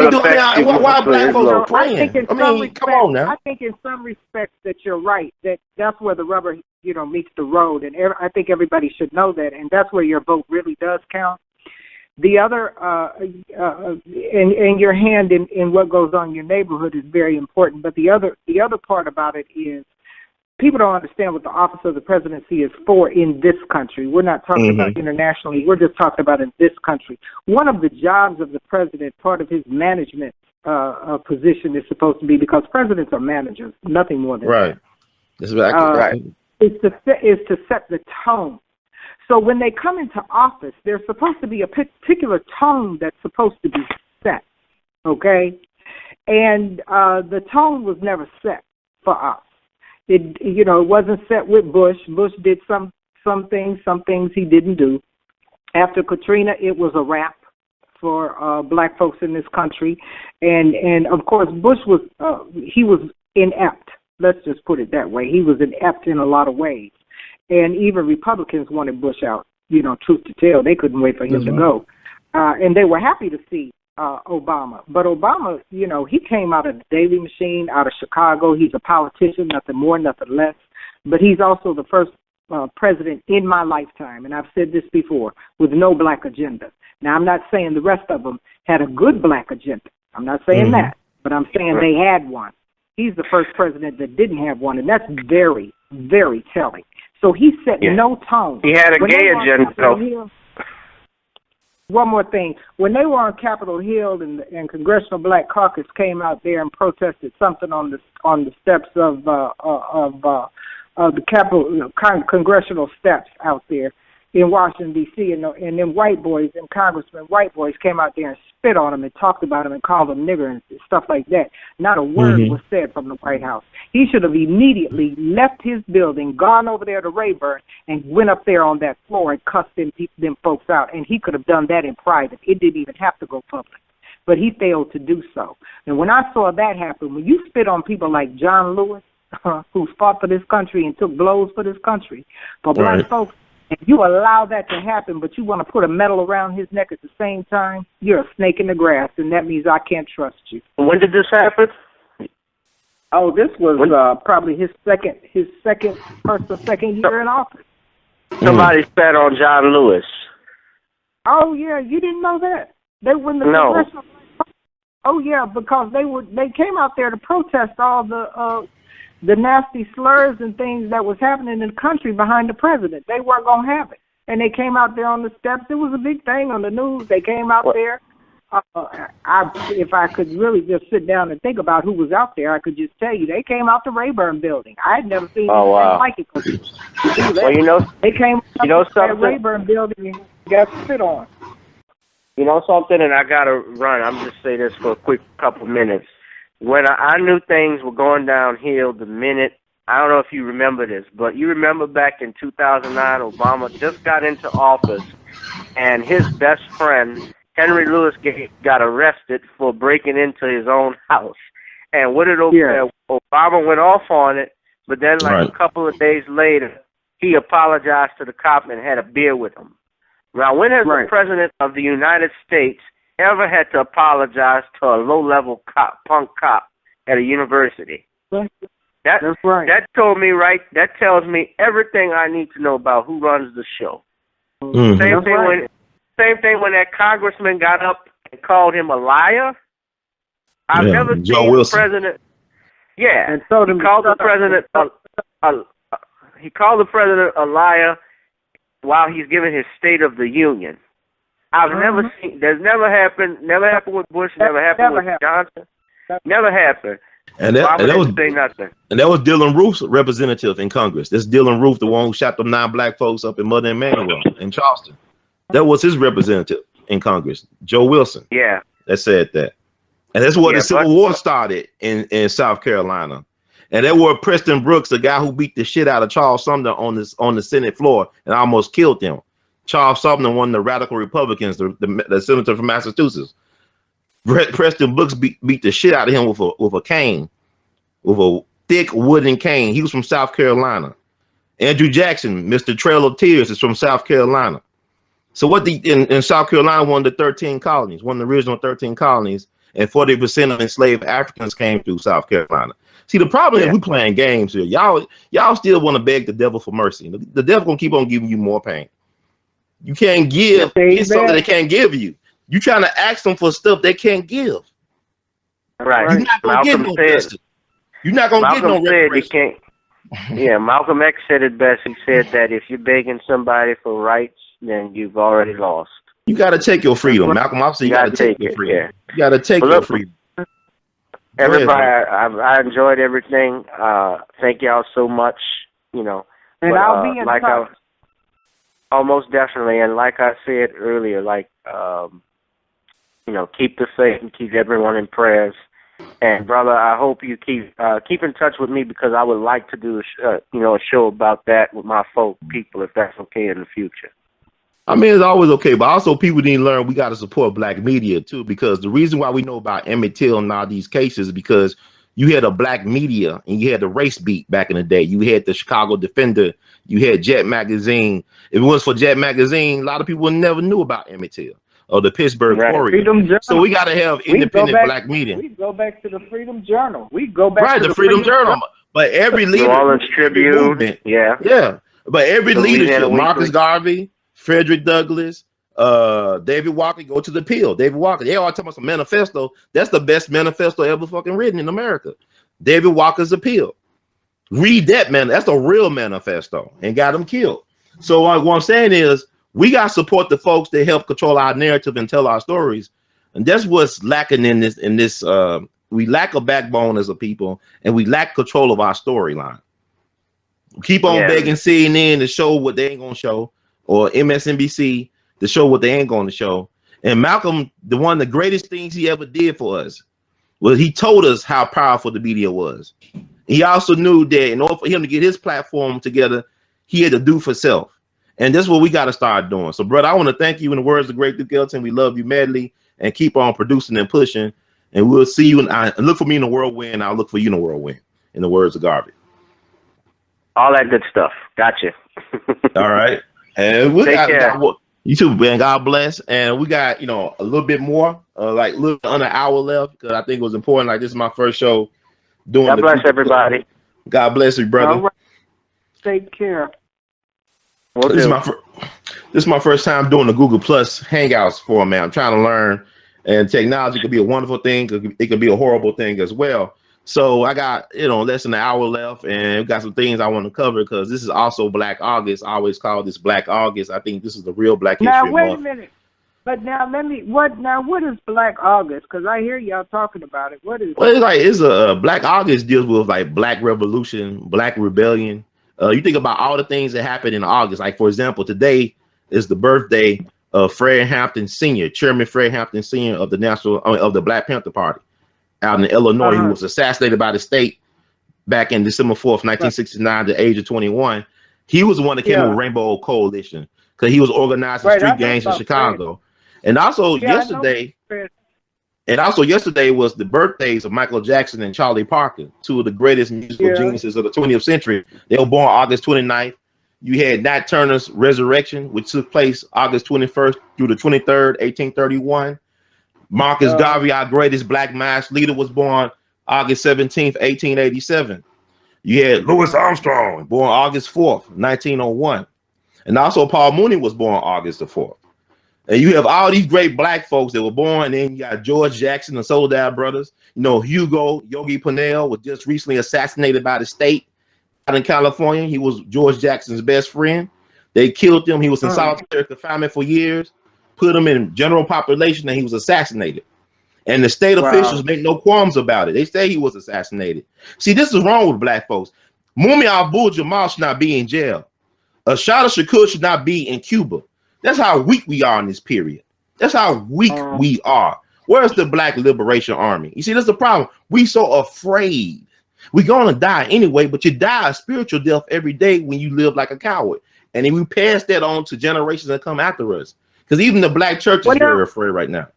why black folks praying? I mean, come on now. I think in some respects that you're right. That's where the rubber, meets the road, and I think everybody should know that. And that's where your vote really does count. The other, and your hand in what goes on in your neighborhood is very important. But the other part about it is, people don't understand what the office of the presidency is for in this country. We're not talking about internationally. We're just talking about in this country. One of the jobs of the president, part of his management position is supposed to be, because presidents are managers, nothing more than right. That's exactly right. Is to set the tone. So when they come into office, there's supposed to be a particular tone that's supposed to be set, okay? And the tone was never set for us. It wasn't set with Bush. Bush did some things he didn't do. After Katrina, it was a wrap for black folks in this country, and of course Bush was he was inept. Let's just put it that way. He was inept in a lot of ways, and even Republicans wanted Bush out. Truth to tell, they couldn't wait for him to go, and they were happy to see Obama. But Obama, you know, he came out of the Daily Machine, out of Chicago. He's a politician, nothing more, nothing less. But he's also the first president in my lifetime, and I've said this before, with no black agenda. Now, I'm not saying the rest of them had a good black agenda. I'm not saying that, but I'm saying they had one. He's the first president that didn't have one, and that's very, very telling. So he set no tone. He had a gay agenda. One more thing. When they were on Capitol Hill and Congressional Black Caucus came out there and protested something on the steps of the Capitol, congressional steps out there in Washington, D.C., and then white boys and congressmen, white boys came out there and spit on him and talked about him and called him nigger and stuff like that. Not a word was said from the White House. He should have immediately left his building, gone over there to Rayburn, and went up there on that floor and cussed them folks out. And he could have done that in private. It didn't even have to go public. But he failed to do so. And when I saw that happen, when you spit on people like John Lewis, who fought for this country and took blows for this country, for black folks, and you allow that to happen, but you want to put a medal around his neck at the same time, you're a snake in the grass, and that means I can't trust you. When did this happen? Oh, this was probably his second year in office. Somebody spat on John Lewis. Oh yeah, you didn't know that? They were in the congressional. Oh yeah, because they came out there to protest all the nasty slurs and things that was happening in the country behind the president. They weren't going to have it. And they came out there on the steps. It was a big thing on the news. They came out there. If I could really just sit down and think about who was out there, I could just tell you, they came out the Rayburn building. I had never seen anything like it. Well, they came out something? the Rayburn building and got spit on. You know something, and I got to run. I'm just say this for a quick couple minutes. When I knew things were going downhill the minute, I don't know if you remember this, but you remember back in 2009, Obama just got into office, and his best friend, Henry Lewis, got arrested for breaking into his own house. And what did Obama went off on it, but then a couple of days later, he apologized to the cop and had a beer with him. Now, when has the president of the United States ever had to apologize to a low-level punk cop at a university? That told me that tells me everything I need to know about who runs the show. Same thing when that congressman got up and called him a liar. I've never seen the president. Yeah, and so he called the president he called the president a liar while he's giving his State of the Union. I've never seen. That's never happened. Never happened with Bush. Never happened with Johnson. Never happened. And that was say nothing. And that was Dylan Roof's representative in Congress. That's Dylan Roof, the one who shot them 9 black folks up in Mother Emanuel in Charleston. That was his representative in Congress, Joe Wilson. Yeah, that said that, and that's where the Civil War started in South Carolina. And that were Preston Brooks, the guy who beat the shit out of Charles Sumner on the Senate floor and almost killed him. Charles Sumner, one of the radical Republicans, the senator from Massachusetts. Preston Brooks beat the shit out of him with a cane, with a thick wooden cane. He was from South Carolina. Andrew Jackson, Mr. Trail of Tears, is from South Carolina. So in South Carolina, one of the 13 colonies, one of the original 13 colonies, and 40% of enslaved Africans came through South Carolina. See, the problem is we playing games here. Y'all still want to beg the devil for mercy. The devil gonna keep on giving you more pain. You can't give something they can't give you. You trying to ask them for stuff they can't give. Right. You're not gonna get no justice. You're not gonna get no reparation. Yeah, Malcolm X said it best. He said that if you're begging somebody for rights, then you've already lost. You got to take your freedom. Malcolm X said you got to take your freedom. Yeah. You got to take your freedom. Everybody, I enjoyed everything. Thank y'all so much. And I'll be in touch. Most definitely. And like I said earlier, keep the faith and keep everyone in prayers. And brother, I hope you keep in touch with me, because I would like to do a show about that with my people, if that's okay in the future. I mean, it's always okay, but also people need to learn we got to support black media too, because the reason why we know about Emmett Till and all these cases is because you had a black media and you had the race beat back in the day. You had the Chicago Defender, you had Jet Magazine. If it was for Jet Magazine, a lot of people never knew about Emmett Till. or the Pittsburgh Courier. So we got to have independent black media. We go back to the Freedom Journal. We go back to the Freedom Journal. But every leader, New Orleans Tribune, yeah. But every leadership, Marcus Weekly. Garvey, Frederick Douglass, David Walker, go to the Appeal. David Walker, they all talking about some manifesto. That's the best manifesto ever fucking written in America. David Walker's Appeal. Read that, man. That's a real manifesto, and got them killed. So what I'm saying is, we got to support the folks that help control our narrative and tell our stories, and that's what's lacking in this. We lack a backbone as a people, and we lack control of our storyline. Keep on begging CNN to show what they ain't gonna show, or MSNBC to show what they ain't gonna show. And Malcolm, one of the greatest things he ever did for us was he told us how powerful the media was. He also knew that in order for him to get his platform together, he had to do for self. And that's what we got to start doing. So, brother, I want to thank you in the words of Great Duke Ellington. We love you madly, and keep on producing and pushing. And we'll see you. And look for me in the whirlwind. I'll look for you in the whirlwind, in the words of Garvey. All that good stuff. Gotcha. All right. And we Take care. You too, man. God bless. And we got, a little bit more, like a little under an hour left, because I think it was important. Like, this is my first show doing. God bless everybody. God bless you, brother. All right. Take care. This is my first time doing the Google Plus Hangouts format. I'm trying to learn, and technology could be a wonderful thing. It could be a horrible thing as well. So I got, less than an hour left, and we got some things I want to cover, because this is also Black August. I always call this Black August. I think this is the real Black History Month. Now, wait a minute. But now what is Black August? Because I hear y'all talking about it. What is Well, it's a Black August deals with like Black Revolution, Black Rebellion. You think about all the things that happened in August. Like, for example, today is the birthday of Fred Hampton Sr., Chairman Fred Hampton Sr. of the Black Panther Party out in Illinois, who was assassinated by the state back in December 4th, 1969, at the age of 21. He was the one that came with Rainbow Coalition, because he was organizing street gangs in Chicago. And also yesterday was the birthdays of Michael Jackson and Charlie Parker, two of the greatest musical geniuses of the 20th century. They were born August 29th. You had Nat Turner's Resurrection, which took place August 21st through the 23rd, 1831. Marcus Garvey, our greatest black mass leader, was born August 17th, 1887. You had Louis Armstrong, born August 4th, 1901. And also Paul Mooney was born August the 4th. And you have all these great black folks that were born. And then you got George Jackson, the Soledad brothers. Hugo Yogi Purnell was just recently assassinated by the state out in California. He was George Jackson's best friend. They killed him. He was in solitary confinement for years, put him in general population, and he was assassinated. And the state officials make no qualms about it. They say he was assassinated. See, this is wrong with black folks. Mumia Abu-Jamal should not be in jail. Ashada Shakur should not be in Cuba. That's how weak we are in this period. That's how weak we are. Where's the Black Liberation Army? You see, that's the problem. We so afraid. We're going to die anyway, but you die a spiritual death every day when you live like a coward. And then we pass that on to generations that come after us. Because even the black church is very afraid right now.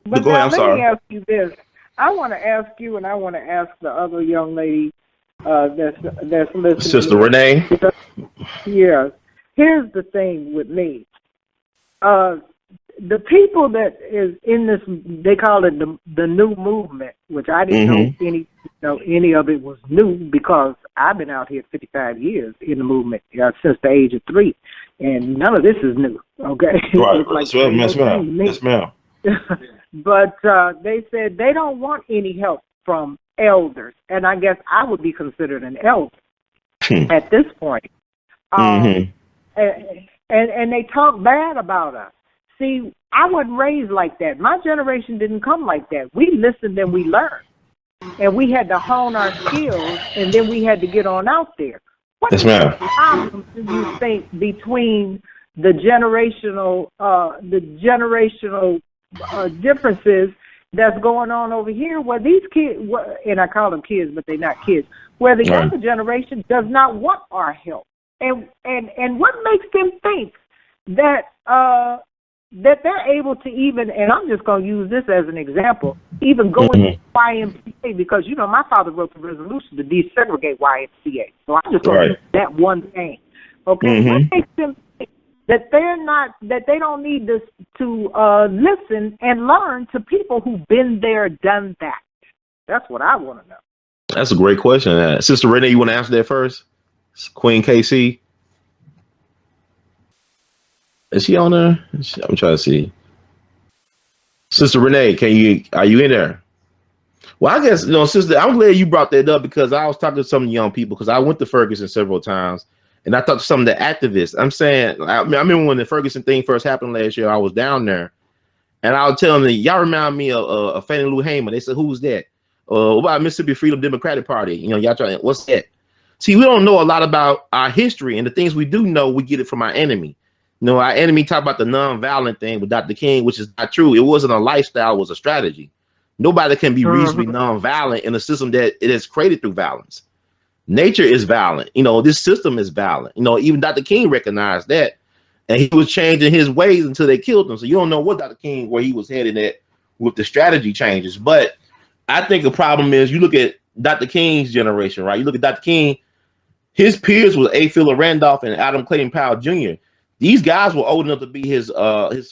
But go ahead, I'm sorry. Let me ask you this. I want to ask you, and I want to ask the other young lady that's listening. Sister Renee? Yes. Here's the thing with me. The people that is in this, they call it the new movement, which I didn't know any of it was new, because I've been out here 55 years in the movement since the age of 3, and none of this is new. Okay, right? Like yes, ma'am. But they said they don't want any help from elders, and I guess I would be considered an elder at this point. And they talk bad about us. See, I wasn't raised like that. My generation didn't come like that. We listened and we learned. And we had to hone our skills, and then we had to get on out there. What is the problem, do you think, between the generational differences that's going on over here, where these kids, and I call them kids, but they're not kids, where the younger generation does not want our help? And what makes them think that that they're able to even, and I'm just going to use this as an example, even go into YMCA, because, my father wrote the resolution to desegregate YMCA. So I'm just going to use that one thing. Okay? What makes them think that they don't need to listen and learn to people who've been there, done that. That's what I want to know. That's a great question. Sister Renee, you want to answer that first? Queen KC. Is she on there? I'm trying to see. Sister Renee, are you in there? Well, I guess, sister, I'm glad you brought that up because I was talking to some young people because I went to Ferguson several times and I talked to some of the activists. I'm saying, I remember when the Ferguson thing first happened last year, I was down there and I was telling them, y'all remind me of Fannie Lou Hamer. They said, who's that? What about Mississippi Freedom Democratic Party? Y'all trying, what's that? See, we don't know a lot about our history, and the things we do know, we get it from our enemy. Our enemy talked about the nonviolent thing with Dr. King, which is not true. It wasn't a lifestyle, it was a strategy. Nobody can be reasonably nonviolent in a system that it is created through violence. Nature is violent. This system is violent. Even Dr. King recognized that, and he was changing his ways until they killed him. So you don't know what Dr. King, where he was headed at with the strategy changes. But I think the problem is you look at Dr. King's generation, right? You look at Dr. King, his peers was A. Philip Randolph and Adam Clayton Powell Jr. These guys were old enough to be his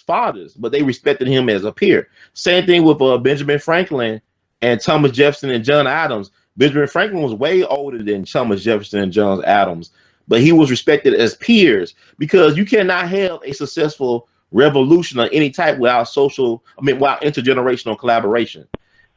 fathers, but they respected him as a peer. Same thing with Benjamin Franklin and Thomas Jefferson and John Adams. Benjamin Franklin was way older than Thomas Jefferson and John Adams, but he was respected as peers because you cannot have a successful revolution of any type without without intergenerational collaboration.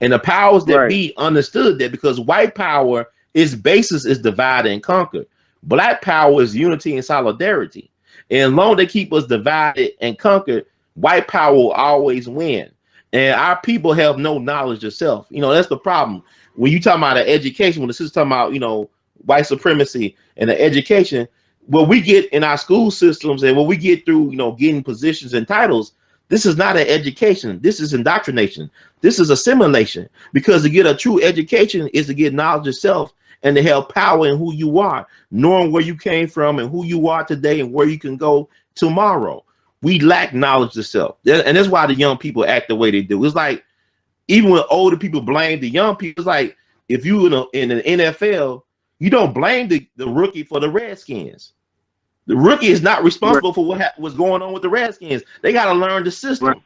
And the powers that be understood that because white power, its basis is divide and conquer. Black power is unity and solidarity. And as long as they keep us divided and conquered, white power will always win. And our people have no knowledge of self. That's the problem. When you talk about education, when the sister's talking about, white supremacy and the education, what we get in our school systems and what we get through, getting positions and titles, this is not an education. This is indoctrination. This is assimilation. Because to get a true education is to get knowledge of self and to have power in who you are, knowing where you came from and who you are today and where you can go tomorrow. We lack knowledge of self. And that's why the young people act the way they do. It's like, even when older people blame the young people, it's like, if you in the NFL, you don't blame the rookie for the Redskins. The rookie is not responsible for what's going on with the Redskins. They got to learn the system.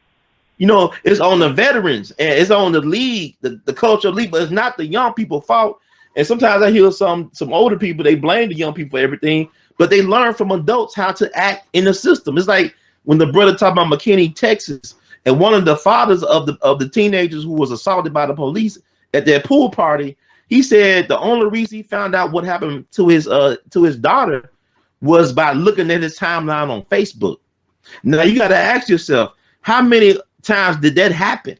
It's on the veterans and it's on the league, the cultural league, but it's not the young people's fault. And sometimes I hear some older people, they blame the young people for everything, but they learn from adults how to act in the system. It's like when the brother talked about McKinney, Texas, and one of the fathers of the teenagers who was assaulted by the police at their pool party, he said the only reason he found out what happened to his daughter was by looking at his timeline on Facebook. Now you got to ask yourself, how many times did that happen?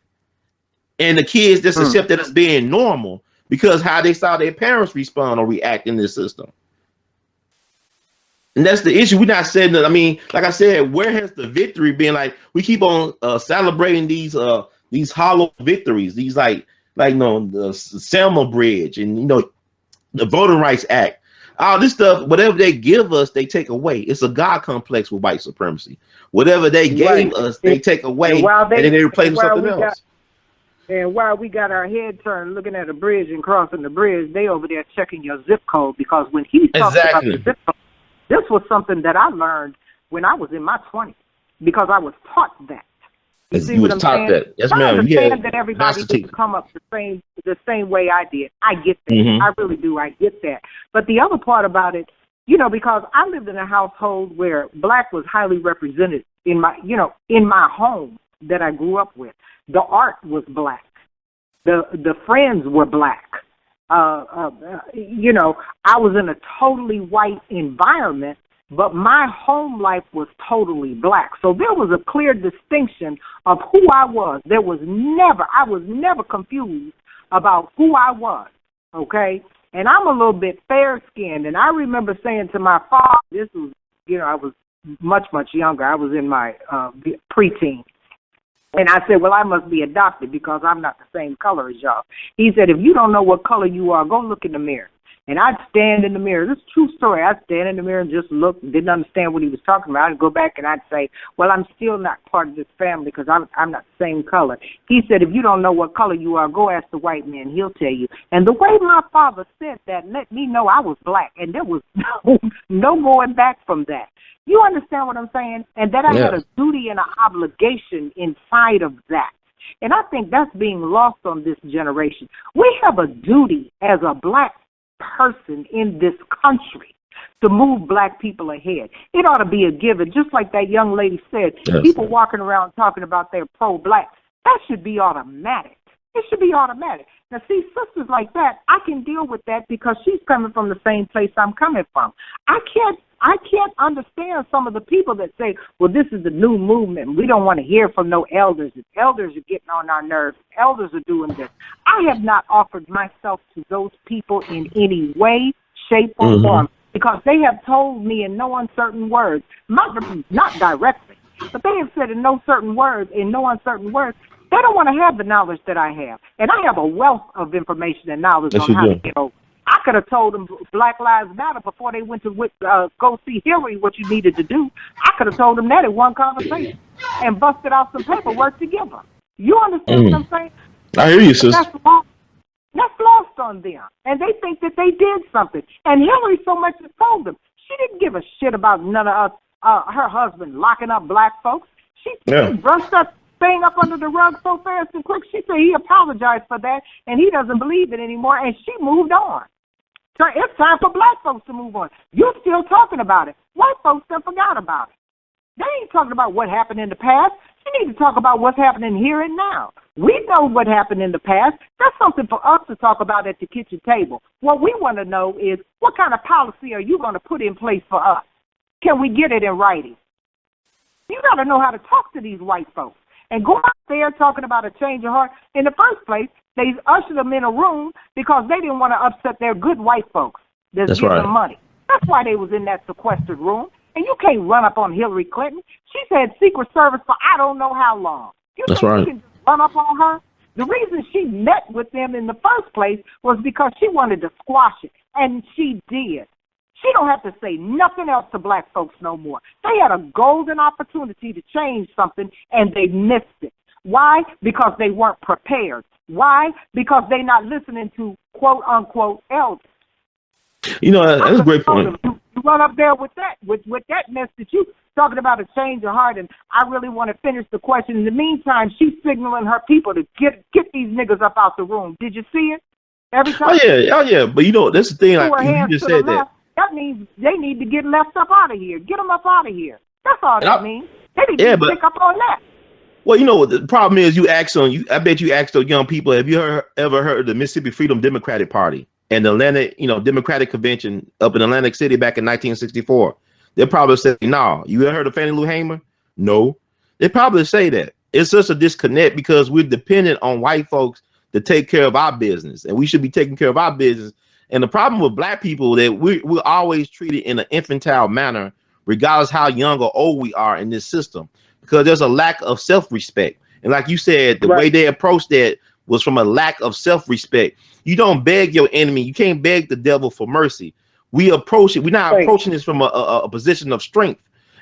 And the kids just accept that as being normal because how they saw their parents respond or react in this system. And that's the issue. We're not saying that. Like I said, where has the victory been? Like we keep on celebrating these hollow victories, these like the Selma Bridge and the Voting Rights Act. All this stuff, whatever they give us, they take away. It's a God complex with white supremacy. Whatever they gave us, they take away, and then they replace with something else. And while we got our head turned looking at a bridge and crossing the bridge, they over there checking your zip code because when he talks about the zip code, this was something that I learned when I was in my 20s because I was taught that. You was taught that. Yes, ma'am. I understand that everybody didn't come up the same way I did. I get that. I really do. I get that. But the other part about it, because I lived in a household where black was highly represented in my home that I grew up with. The art was black. The friends were black. I was in a totally white environment, but my home life was totally black. So there was a clear distinction of who I was. I was never confused about who I was, okay? And I'm a little bit fair-skinned, and I remember saying to my father, this was, I was much, much younger. I was in my preteen. And I said, well, I must be adopted because I'm not the same color as y'all. He said, if you don't know what color you are, go look in the mirror. And I'd stand in the mirror. This is a true story. I'd stand in the mirror and just look, didn't understand what he was talking about. I'd go back and I'd say, well, I'm still not part of this family because I'm not the same color. He said, if you don't know what color you are, go ask the white man. He'll tell you. And the way my father said that let me know I was black, and there was no going back from that. You understand what I'm saying? And that I had a duty and an obligation inside of that. And I think that's being lost on this generation. We have a duty as a black person in this country to move black people ahead. It ought to be a given, just like that young lady said. Yes. People walking around talking about they're pro-black. That should be automatic. It should be automatic. Now, see, sisters like that, I can deal with that because she's coming from the same place I'm coming from. I can't understand some of the people that say, well, this is the new movement. We don't want to hear from no elders. The elders are getting on our nerves. Elders are doing this. I have not offered myself to those people in any way, shape, or form because they have told me in no uncertain words, not directly, but they have said in no uncertain words, they don't want to have the knowledge that I have. And I have a wealth of information and knowledge on how to get over. I could have told them Black Lives Matter before they went to go see Hillary what you needed to do. I could have told them that in one conversation and busted out some paperwork to give them. You understand what I'm saying? I hear you, sis. That's lost on them. And they think that they did something. And Hillary so much has told them. She didn't give a shit about none of us, her husband locking up black folks. She brushed that thing up under the rug so fast and quick. She said he apologized for that and he doesn't believe it anymore. And she moved on. So it's time for black folks to move on. You're still talking about it. White folks still forgot about it. They ain't talking about what happened in the past. You need to talk about what's happening here and now. We know what happened in the past. That's something for us to talk about at the kitchen table. What we want to know is what kind of policy are you going to put in place for us? Can we get it in writing? You got to know how to talk to these white folks. And go out there talking about a change of heart. In the first place, they ushered them in a room because they didn't want to upset their good white folks that's giving them money. That's why they was in that sequestered room. And you can't run up on Hillary Clinton. She's had Secret Service for I don't know how long. You think you can just run up on her? The reason she met with them in the first place was because she wanted to squash it. And she did. She don't have to say nothing else to black folks no more. They had a golden opportunity to change something, and they missed it. Why? Because they weren't prepared. Why? Because they're not listening to quote-unquote elders. You know, that's a great point. You run up there with that mess that you talking about a change of heart, and I really want to finish the question. In the meantime, she's signaling her people to get these niggas up out the room. Did you see it? Every time. Oh yeah. But you know, that's the thing. Like you just said that. That means they need to get left up out of here. Get them up out of here. That's all that means. They need to pick up on that. Well, you know, the problem is I bet you asked those young people, have you ever heard of the Mississippi Freedom Democratic Party and the Atlanta, Democratic Convention up in Atlantic City back in 1964? They'll probably say, no. You ever heard of Fannie Lou Hamer? No. They probably say that. It's just a disconnect because we're dependent on white folks to take care of our business, and we should be taking care of our business. And the problem with black people that we're always treated in an infantile manner, regardless how young or old we are in this system, because there's a lack of self-respect. And like you said, the way they approached that was from a lack of self-respect. You don't beg your enemy. You can't beg the devil for mercy. We approach it. We're not approaching this from a position of strength.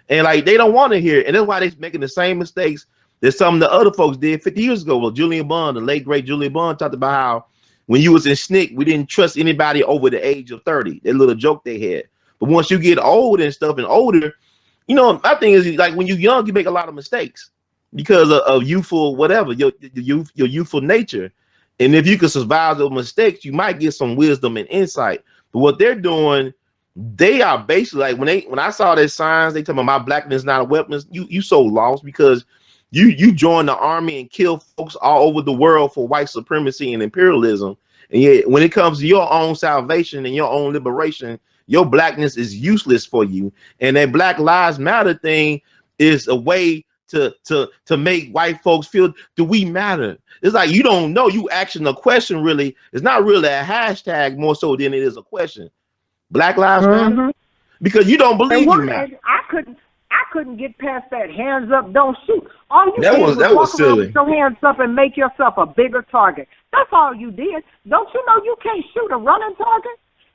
And like they don't want to hear it. And that's why they're making the same mistakes that some of the other folks did 50 years ago. Well, Julian Bond, the late, great Julian Bond, talked about how when you was in SNCC, we didn't trust anybody over the age of 30. That little joke they had. But once you get old and stuff and older, my thing is like when you're young, you make a lot of mistakes because of youthful whatever, your youthful nature. And if you can survive those mistakes, you might get some wisdom and insight. But what they're doing, they are basically like when I saw their signs, they tell me my blackness is not a weapon. You so lost because you joined the army and killed folks all over the world for white supremacy and imperialism. And yet when it comes to your own salvation and your own liberation, your blackness is useless for you. And that Black Lives Matter thing is a way to make white folks feel, do we matter? It's like you don't know. You asking a question really. It's not really a hashtag more so than it is a question. Black Lives Matter? Because you don't believe you matter. I couldn't get past that hands up, don't shoot. All you did was silly. With your hands up and make yourself a bigger target. That's all you did. Don't you know you can't shoot a running target?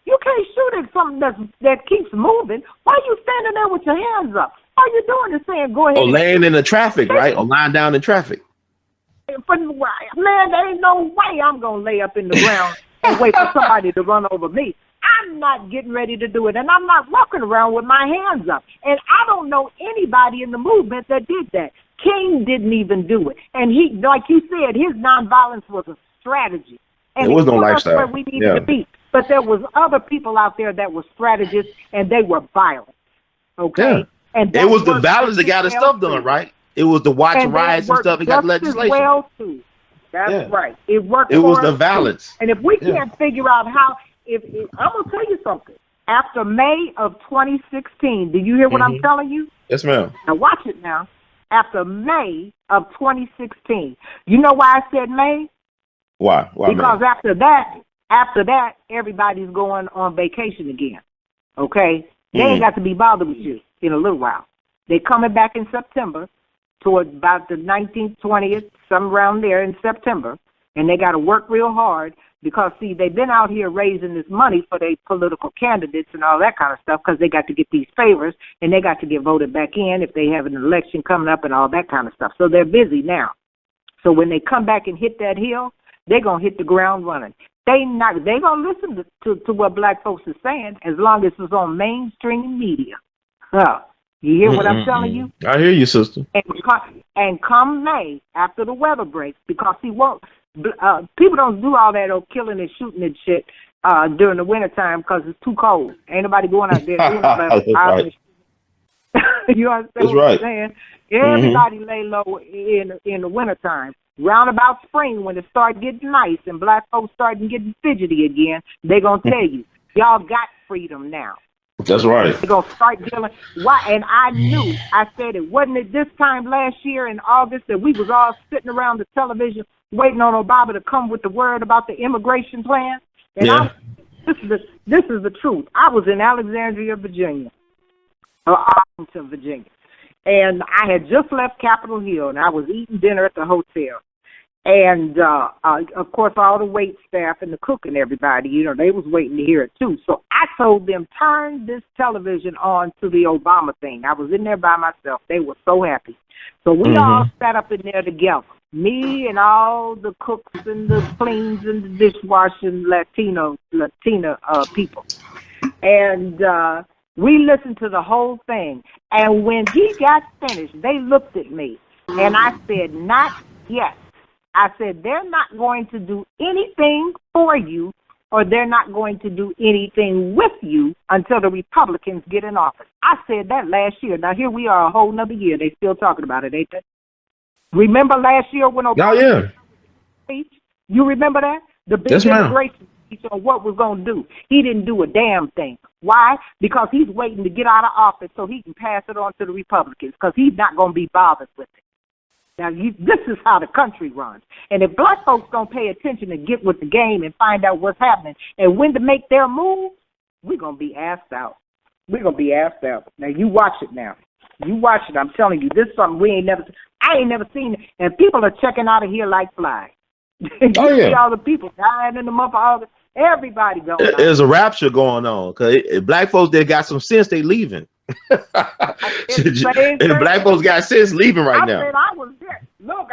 You can't shoot at something that keeps moving. Why are you standing there with your hands up? All you're doing is saying, go ahead. Or laying in the traffic, right? Or lying down in traffic. Man, there ain't no way I'm going to lay up in the ground and wait for somebody to run over me. I'm not getting ready to do it, and I'm not walking around with my hands up. And I don't know anybody in the movement that did that. King didn't even do it. And he, like you said, his nonviolence was a strategy. And it was no lifestyle. Where we needed to be. But there was other people out there that were strategists, and they were violent. Okay? Yeah. And it was the violence that got the stuff done, right? It was the watch riots and stuff. It got legislation. Well too. That's right. It worked. It was the violence. And if we can't figure out how, if I'm gonna tell you something. After May of 2016, do you hear what I'm telling you? Yes, ma'am. Now watch it now. After May of 2016, you know why I said May? Why? Because after that, everybody's going on vacation again. Okay, they ain't got to be bothered with you in a little while. They're coming back in September, toward about the 19th, 20th, somewhere around there in September, and they got to work real hard because, see, they've been out here raising this money for their political candidates and all that kind of stuff because they got to get these favors and they got to get voted back in if they have an election coming up and all that kind of stuff. So they're busy now. So when they come back and hit that hill, they're going to hit the ground running. They're going to listen to what black folks are saying as long as it's on mainstream media. You hear what I'm telling you? I hear you, sister. And come May, after the weather breaks, because people don't do all that killing and shooting and shit during the wintertime because it's too cold. Ain't nobody going out there doing that. You understand what I'm saying? Everybody lay low in the wintertime. Round about spring, when it starts getting nice and black folks start getting fidgety again, they're going to tell you, y'all got freedom now. That's right. They're going to start dealing. Why? And I said it. Wasn't it this time last year in August that we was all sitting around the television waiting on Obama to come with the word about the immigration plan? And this is the truth. I was in Alexandria, Virginia, or Arlington, Virginia. And I had just left Capitol Hill, and I was eating dinner at the hotel. And, of course, all the wait staff and the cook and everybody, they was waiting to hear it, too. So I told them, turn this television on to the Obama thing. I was in there by myself. They were so happy. So we all sat up in there together, me and all the cooks and the cleans and the dishwashing Latina people. And we listened to the whole thing. And when he got finished, they looked at me. And I said, not yet. I said, they're not going to do anything for you or they're not going to do anything with you until the Republicans get in office. I said that last year. Now, here we are a whole nother year. They still talking about it, ain't they? Remember last year when Obama speech? You remember that? The big immigration speech on what was going to do. He didn't do a damn thing. Why? Because he's waiting to get out of office so he can pass it on to the Republicans because he's not going to be bothered with it. Now, this is how the country runs. And if black folks don't pay attention and get with the game and find out what's happening and when to make their move, we're going to be asked out. We're going to be asked out. Now, you watch it now. You watch it. I'm telling you, this is something I ain't never seen. And people are checking out of here like flies. You see all the people dying in the month of August. Everybody going on. There's a rapture going on. Because black folks that got some sense, they leaving. And black folks got sense leaving right now. I said I was there. Look,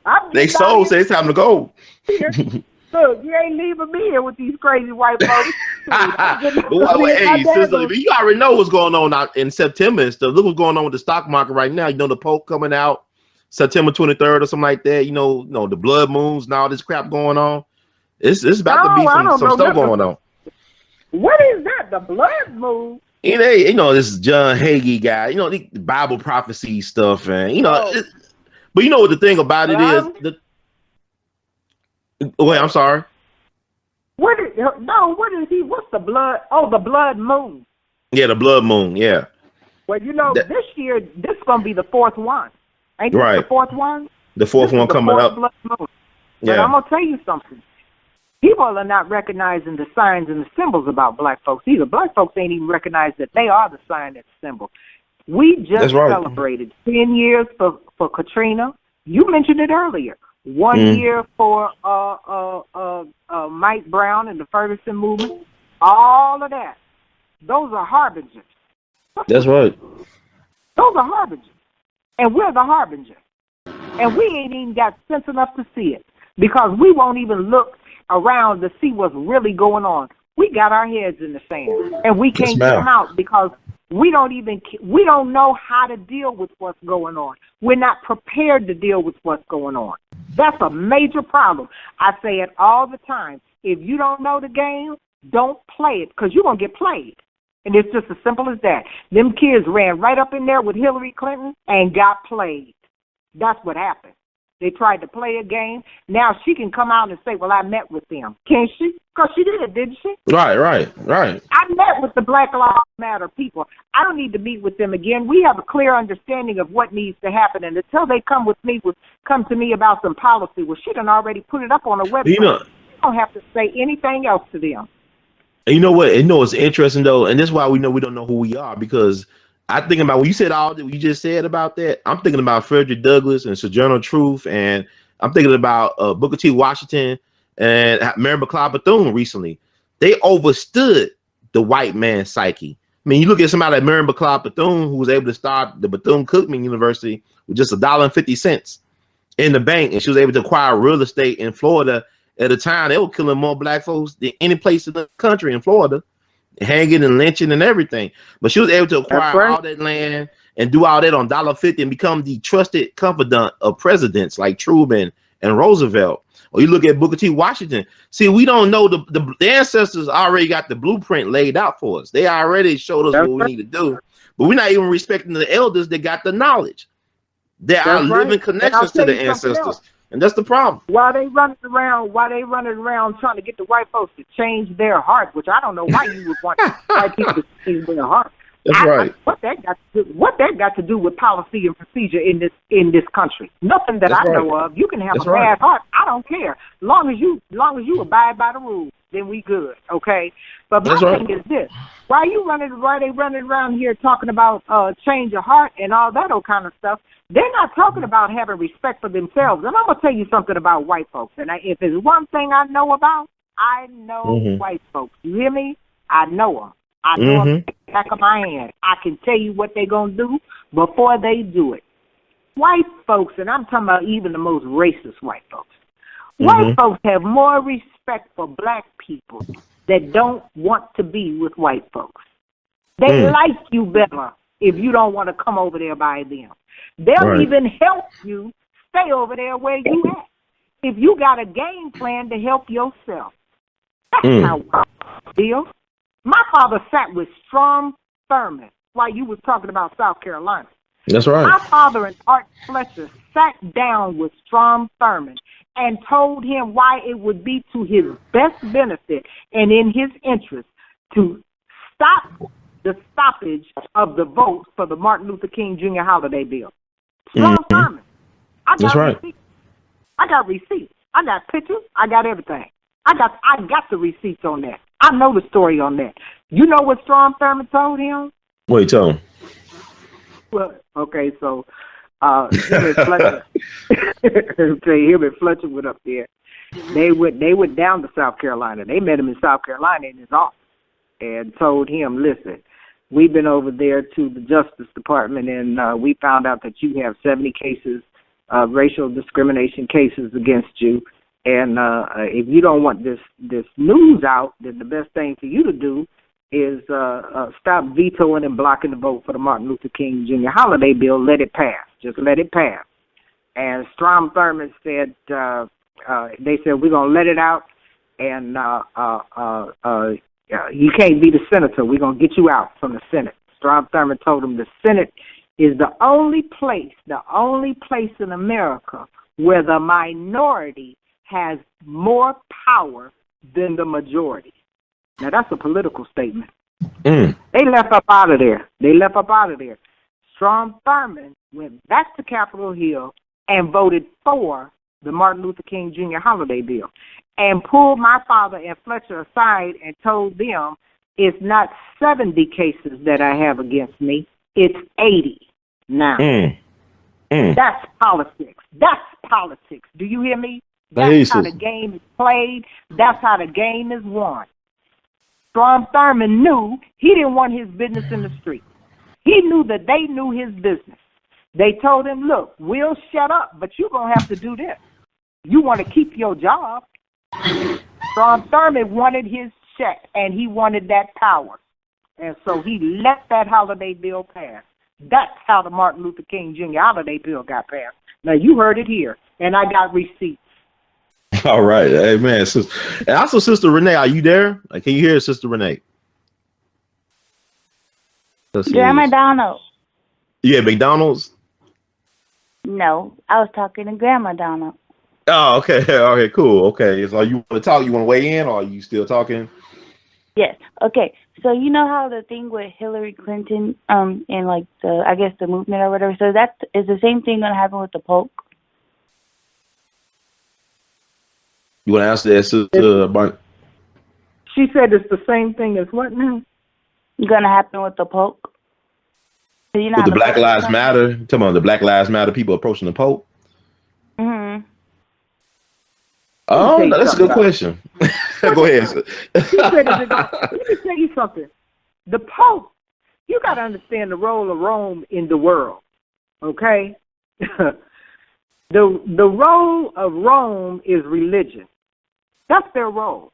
I'm there. They soul say it's time to go. Look, you ain't leaving me here with these crazy white folks. Hey, sister, you already know what's going on out in September and stuff. Look what's going on with the stock market right now. You know, the Pope coming out September 23rd or something like that. You know, the blood moons and all this crap going on. It's about to be some stuff going on. What is that? The blood moon? You know, this John Hagee guy, the Bible prophecy stuff. And, but you know what the thing about it is? Wait, I'm sorry. What is he? What's the blood? Oh, the blood moon. Yeah, the blood moon, yeah. Well, this year, this is going to be the fourth one. Ain't this the fourth one? The fourth one coming up. Blood moon. But I'm going to tell you something. People are not recognizing the signs and the symbols about black folks either. Black folks ain't even recognized that they are the sign and symbol. We just celebrated 10 years for Katrina. You mentioned it earlier. 1 year for Mike Brown and the Ferguson movement. All of that. Those are harbingers. That's right. Those are harbingers. And we're the harbinger. And we ain't even got sense enough to see it because we won't even look around to see what's really going on. We got our heads in the sand, and we can't get them out because we don't know how to deal with what's going on. We're not prepared to deal with what's going on. That's a major problem. I say it all the time. If you don't know the game, don't play it because you're going to get played. And it's just as simple as that. Them kids ran right up in there with Hillary Clinton and got played. That's what happened. They tried to play a game. Now she can come out and say, well, I met with them. Can't she? Because she did, didn't she? Right. I met with the Black Lives Matter people. I don't need to meet with them again. We have a clear understanding of what needs to happen. And until they come to me about some policy, well, she done already put it up on her website. You don't have to say anything else to them. And you know what? It's interesting, though, and that's why we know we don't know who we are, because I think about when you said all that you just said about that, I'm thinking about Frederick Douglass and Sojourner Truth, and I'm thinking about Booker T. Washington and Mary McLeod Bethune recently. They overstood the white man's psyche. I mean, you look at somebody like Mary McLeod Bethune, who was able to start the Bethune-Cookman University with just $1.50 in the bank, and she was able to acquire real estate in Florida. At the time, they were killing more black folks than any place in the country in Florida, hanging and lynching and everything. But she was able to acquire all that land and do all that on $1.50 and become the trusted confidant of presidents like Truman and Roosevelt. Or you look at Booker T. Washington. See, we don't know the ancestors already got the blueprint laid out for us. They already showed us what we need to do. But we're not even respecting the elders that got the knowledge. There are living connections to the ancestors. And that's the problem. While they running around trying to get the white folks to change their heart, which I don't know why you would want white people to change their heart. That's right. What that got to do with policy and procedure in this country? Nothing that I know of. You can have a bad heart. I don't care. Long as you abide by the rules, then we good. Okay. But my thing is this: why they running around here talking about change your heart and all that old kind of stuff? They're not talking about having respect for themselves. And I'm going to tell you something about white folks. And if there's one thing I know about, I know white folks. You hear me? I know them. I know them at the back of my hand. I can tell you what they're going to do before they do it. White folks, and I'm talking about even the most racist white folks, white folks have more respect for black people that don't want to be with white folks. They like you better if you don't want to come over there by them. They'll even help you stay over there where you at if you got a game plan to help yourself. That's how I feel. My father sat with Strom Thurmond while you was talking about South Carolina. That's right. My father and Art Fletcher sat down with Strom Thurmond and told him why it would be to his best benefit and in his interest to stop the stoppage of the vote for the Martin Luther King Jr. holiday bill. Strom Thurmond. I got receipts. I got receipts. I got pictures. I got everything. I got the receipts on that. I know the story on that. You know what Strom Thurmond told him? What he told him? Well, okay, so him and Fletcher, him and Fletcher went up there. They went down to South Carolina. They met him in South Carolina in his office and told him, listen, we've been over there to the Justice Department, and we found out that you have 70 cases, racial discrimination cases against you. And if you don't want this news out, then the best thing for you to do is stop vetoing and blocking the vote for the Martin Luther King Jr. holiday bill. Let it pass. Just let it pass. And Strom Thurmond said, they said, we're going to let it out, and you can't be the senator. We're going to get you out from the Senate. Strom Thurmond told him the Senate is the only place in America where the minority has more power than the majority. Now, that's a political statement. They left up out of there. Strom Thurmond went back to Capitol Hill and voted for the Martin Luther King Jr. holiday bill and pulled my father and Fletcher aside and told them it's not 70 cases that I have against me, it's 80 now. That's politics. That's politics. Do you hear me? I hear you, That's how the sister. game is played. That's how the game is won. Strom Thurmond knew he didn't want his business in the street. He knew that they knew his business. They told him, look, we'll shut up, but you're going to have to do this. You want to keep your job. Strom Thurmond wanted his check, and he wanted that power. And so he let that holiday bill pass. That's how the Martin Luther King Jr. holiday bill got passed. Now, you heard it here, and I got receipts. All right. Hey, man. And also, Sister Renee, are you there? Can you hear Sister Renee? Grandma Donald. Yeah, McDonald's? No, I was talking to Grandma Donald. Oh, okay. Okay, cool. Okay. So you want to talk? You want to weigh in, or are you still talking? Yes. Okay. So you know how the thing with Hillary Clinton, and like the movement or whatever. So that is the same thing going to happen with the Pope. You want to answer that, Sister Barney? She said it's the same thing as what now? Going to happen with the Pope. So you know With the Black Lives Matter, talking about the Black Lives Matter people approaching the Pope. Mm-hmm. Oh, no, that's a good question. Go ahead. Let me tell you something. The Pope, you got to understand the role of Rome in the world, okay? The role of Rome is religion. That's their role.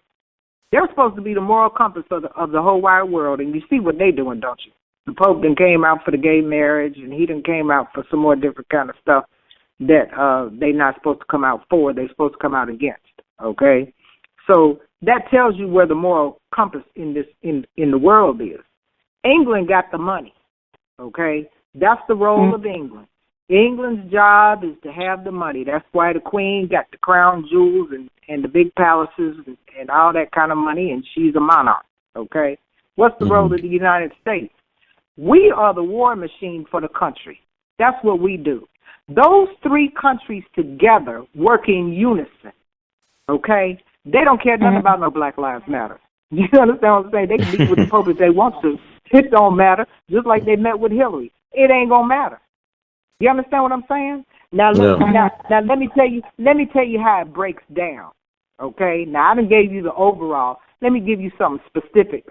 They're supposed to be the moral compass of the whole wide world, and you see what they're doing, don't you? The Pope then came out for the gay marriage, and he then came out for some more different kind of stuff that they're not supposed to come out for. They're supposed to come out against. Okay, so that tells you where the moral compass in the world is. England got the money. Okay, that's the role of England. England's job is to have the money. That's why the Queen got the crown jewels and the big palaces and all that kind of money, and she's a monarch. Okay, what's the role of the United States? We are the war machine for the country. That's what we do. Those three countries together work in unison, okay? They don't care nothing about no Black Lives Matter. You understand what I'm saying? They can meet with the Pope if they want to. It don't matter, just like they met with Hillary. It ain't going to matter. You understand what I'm saying? Now, now let me tell you how it breaks down, okay? Now, I done gave you the overall. Let me give you something specific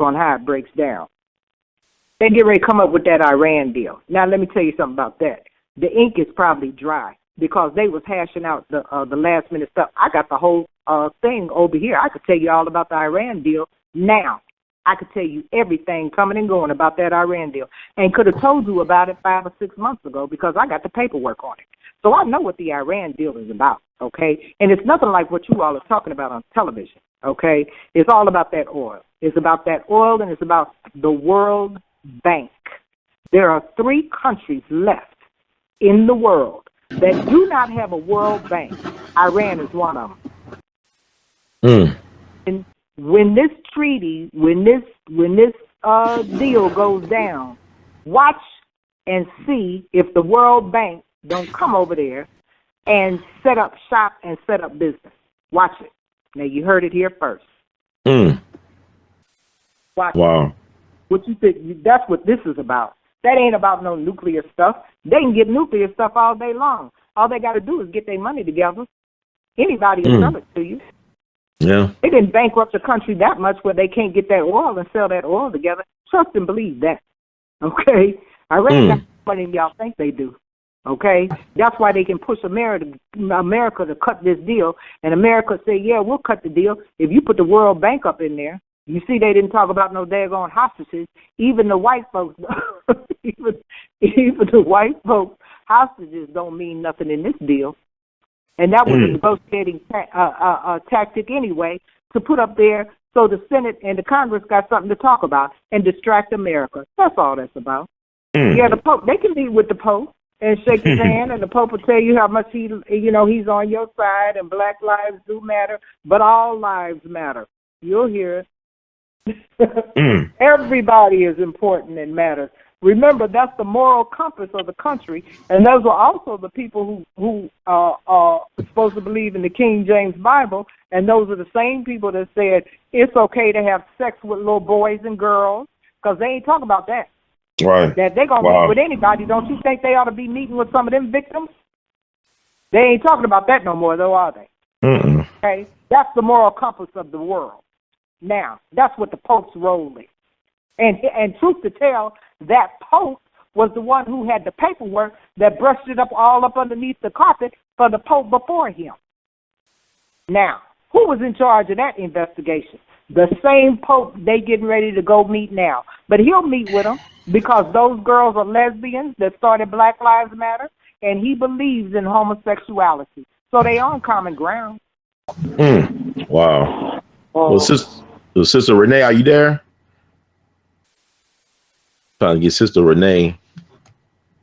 on how it breaks down. They get ready to come up with that Iran deal. Now, let me tell you something about that. The ink is probably dry because they was hashing out the last minute stuff. I got the whole thing over here. I could tell you all about the Iran deal now. I could tell you everything coming and going about that Iran deal, and could have told you about it 5 or 6 months ago because I got the paperwork on it. So I know what the Iran deal is about, okay? And it's nothing like what you all are talking about on television, okay? It's all about that oil. It's about that oil, and it's about the World Bank. There are 3 countries left in the world that do not have a World Bank. Iran is one of them. And when this treaty, when this deal goes down, watch and see if the World Bank don't come over there and set up shop and set up business. Watch it. Now you heard it here first. Watch it. What you think? That's what this is about. That ain't about no nuclear stuff. They can get nuclear stuff all day long. All they got to do is get their money together. Anybody will sell it to you. Yeah. They didn't bankrupt the country that much where they can't get that oil and sell that oil together. Trust and believe that. Okay? Iran got money than y'all think they do. Okay? That's why they can push America to cut this deal. And America say, yeah, we'll cut the deal if you put the World Bank up in there. You see, they didn't talk about no daggone hostages. Even the white folks, even the white folks, hostages don't mean nothing in this deal. And that was a negotiating tactic anyway to put up there so the Senate and the Congress got something to talk about and distract America. That's all that's about. Yeah, the Pope, they can meet with the Pope and shake his hand, and the Pope will tell you how much he's on your side and Black lives do matter, but all lives matter. You'll hear it. Everybody is important and matters. Remember, that's the moral compass of the country, and those are also the people who are supposed to believe in the King James Bible, and those are the same people that said it's okay to have sex with little boys and girls, because they ain't talking about that. Right. That they're going to meet with anybody. Don't you think they ought to be meeting with some of them victims? They ain't talking about that no more, though, are they? Okay? That's the moral compass of the world. Now, that's what the Pope's role is. And truth to tell, that Pope was the one who had the paperwork that brushed it up all up underneath the carpet for the Pope before him. Now, who was in charge of that investigation? The same Pope they getting ready to go meet now. But he'll meet with them because those girls are lesbians that started Black Lives Matter, and he believes in homosexuality. So they on common ground. Wow. Well, Sister Renee, are you there? Trying to get Sister Renee.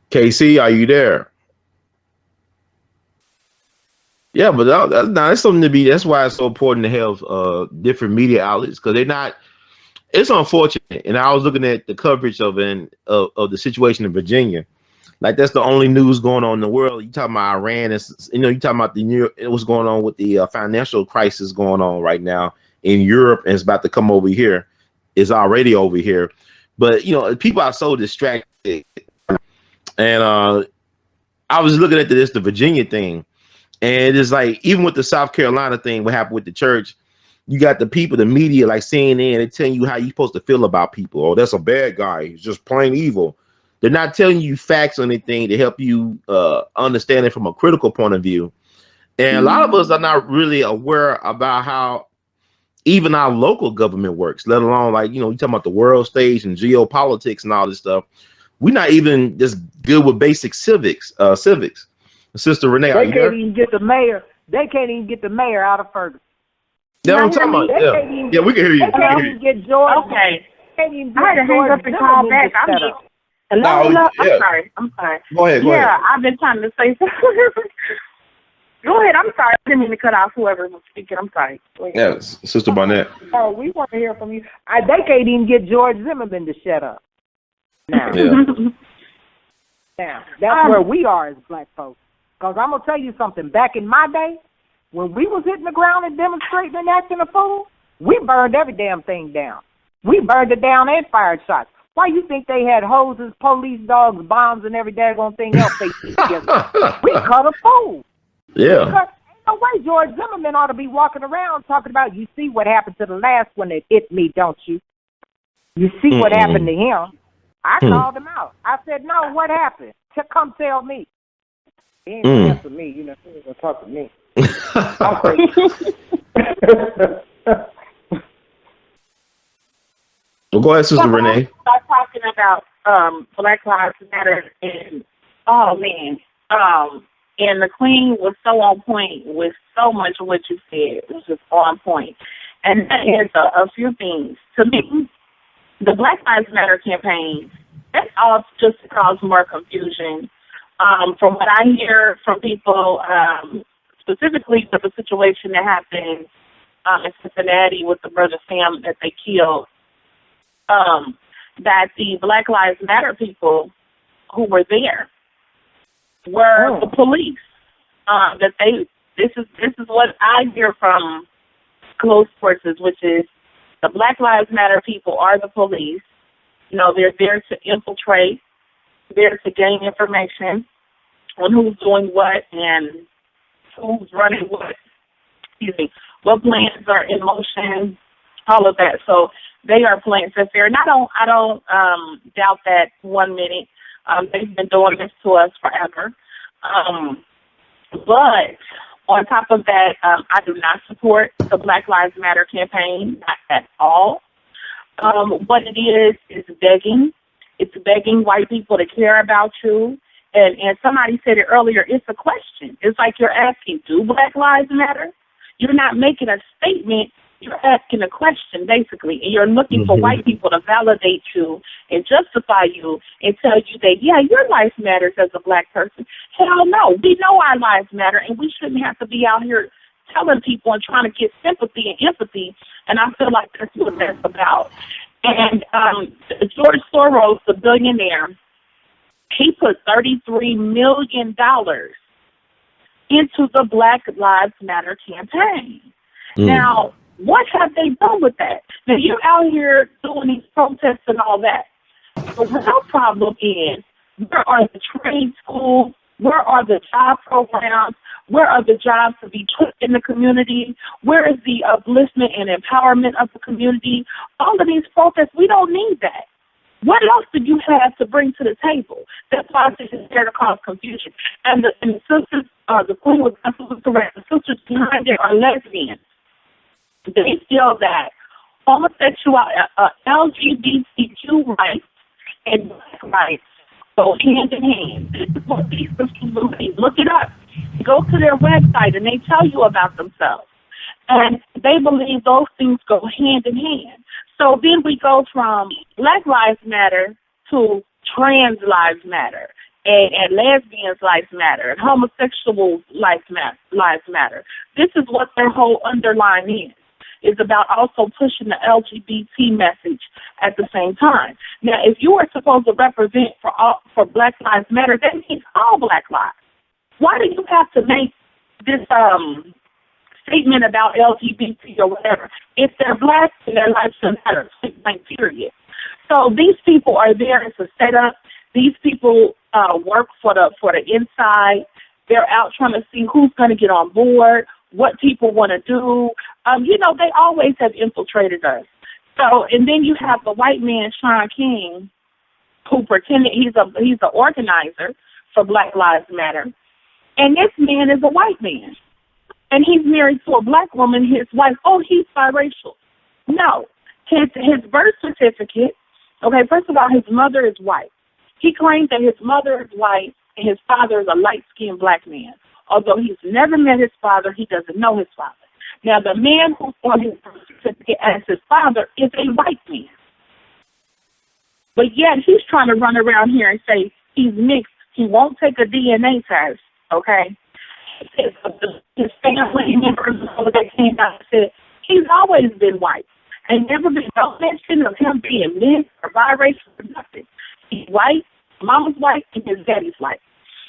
KC, are you there? Yeah, but that's something to be. That's why it's so important to have different media outlets, because they're not. It's unfortunate, and I was looking at the coverage of the situation in Virginia. Like, that's the only news going on in the world. You talking about Iran, you talking about what's going on with the financial crisis going on right now in Europe, and it's about to come over here. It's already over here, but people are so distracted. And I was looking at the Virginia thing. And it's like, even with the South Carolina thing, what happened with the church, you got the people, the media, like CNN, they're telling you how you're supposed to feel about people. Oh, that's a bad guy. He's just plain evil. They're not telling you facts or anything to help you understand it from a critical point of view. And a lot of us are not really aware about how even our local government works, let alone, like, you're talking about the world stage and geopolitics and all this stuff. We're not even just good with basic civics. Sister Renee, they can't even get the mayor. They can't even get the mayor out of Ferguson. Yeah, I'm talking about. Yeah, we can hear you. They can't even get George. Okay. I had to hang up and call back. Hello. I'm sorry. Go ahead. Yeah, I've been trying to say something. Go ahead. I'm sorry. I didn't mean to cut off whoever was speaking. I'm sorry. Yeah, Sister Barnett. Oh, we want to hear from you. They can't even get George Zimmerman to shut up. Now, now that's where we are as black folks. Because I'm going to tell you something. Back in my day, when we was hitting the ground and demonstrating and acting a fool, we burned every damn thing down. We burned it down and fired shots. Why you think they had hoses, police dogs, bombs, and every daggone thing else they together? We cut a fool. Yeah. Because ain't no way George Zimmerman ought to be walking around talking about, you see what happened to the last one that hit me, don't you? You see what happened to him. I called him out. I said, no, what happened? Come tell me. He ain't gonna answer me, he ain't gonna talk to me. I'm crazy. Well, go ahead, Sister Renee. Start talking about Black Lives Matter, and and the Queen was so on point with so much of what you said. It was just on point. And that is a few things. To me, the Black Lives Matter campaign, that's all just to cause more confusion. From what I hear from people, specifically for the situation that happened in Cincinnati with the brother Sam that they killed, that the Black Lives Matter people who were there were the police. This is what I hear from close sources, which is the Black Lives Matter people are the police. They're there to infiltrate, there to gain information on who's doing what and who's running what plans are in motion, all of that. So they are playing fair. And I don't doubt that 1 minute. They've been doing this to us forever. But on top of that, I do not support the Black Lives Matter campaign, not at all. What it is begging. It's begging white people to care about you. And somebody said it earlier, it's a question. It's like you're asking, do Black Lives Matter? You're not making a statement. You're asking a question, basically. And you're looking for white people to validate you and justify you and tell you that, yeah, your life matters as a black person. Hell no. We know our lives matter, and we shouldn't have to be out here telling people and trying to get sympathy and empathy. And I feel like that's what that's about. And George Soros, the billionaire, he put $33 million into the Black Lives Matter campaign. Now, what have they done with that? Now, you're out here doing these protests and all that. The real problem is, where are the trade schools? Where are the job programs? Where are the jobs to be put in the community? Where is the upliftment and empowerment of the community? All of these protests, we don't need that. What else do you have to bring to the table? That's why I think it's there to cause confusion. And the sisters, the queen was absolutely correct. The sisters behind it are lesbians. They feel that homosexual, LGBTQ rights and black rights go hand in hand. This is what these sisters believe. Look it up. Go to their website and they tell you about themselves. And they believe those things go hand in hand. So then we go from Black Lives Matter to Trans Lives Matter, and lesbians' lives matter, and homosexuals' lives matter. This is what their whole underline is about, also pushing the LGBT message at the same time. Now, if you are supposed to represent for Black Lives Matter, that means all Black lives. Why do you have to make this statement about LGBT or whatever? If they're Black, then their lives should matter, period. So these people are there as a setup. These people work for the inside. They're out trying to see who's going to get on board, what people want to do. They always have infiltrated us. So, and then you have the white man, Sean King, who pretended he's the organizer for Black Lives Matter. And this man is a white man. And he's married to a black woman, his wife. Oh, he's biracial. No. His birth certificate, okay, first of all, his mother is white. He claims that his mother is white and his father is a light-skinned black man. Although he's never met his father, he doesn't know his father. Now, the man who's on his birth certificate as his father is a white man. But yet he's trying to run around here and say he's mixed. He won't take a DNA test, okay? His family members that came out and said he's always been white and never been no mention of him being mixed or biracial or nothing. He's white, mama's white, and his daddy's white.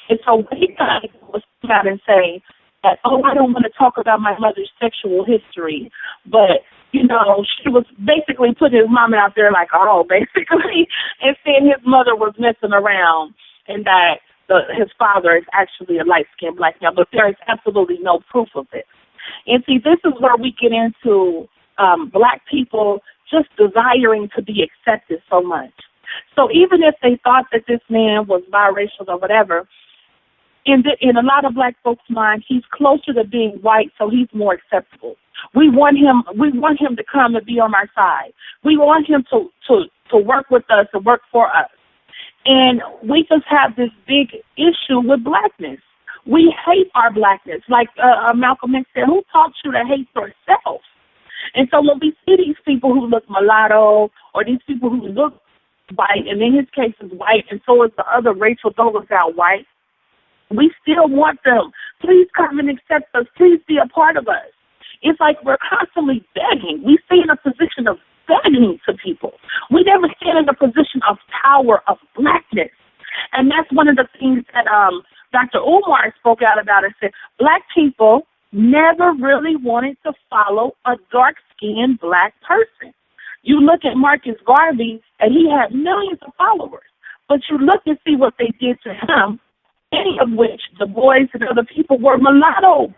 And so what he got was come out and say that, oh, I don't want to talk about my mother's sexual history, but she was basically putting his mama out there like, basically, and saying his mother was messing around and that his father is actually a light-skinned black man, but there is absolutely no proof of it. And see, this is where we get into black people just desiring to be accepted so much. So even if they thought that this man was biracial or whatever, in a lot of black folks' mind, he's closer to being white, so he's more acceptable. We want him to come and be on our side. We want him to work with us and work for us. And we just have this big issue with blackness. We hate our blackness. Like Malcolm X said, who taught you to hate yourself? And so when we see these people who look mulatto or these people who look white, and in his case is white, and so is the other Rachel Douglas out white, we still want them. Please come and accept us. Please be a part of us. It's like we're constantly begging. We stay in a position of begging to people. We never stand in a position of power, of blackness. And that's one of the things that Dr. Umar spoke out about and said, black people never really wanted to follow a dark-skinned black person. You look at Marcus Garvey, and he had millions of followers. But you look and see what they did to him, any of which the boys and other people were mulatto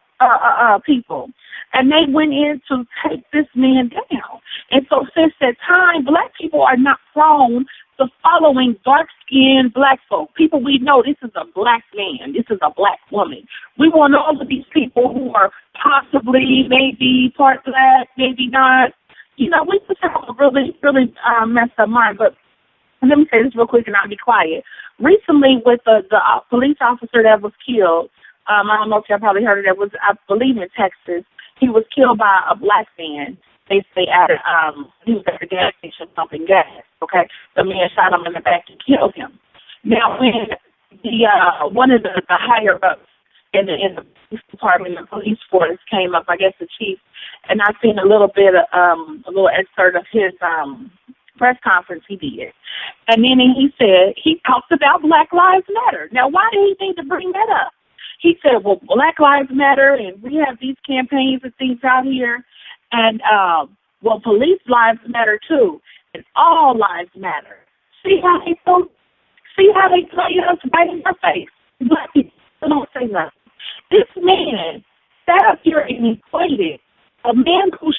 people. And they went in to take this man down. And so since that time, black people are not prone to following dark-skinned black folk. People we know, this is a black man, this is a black woman. We want all of these people who are possibly, maybe part black, maybe not. We just have a really, really messed up mind. But let me say this real quick and I'll be quiet. Recently with the police officer that was killed, I don't know if y'all probably heard of it, was, I believe, in Texas. He was killed by a black man. He was at the gas station pumping gas, okay? The man shot him in the back and killed him. Now, when one of the higher-ups in the police department, the police force came up, I guess the chief, and I seen a little excerpt of his press conference he did. And then he said, he talked about Black Lives Matter. Now, why did he need to bring that up? He said, well, Black Lives Matter, and we have these campaigns and things out here, and, police lives matter too, and all lives matter. see how they tell you us right in your face. Black people don't say nothing. This man sat up here and equated a man who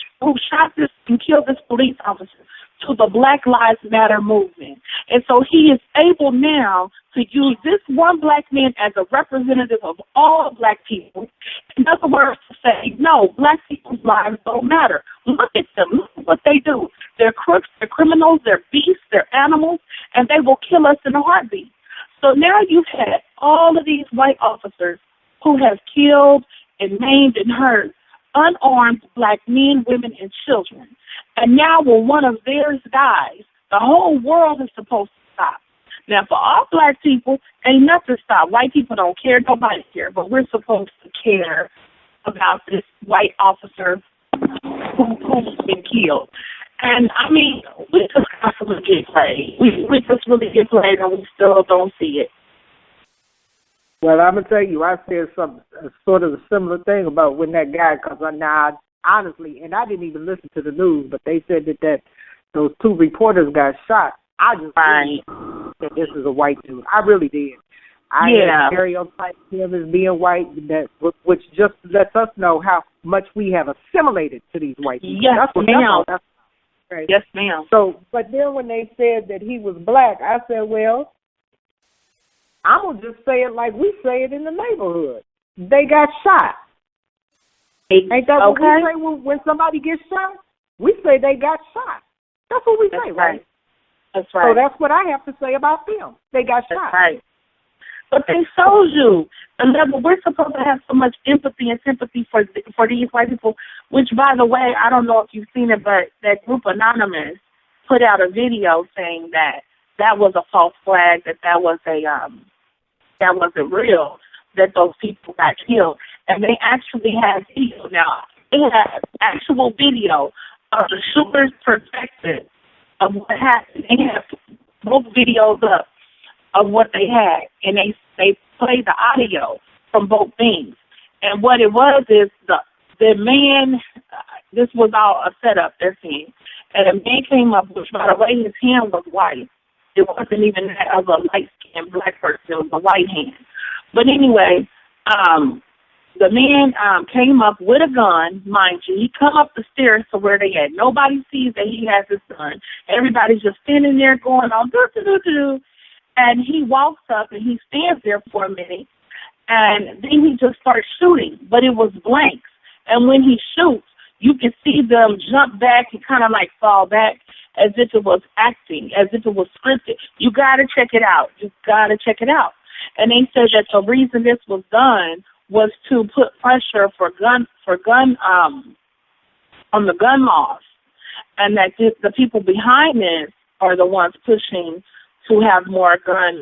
shot this and killed this police officer to the Black Lives Matter movement. And so he is able now to use this one black man as a representative of all black people. In other words, to say, no, black people's lives don't matter. Look at them. Look at what they do. They're crooks, they're criminals, they're beasts, they're animals, and they will kill us in a heartbeat. So now you've had all of these white officers who have killed and maimed and hurt unarmed black men, women, and children. And now when one of theirs dies, the whole world is supposed to stop. Now, for all black people, ain't nothing stop. White people don't care. Nobody cares. But we're supposed to care about this white officer who's been killed. And, I mean, we just constantly get played. We just really get played, and we still don't see it. Well, I'm going to tell you, I said some sort of a similar thing about when that guy, because now, honestly, and I didn't even listen to the news, but they said that those two reporters got shot. I just knew that this is a white dude. I really did. I had stereotyped him as being white, which just lets us know how much we have assimilated to these white people. Yes, ma'am. Right. Yes, ma'am. So, but then when they said that he was black, I said, well, I'm going to just say it like we say it in the neighborhood. They got shot. Ain't that what we say when somebody gets shot? We say they got shot. That's what we say, right? That's right. So that's what I have to say about them. They got shot. Right. But they showed you the level. We're supposed to have so much empathy and sympathy for these white people, which, by the way, I don't know if you've seen it, but that group Anonymous put out a video saying that was a false flag, that wasn't real, that those people got killed. And they actually have video now. They have actual video of the shooter's perspective of what happened. They have both videos up of what they had, and they played the audio from both things. And what it was is the man, this was all a setup, they're saying, and a man came up, which, by the way, his hand was white. It wasn't even that of a light-skinned black person. It was a white hand. But anyway, the man came up with a gun, mind you. He come up the stairs to where they at. Nobody sees that he has his gun. Everybody's just standing there going on, do-do-do-do. And he walks up and he stands there for a minute. And then he just starts shooting. But it was blanks. And when he shoots, you can see them jump back and kind of like fall back as if it was acting, as if it was scripted. You got to check it out. You got to check it out. And they said that the reason this was done was to put pressure on the gun laws, and that the people behind this are the ones pushing to have more gun,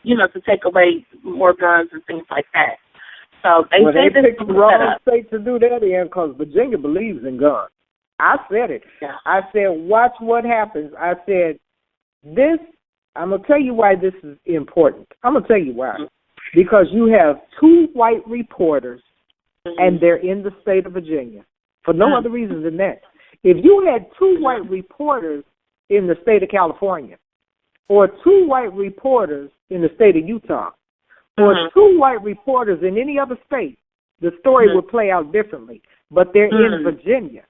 to take away more guns and things like that. So they say they picked the wrong state to do that in, because Virginia believes in guns. I said it. Yeah. I said, watch what happens. I said, this, I'm going to tell you why this is important. I'm going to tell you why. Mm-hmm. Because you have two white reporters, and they're in the state of Virginia, for no other reason than that. If you had two white reporters in the state of California, or two white reporters in the state of Utah, or two white reporters in any other state, the story would play out differently. But they're in Virginia.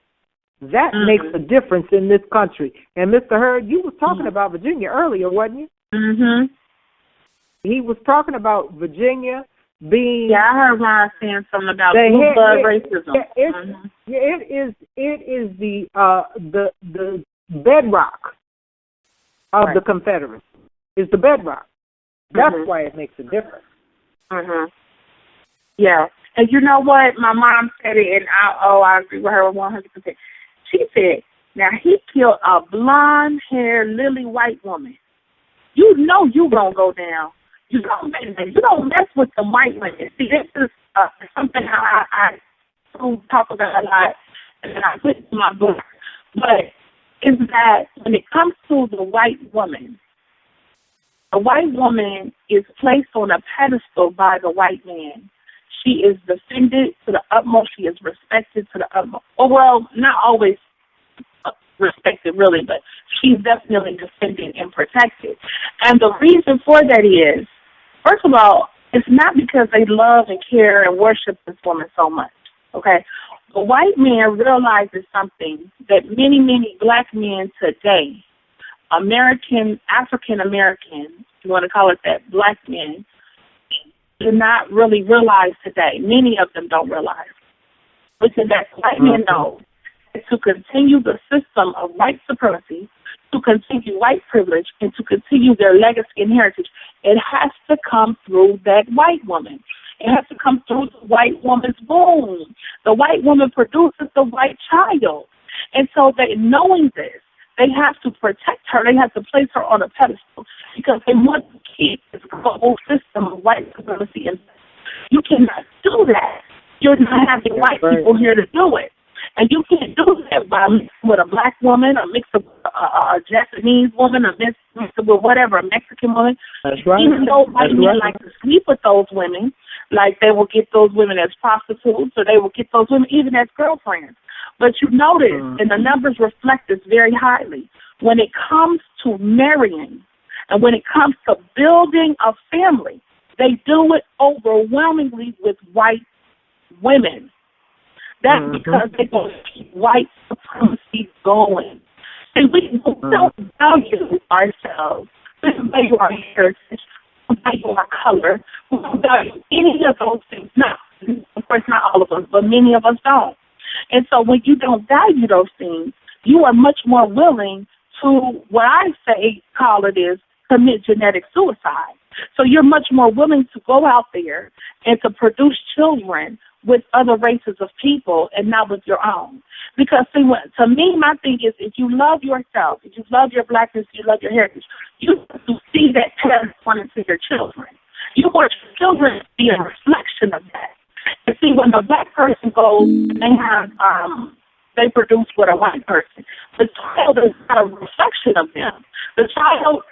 That makes a difference in this country. And Mr. Hurd, you was talking about Virginia earlier, wasn't you? Mm-hmm. He was talking about Virginia being... Yeah, I heard Ron saying something about blue blood racism. It is the bedrock of the Confederacy. It's the bedrock. That's why it makes a difference. Mm-hmm. Yeah. And you know what? My mom said it, and I agree with her 100%. She said, now he killed a blonde-haired, lily white woman. You know you going to go down. You don't mess with the white women. See, this is something I talk about a lot, and I put in my book. But is that when it comes to the white woman is placed on a pedestal by the white man. She is defended to the utmost. She is respected to the utmost. Oh, well, not always respected really, but she's definitely defended and protected. And the reason for that is, first of all, it's not because they love and care and worship this woman so much, okay? The white man realizes something that many, many black men today, African American, if you want to call it that, black men, do not really realize today. Many of them don't realize. Which is that white men know that to continue the system of white supremacy, to continue white privilege, and to continue their legacy and heritage, it has to come through that white woman. It has to come through the white woman's womb. The white woman produces the white child. And so they, knowing this, they have to protect her. They have to place her on a pedestal because they want to keep this global system of white supremacy. And you cannot do that. You're not having white people here to do it. And you can't do that by mixing with a black woman, or mixing with a Japanese woman, or mixing with whatever, a Mexican woman. That's right. Even though white men like to sleep with those women, like they will get those women as prostitutes, or they will get those women even as girlfriends. But you notice, and the numbers reflect this very highly, when it comes to marrying and when it comes to building a family, they do it overwhelmingly with white women. That's because they want to keep white supremacy going. And we don't value ourselves. We don't value our heritage. We don't value our color. We don't value any of those things. Now, of course, not all of us, but many of us don't. And so when you don't value those things, you are much more willing to, what I say, call it is, commit genetic suicide. So you're much more willing to go out there and to produce children with other races of people and not with your own. Because, see, to me, my thing is, if you love yourself, if you love your blackness, you love your heritage, you have to see that pattern into your children. You want your children to be a reflection of that. And see, when the black person goes and they produce with a white person, the child is not a reflection of them. The child,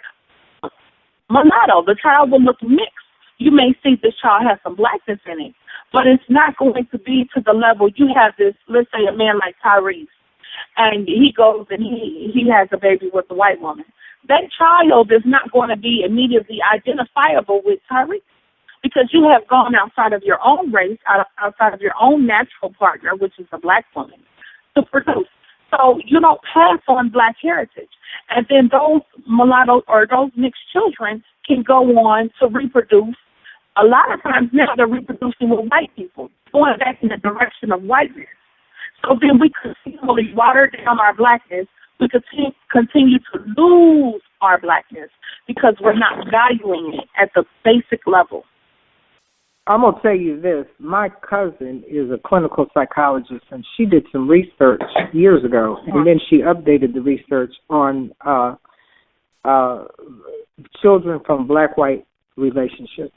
mulatto, the child will look mixed. You may see this child has some blackness in it, but it's not going to be to the level you have this, let's say a man like Tyrese, and he goes and he has a baby with a white woman. That child is not going to be immediately identifiable with Tyrese because you have gone outside of your own race, outside of your own natural partner, which is a black woman, to produce. So you don't pass on black heritage. And then those mulatto or those mixed children can go on to reproduce. A lot of times now they're reproducing with white people, going back in the direction of whiteness. So then we continually water down our blackness. We continue to lose our blackness because we're not valuing it at the basic level. I'm going to tell you this. My cousin is a clinical psychologist, and she did some research years ago, and then she updated the research on children from black-white relationships.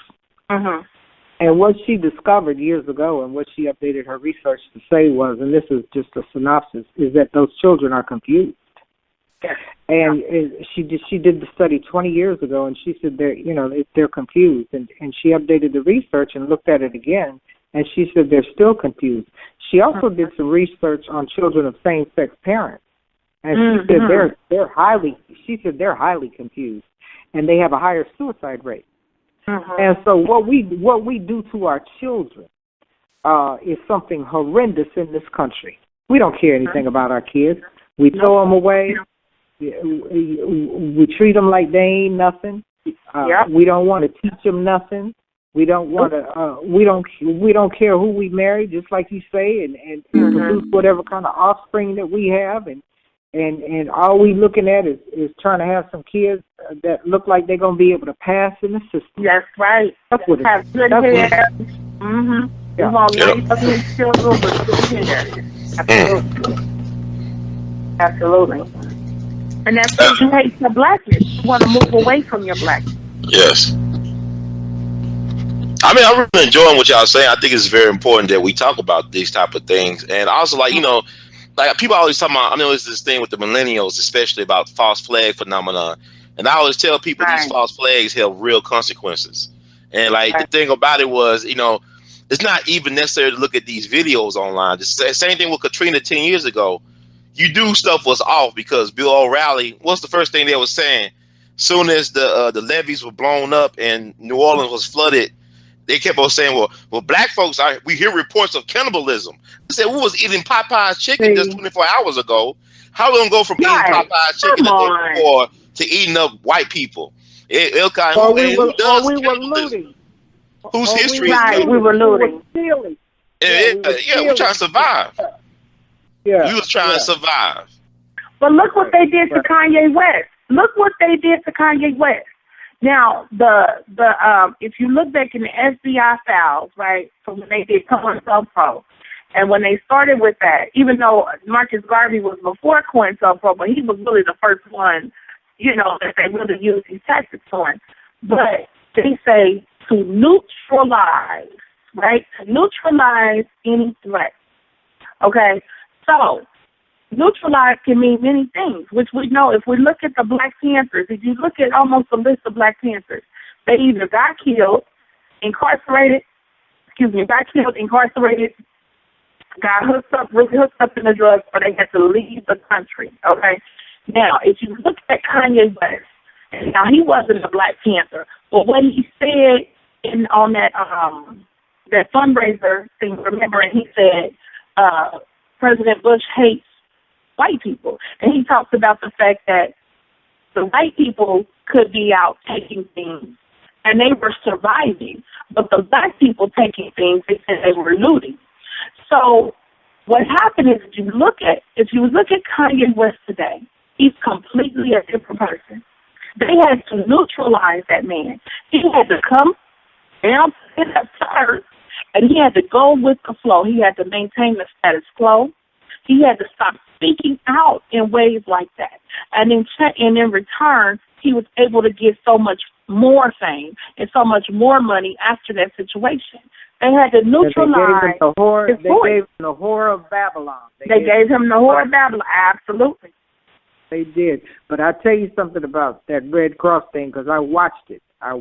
And what she discovered years ago and what she updated her research to say was, and this is just a synopsis, is that those children are confused. And she did the study 20 years ago, and she said they're confused. And she updated the research and looked at it again, and she said they're still confused. She also did some research on children of same-sex parents, and she said they're highly confused, and they have a higher suicide rate. And so what we do to our children is something horrendous in this country. We don't care anything about our kids. We throw them away. We treat them like they ain't nothing. We don't want to teach them nothing. We don't want to. We don't care who we marry, just like you say, and produce whatever kind of offspring that we have, and all we looking at is trying to have some kids that look like they're gonna be able to pass in the system. That's right. That's what it have is. good hair. You want to raise up these children with good hair. Absolutely. And that's because you hate your blackness. You want to move away from your blackness. Yes. I mean, I'm really enjoying what y'all saying. I think it's very important that we talk about these type of things. And also, like people always talk about, I know it's this thing with the millennials, especially about false flag phenomenon. And I always tell people these false flags have real consequences. And the thing about it was, it's not even necessary to look at these videos online. The same thing with Katrina 10 years ago. you knew stuff was off because Bill O'Reilly. What's the first thing they were saying? Soon as the levees were blown up and New Orleans was flooded, they kept on saying, "Well, black folks we hear reports of cannibalism." I said, "We was eating Popeye's chicken just 24 hours ago. How we gonna go from eating Popeye's chicken the day before to eating up white people?" We were looting. Whose history is we were looting. We're trying to survive. Yeah, we was trying to survive. But look what they did to Kanye West. Look what they did to Kanye West. Now, if you look back in the FBI files, right, so when they did COINTELPRO, and when they started with that, even though Marcus Garvey was before COINTELPRO, but he was really the first one, that they really used these tactics on. But they say to neutralize, right, to neutralize any threat. Okay, so neutralize can mean many things, which we know. If we look at the Black Panthers, if you look at almost a list of Black Panthers, they either got killed, incarcerated, got really hooked up in the drugs, or they had to leave the country. Okay, now if you look at Kanye West, and now he wasn't a Black Panther, but what he said on that fundraiser thing, remember, and he said President Bush hates white people. And he talks about the fact that the white people could be out taking things and they were surviving, but the black people taking things, they said they were looting. So what happened is if you look at Kanye West today, he's completely a different person. They had to neutralize that man. He had to come down to the earth and he had to go with the flow. He had to maintain the status quo. He had to stop speaking out in ways like that. And in return, he was able to get so much more fame and so much more money after that situation. They had to neutralize his voice. They gave him the Whore of Babylon. They gave him the Whore of Babylon, absolutely. They did. But I'll tell you something about that Red Cross thing because I watched it. I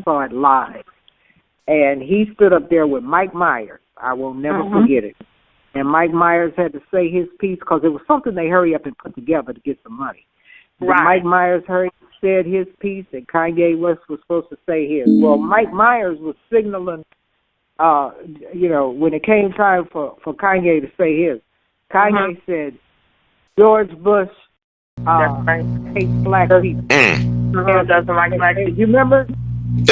saw it live. And he stood up there with Mike Myers. I will never forget it. And Mike Myers had to say his piece because it was something they hurry up and put together to get some money. Right. Mike Myers said his piece, and Kanye West was supposed to say his. Well, Mike Myers was signaling, when it came time for Kanye to say his. Kanye said, George Bush hates black people. Doesn't like black people. You remember?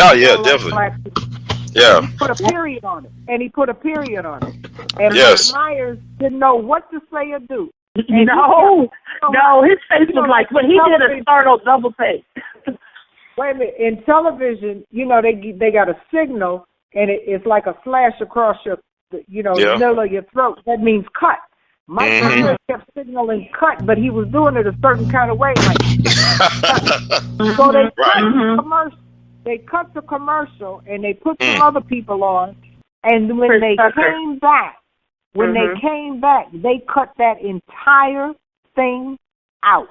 Oh, yeah, definitely. Yeah. He put a period on it. And Mike Myers didn't know what to say or do. No, his face was like, when he did a startled double take. Wait a minute. In television, they got a signal, and it's like a flash across the middle of your throat. That means cut. Mike Myers kept signaling cut, but he was doing it a certain kind of way. So they cut the commercial. They cut the commercial and they put some other people on, and when they came back, they cut that entire thing out.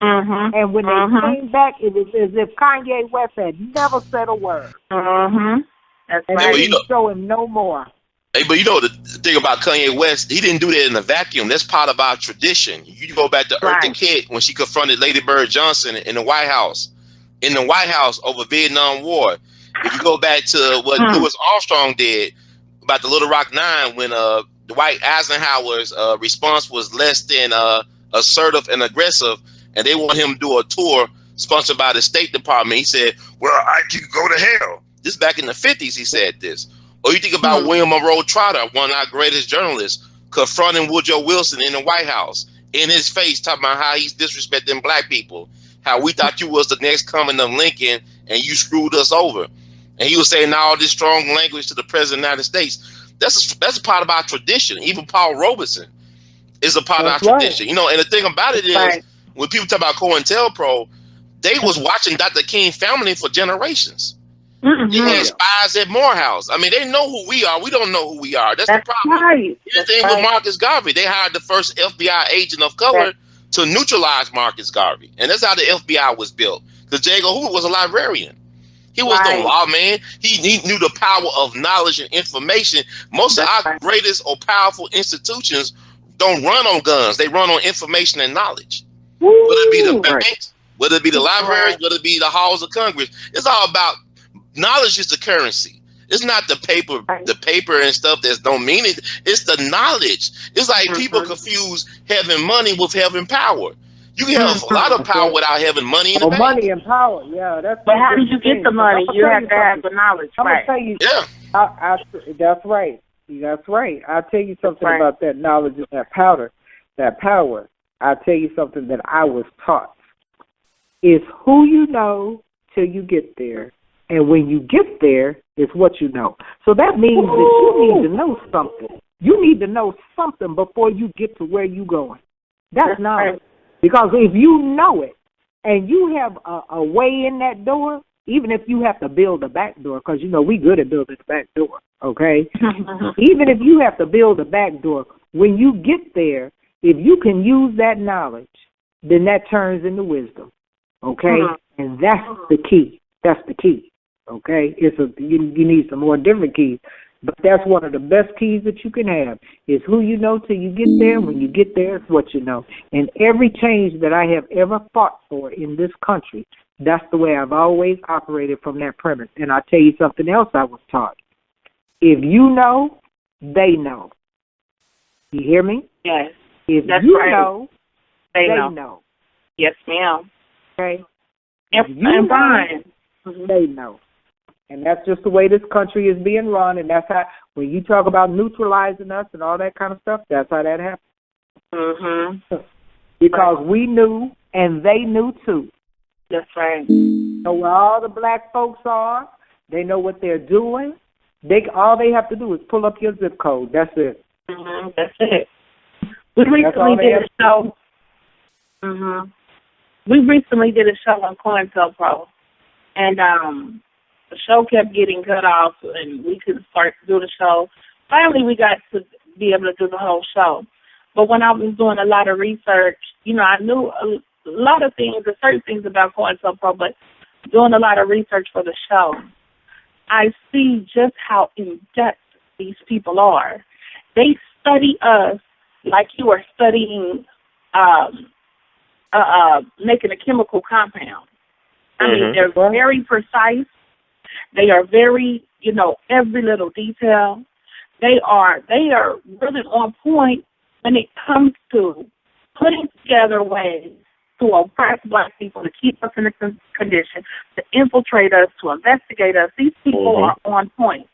And when they came back, it was as if Kanye West had never said a word. That's and right. they didn't show him no more. Hey, but the thing about Kanye West, he didn't do that in a vacuum. That's part of our tradition. You go back to Eartha Kitt when she confronted Lady Bird Johnson in the White House. In the White House over Vietnam War. If you go back to what Louis Armstrong did about the Little Rock Nine when Dwight Eisenhower's response was less than assertive and aggressive, and they want him to do a tour sponsored by the State Department. He said, well, I can go to hell. This back in the 50s he said this. Or you think about William Monroe Trotter, one of our greatest journalists, confronting Woodrow Wilson in the White House, in his face, talking about how he's disrespecting black people. How we thought you was the next coming of Lincoln and you screwed us over. And he was saying all this strong language to the President of the United States. That's a part of our tradition. Even Paul Robeson is a part of our tradition. And the thing about it is, when people talk about COINTELPRO, they was watching Dr. King family for generations. They had spies at Morehouse. I mean, they know who we are. We don't know who we are. That's the problem. Right. The thing with Marcus Garvey, they hired the first FBI agent of color to neutralize Marcus Garvey. And that's how the FBI was built. Because J. Edgar Hoover was a librarian. He was no lawman. He knew the power of knowledge and information. Most of our greatest or powerful institutions don't run on guns. They run on information and knowledge. Woo, whether it be the right. banks, whether it be the libraries, whether it be the halls of Congress. It's all about knowledge is the currency. It's not the paper and stuff that don't mean it. It's the knowledge. It's like people confuse having money with having power. You can have a lot of power without having money in the bank. Money and power, yeah. But how do you get the money? You have to have the knowledge, right? I'm gonna tell you. Yeah. That's right. That's right. I'll tell you something about that knowledge and that power. I'll tell you something that I was taught. It's who you know till you get there. And when you get there, it's what you know. So that means that you need to know something. You need to know something before you get to where you're going. That's knowledge. Because if you know it and you have a way in that door, even if you have to build a back door, because, you know, we good at building the back door, okay? Even if you have to build a back door, when you get there, if you can use that knowledge, then that turns into wisdom, okay? And that's the key. That's the key, okay? You need some more different keys. But that's one of the best keys that you can have is who you know till you get there. When you get there, it's what you know. And every change that I have ever fought for in this country, that's the way I've always operated from that premise. And I'll tell you something else I was taught. If you know, they know. You hear me? Yes. If that's you right. know, they know. Yes, ma'am. Okay? And Brian. They know. And that's just the way this country is being run. And that's how, when you talk about neutralizing us and all that kind of stuff, that's how that happened. Because we knew and they knew too. That's right. They know where all the black folks are. They know what they're doing. All they have to do is pull up your zip code. That's it. That's it. We recently did a show. We recently did a show on COINTELPRO. And the show kept getting cut off, and we couldn't start to do the show. Finally, we got to be able to do the whole show. But when I was doing a lot of research, you know, I knew a lot of things, certain things about COINTELPRO, but doing a lot of research for the show, I see just how in-depth these people are. They study us like you are studying making a chemical compound. I mean, they're very precise. They are very, you know, every little detail. They are really on point when it comes to putting together ways to oppress black people, to keep us in a condition, to infiltrate us, to investigate us. These people are on point.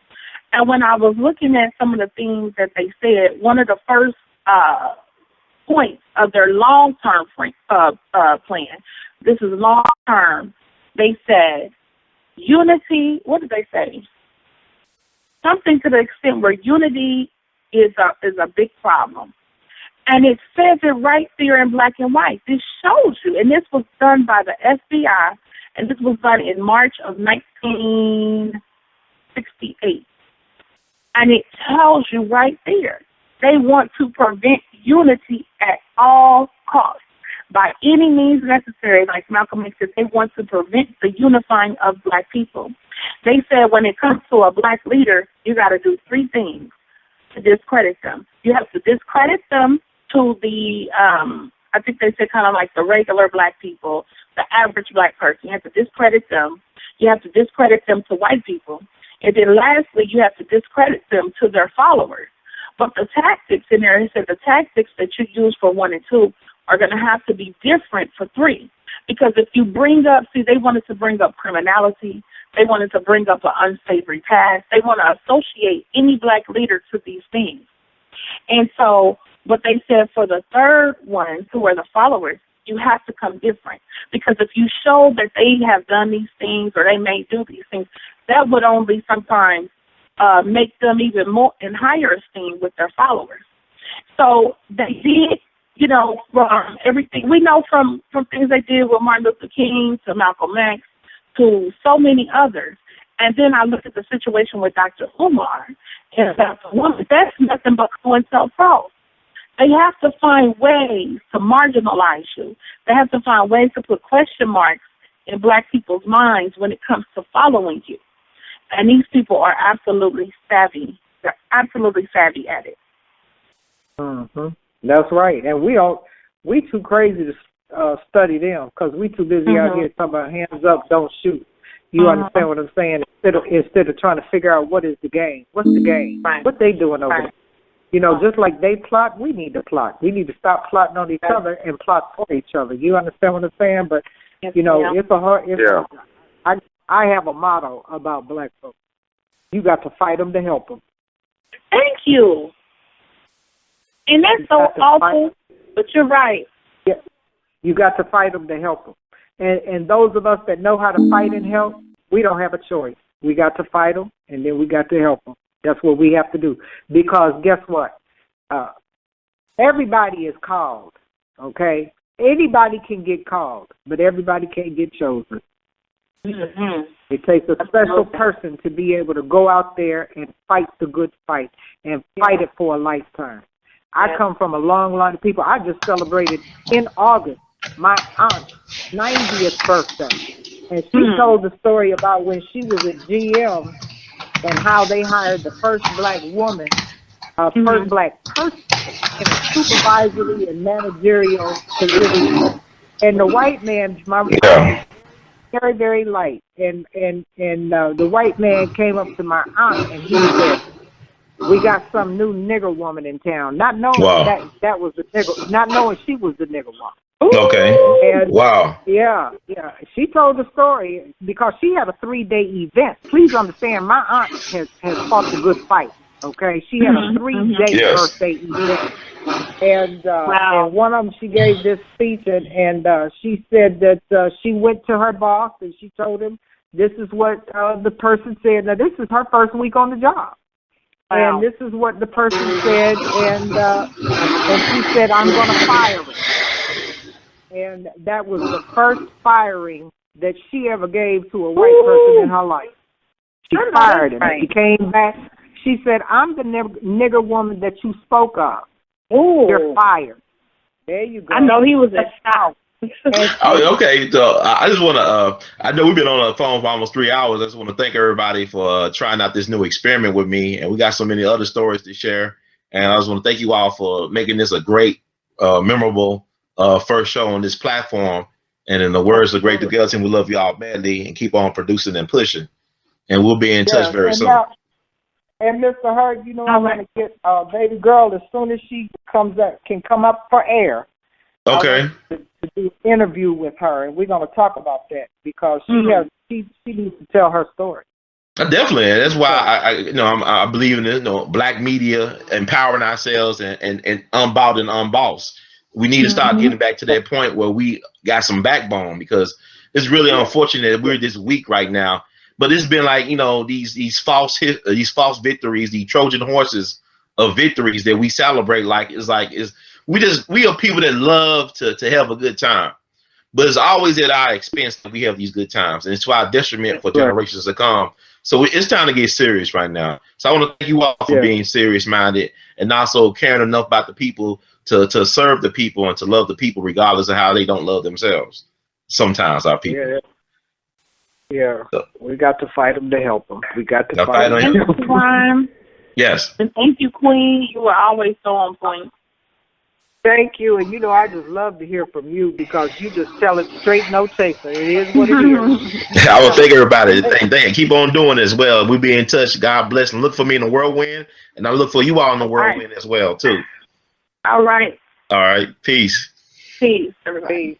And when I was looking at some of the things that they said, one of the first points of their long-term plan, this is long-term, they said, unity, what did they say? Something to the extent where unity is a big problem. And it says it right there in black and white. This shows you, and this was done by the FBI, and this was done in March of 1968. And it tells you right there, they want to prevent unity at all costs. By any means necessary, like Malcolm X said, they want to prevent the unifying of black people. They said when it comes to a black leader, you got to do three things to discredit them. You have to discredit them to the, I think they said kind of like the regular black people, the average black person. You have to discredit them. You have to discredit them to white people. And then lastly, you have to discredit them to their followers. But the tactics in there, he said the tactics that you use for 1 and 2 are going to have to be different for 3. Because if you bring up, they wanted to bring up criminality. They wanted to bring up an unsavory past. They want to associate any black leader to these things. And so what they said for the third ones, who are the followers, you have to come different. Because if you show that they have done these things or they may do these things, that would only sometimes make them even more in higher esteem with their followers. So they did, you know, from everything. We know from things they did with Martin Luther King to Malcolm X to so many others. And then I look at the situation with Dr. Umar and Dr. Woman. That's nothing but COINTELPRO. They have to find ways to marginalize you. They have to find ways to put question marks in black people's minds when it comes to following you. And these people are absolutely savvy. They're absolutely savvy at it. That's right. And we too crazy to study them because we too busy out here talking about hands up, don't shoot. You understand what I'm saying? Instead of trying to figure out what is the game. What's the game? Right. What they doing over there? You know, just like they plot, we need to plot. We need to stop plotting on each other and plot for each other. You understand what I'm saying? But, you know, it's a hard... I have a motto about black folks. You got to fight them to help them. Thank you. And that's so awful, but you're right. Yeah. You got to fight them to help them. And those of us that know how to fight and help, we don't have a choice. We got to fight them, and then we got to help them. That's what we have to do. Because guess what? Everybody is called, okay? Anybody can get called, but everybody can't get chosen. It takes a special person to be able to go out there and fight the good fight and fight it for a lifetime. I come from a long line of people. I just celebrated in August my aunt's 90th birthday. And she told the story about when she was at GM and how they hired the first black woman, first black person in a supervisory and managerial position. And the white man, very, very light. And the white man came up to my aunt and he said, "We got some new nigger woman in town," not knowing that was the nigger, not knowing she was the nigger woman. Okay. And yeah. She told the story because she had a 3-day event. Please understand, my aunt has fought the good fight. Okay, she had a 3-day birthday event, and and one of them she gave this speech, and she said that she went to her boss and she told him this is what the person said. Now this is her first week on the job. And this is what the person said, and she said, "I'm going to fire him." And that was the first firing that she ever gave to a white person in her life. She fired him. She came back. She said, "I'm the nigger woman that you spoke of. You're fired." There you go. I know he was a shout. Okay. So I just want to, I know we've been on the phone for almost 3 hours. I just want to thank everybody for trying out this new experiment with me. And we got so many other stories to share. And I just want to thank you all for making this a great, memorable first show on this platform. And in the words of Great Together, we love you all badly and keep on producing and pushing. And we'll be in touch very soon. And Mr. Hurd, you know, I'm going to get baby girl as soon as she can come up for air. Okay. To do an interview with her, and we're going to talk about that because she needs to tell her story. Definitely, that's why I believe in this. Black media empowering ourselves and unbought and unbossed. We need to start getting back to that point where we got some backbone because it's really unfortunate that we're this weak right now. But it's been like these false victories, the Trojan horses of victories that we celebrate. We are people that love to have a good time, but it's always at our expense that we have these good times, and it's to our detriment for generations to come. So it's time to get serious right now. So I want to thank you all for being serious-minded and also caring enough about the people to serve the people and to love the people regardless of how they don't love themselves. Sometimes our people. Yeah. So, we got to fight them to help them. We got to fight them. Yes. And thank you, Queen. You were always so on point. Thank you, and I just love to hear from you because you just tell it straight, no chaser. It is what it is. I will thank everybody. Thank. Keep on doing as well. We'll be in touch. God bless, and look for me in the whirlwind, and I look for you all in the whirlwind as well too. All right. All right. Peace. Peace, everybody. Peace.